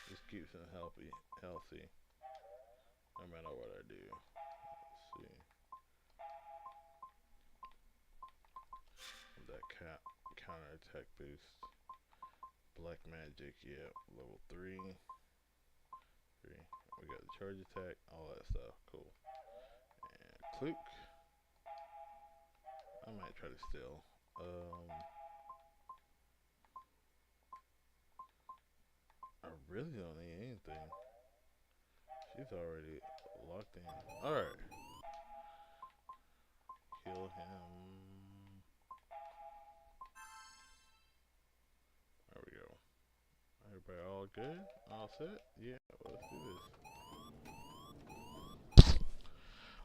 just keeps him healthy, no matter what I do. Let's see. That counter attack boost. Black magic, yeah, level 3. We got the charge attack, all that stuff, cool. And Cluke. I might try to steal. I really don't need anything. She's already locked in. Alright. Heal him. There we go. Everybody all good? All set? Yeah, well, let's do this.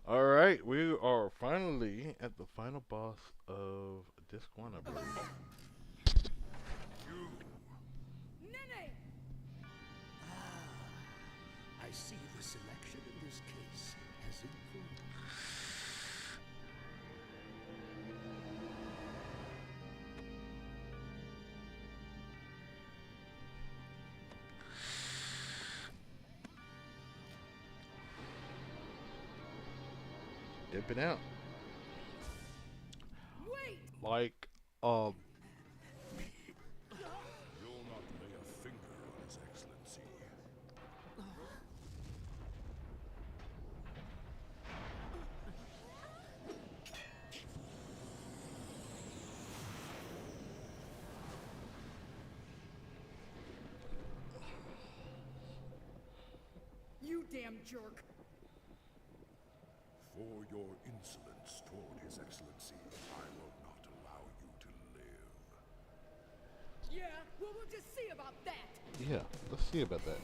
Alright, we are finally at the final boss of Disc 1, I believe. Nene! I see the selection in this case has improved. Dipping out. Wait! Like, You'll not lay a finger on His Excellency. You damn jerk! For your insolence toward His Excellency, I will not allow you to live. Yeah, well, we'll just see about that! yeah, let's see about that.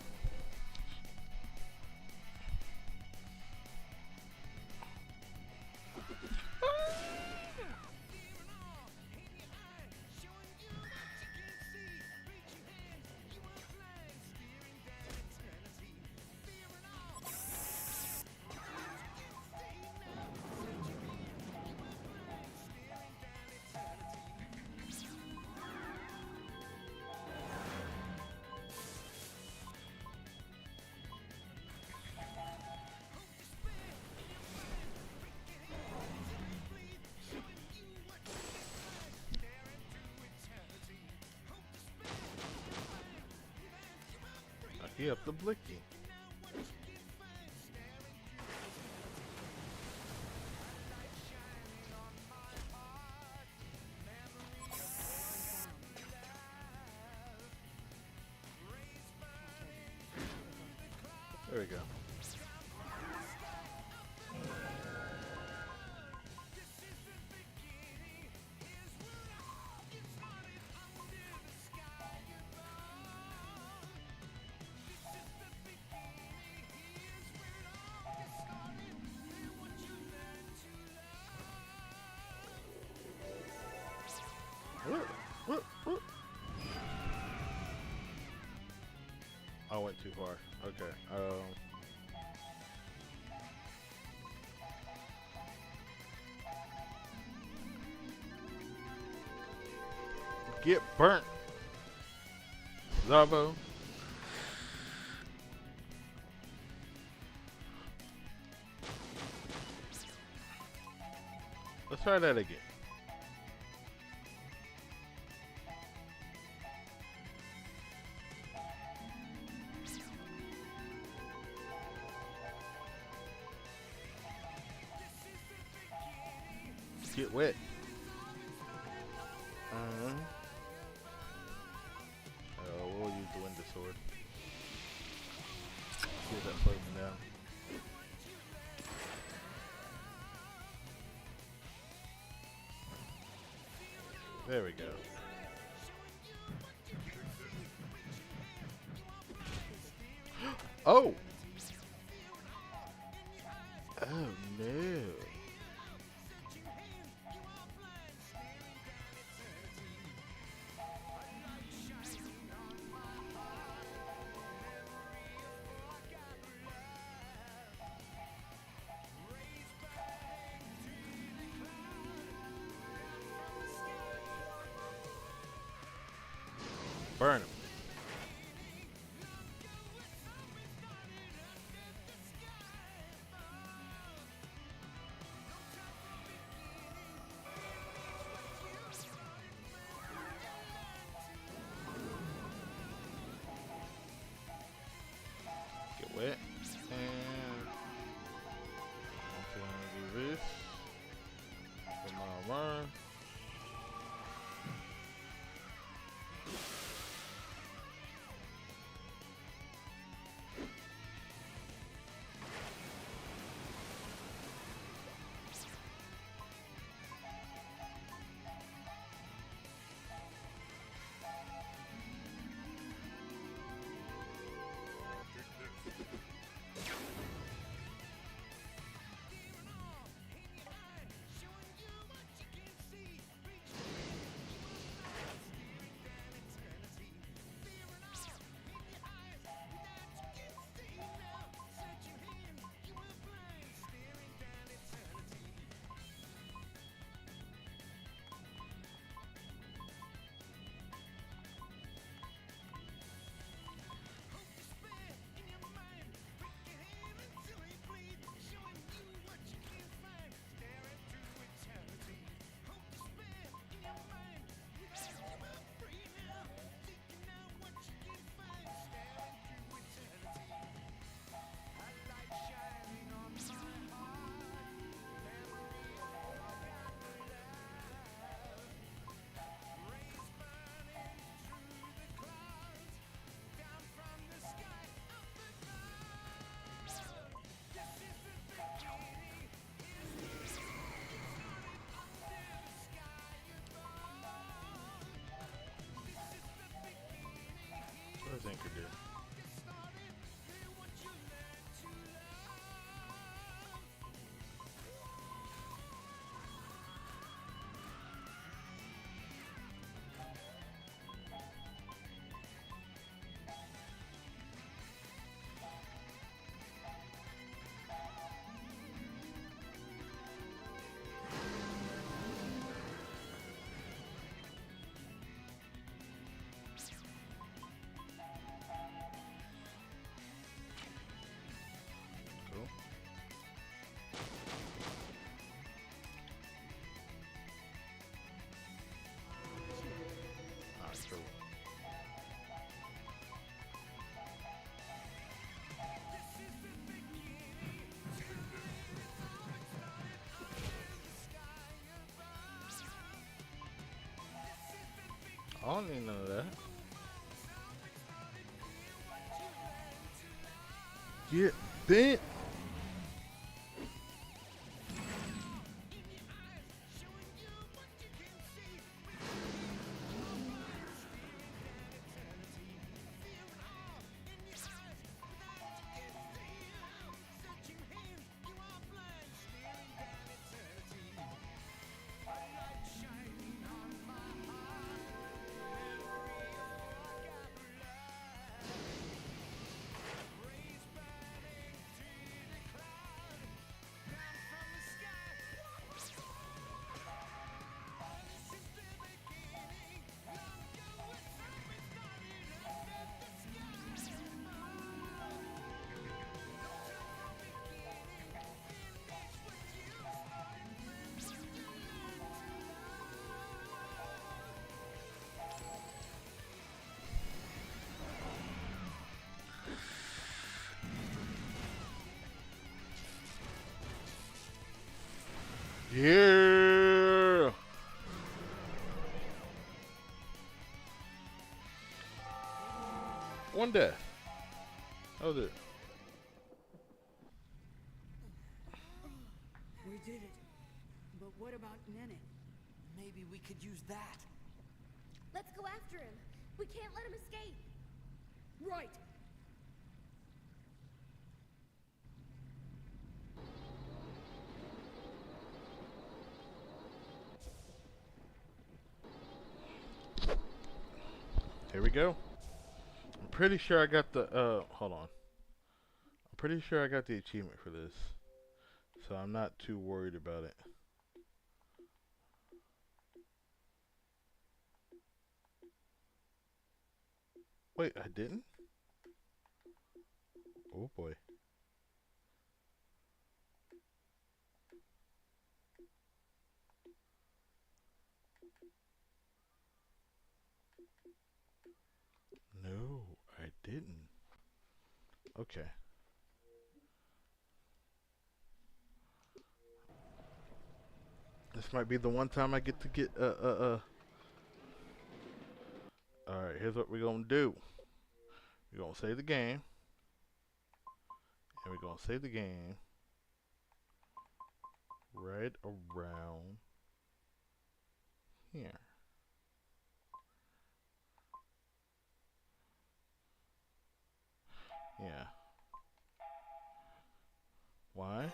He up the blicky. There we go. Whoop. I went too far. Okay. Get burnt, Zabo. Let's try that again. Get wet. We'll use the Winter Sword. See if that slows me down. There we go. Oh! burn him. Get wet. And I'm gonna do this for my run. What does Anchor do? Cool. Alright, cool. I don't need none of that. Get bent. Yeah. One death. That was it. We did it. But what about Nene? Maybe we could use that. Let's go after him. We can't let him escape. Right. Here we go. I'm pretty sure I got the, hold on. I'm pretty sure I got the achievement for this. So I'm not too worried about it. Wait, I didn't? Oh boy. No, I didn't. Okay. This might be the one time I get to get Alright, here's what we're gonna do. We're gonna save the game. And we're gonna save the game right around here. Yeah. Why?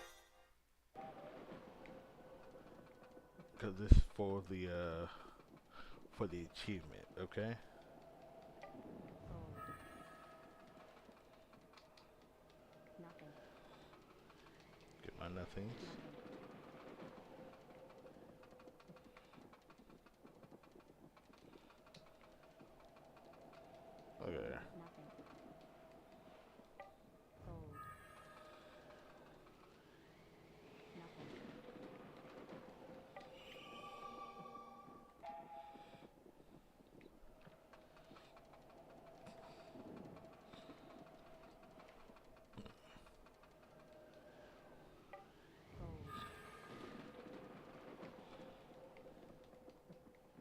Because this is for the achievement, okay? Nothing. Get my nothings. Okay. Nothing. Gold. Nothing. Gold.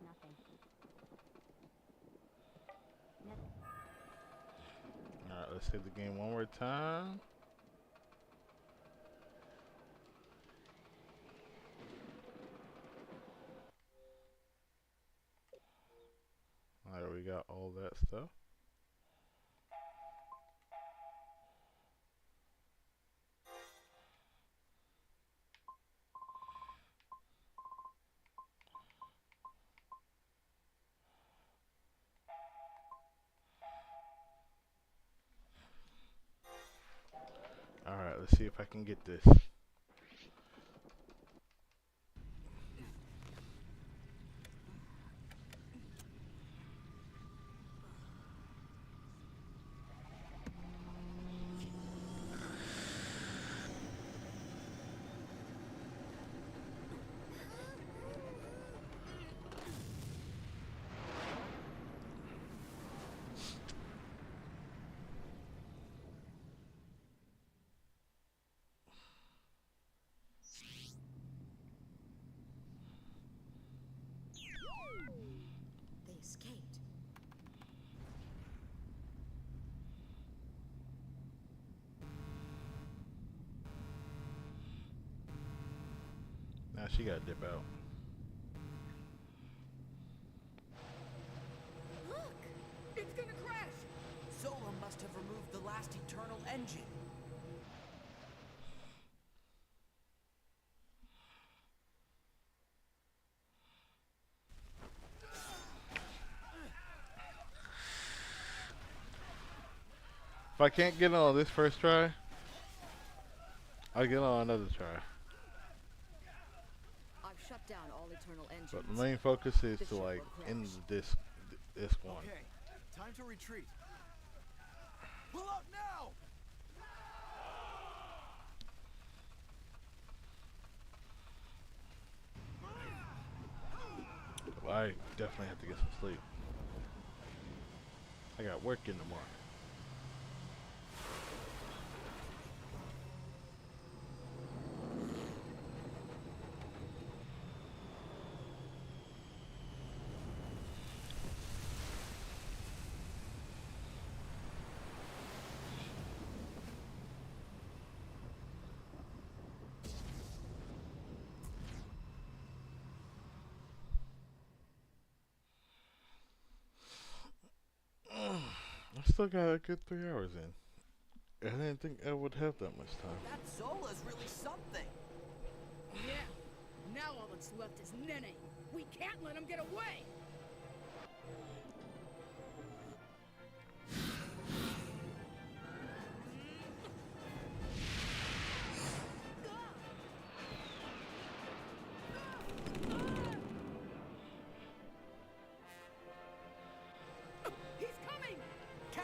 Nothing. Nothing. Alright, let's save the game one more time. Alright, we got all that stuff. Alright, let's see if I can get this. They escaped. Now she gotta dip out. Look! It's gonna crash! Zola must have removed the last eternal engine. If I can't get on this first try, I'll get on another try. I've shut down all eternal engines. But the main focus is to like end this one. Okay, time to retreat. Pull out now! I definitely have to get some sleep. I got work in the morning. I still got a good 3 hours in. I didn't think I would have that much time. That Zola's really something. Yeah. Now all that's left is Nene. We can't let him get away! Catch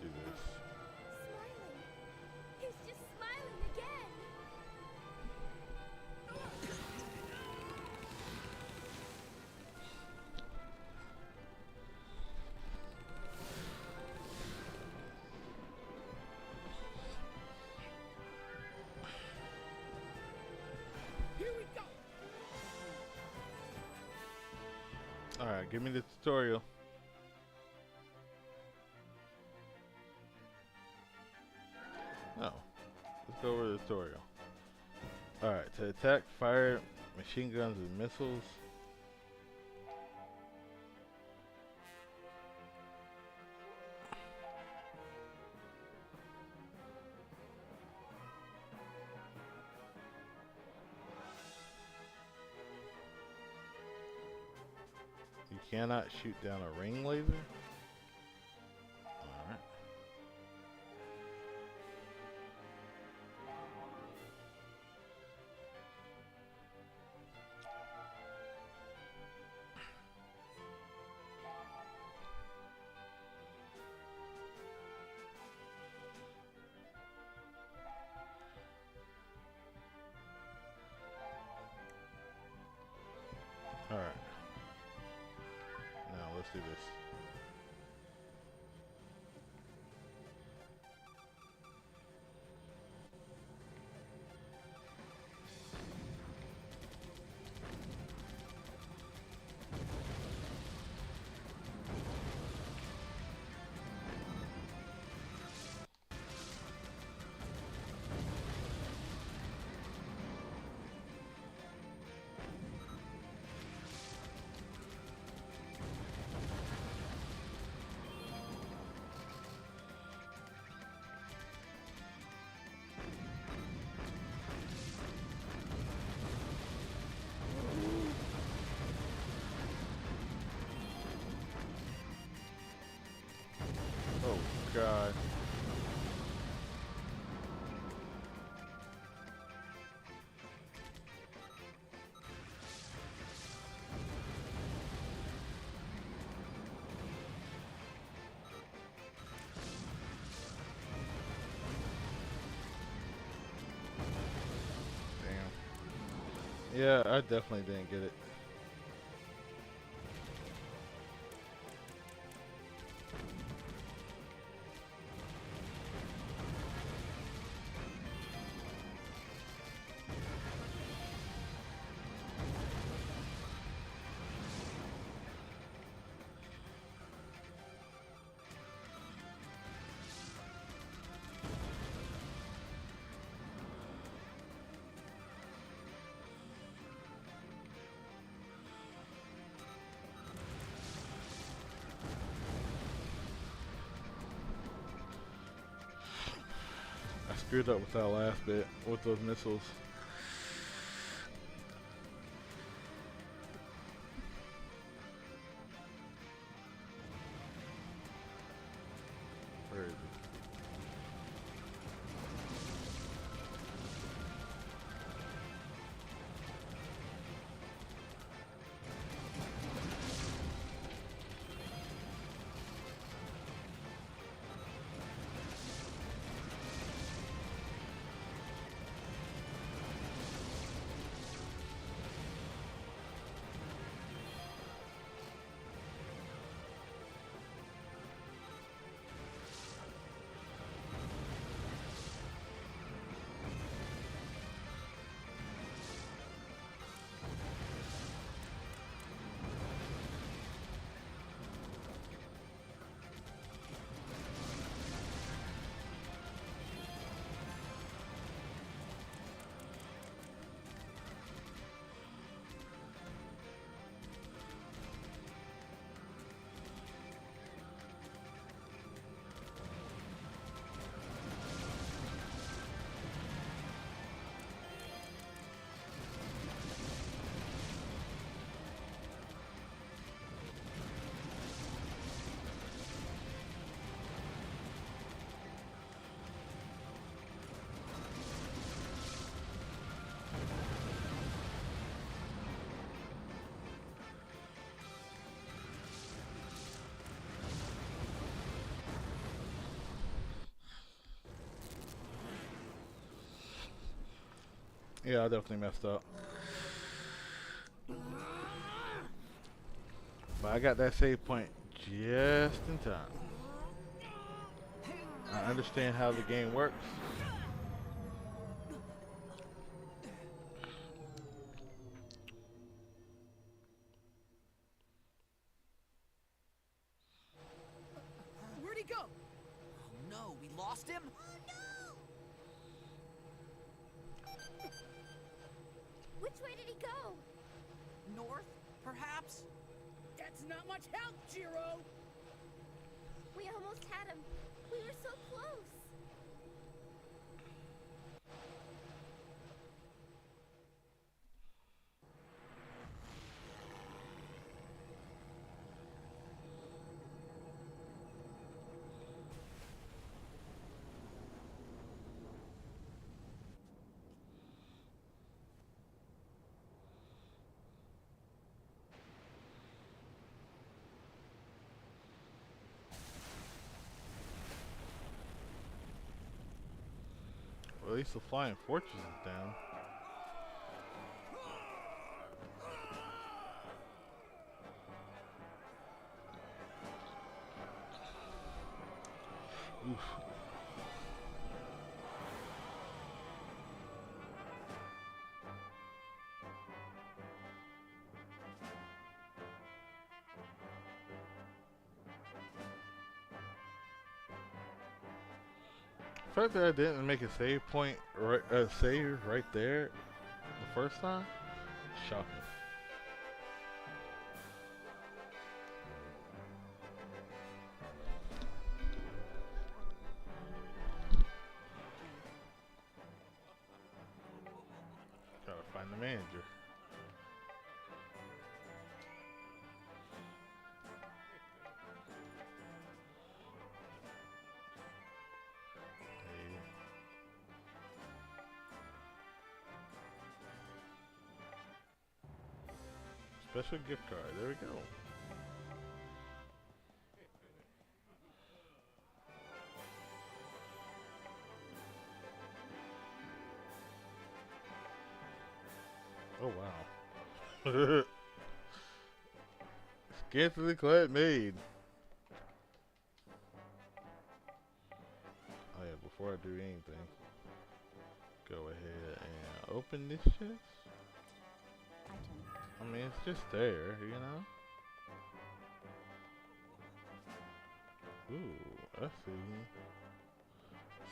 do this. Smiling. He's just smiling again. Here we go. Alright, give me the tutorial. No. Let's go over the tutorial. Alright, to attack, fire machine guns and missiles. You cannot shoot down a ring laser? Alright. Alright. Now let's do this. Oh God. Damn. Yeah, I definitely didn't get it. I screwed up with that last bit with those missiles. Where is it? Yeah, I definitely messed up. But I got that save point just in time. I understand how the game works. Where'd he go? Oh no, we lost him? Which way did he go? North, perhaps? That's not much help, Jiro. We almost had him. We were so close. Well, at least the flying fortress is down. Oof. The fact that I didn't make a save point right, save right there the first time, shocking. Gotta find the manager. Special gift card. There we go. Oh wow. Scantily clad maid. Oh yeah, before I do anything, go ahead and open this chest. I mean, it's just there, you know? Ooh, I see.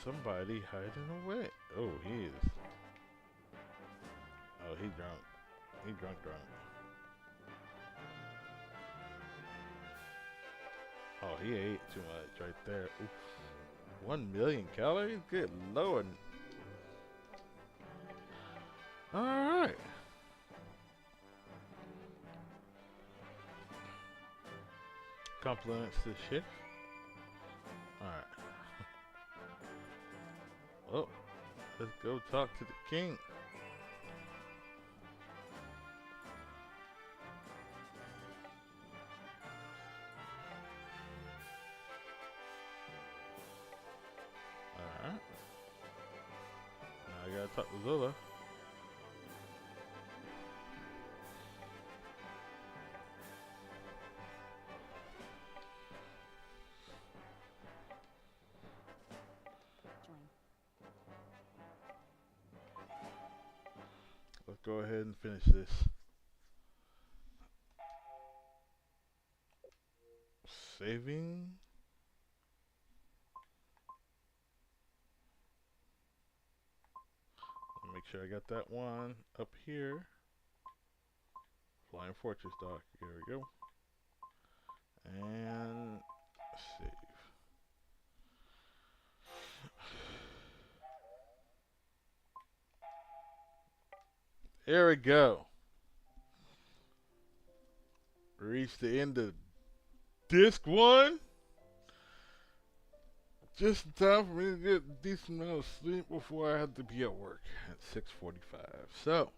Somebody hiding away. Oh, he is. Oh, he drunk. He drunk. Oh, he ate too much right there. Oof. 1 million calories? Good lord. Alright. Compliments the ship. Alright. Oh, let's go talk to the king. Alright. Now I gotta talk to Zola. Let's go ahead and finish this. Saving. Make sure I got that one up here. Flying Fortress dock. Here we go. And save. There we go. Reached the end of disc 1. Just in time for me to get a decent amount of sleep before I had to be at work at 6:45. So,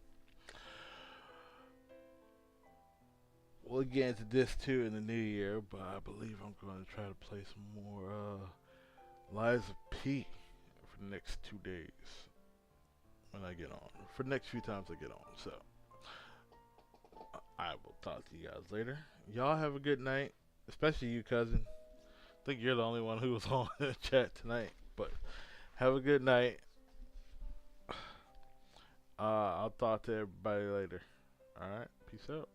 we'll get into disc 2 in the new year, but I believe I'm going to try to play some more Lies of P for the next 2 days. when I get on. For the next few times I get on. So I will talk to you guys later. Y'all have a good night, especially you, cousin. I think you're the only one who was on the chat tonight. But have a good night. I'll talk to everybody later. All right, peace out.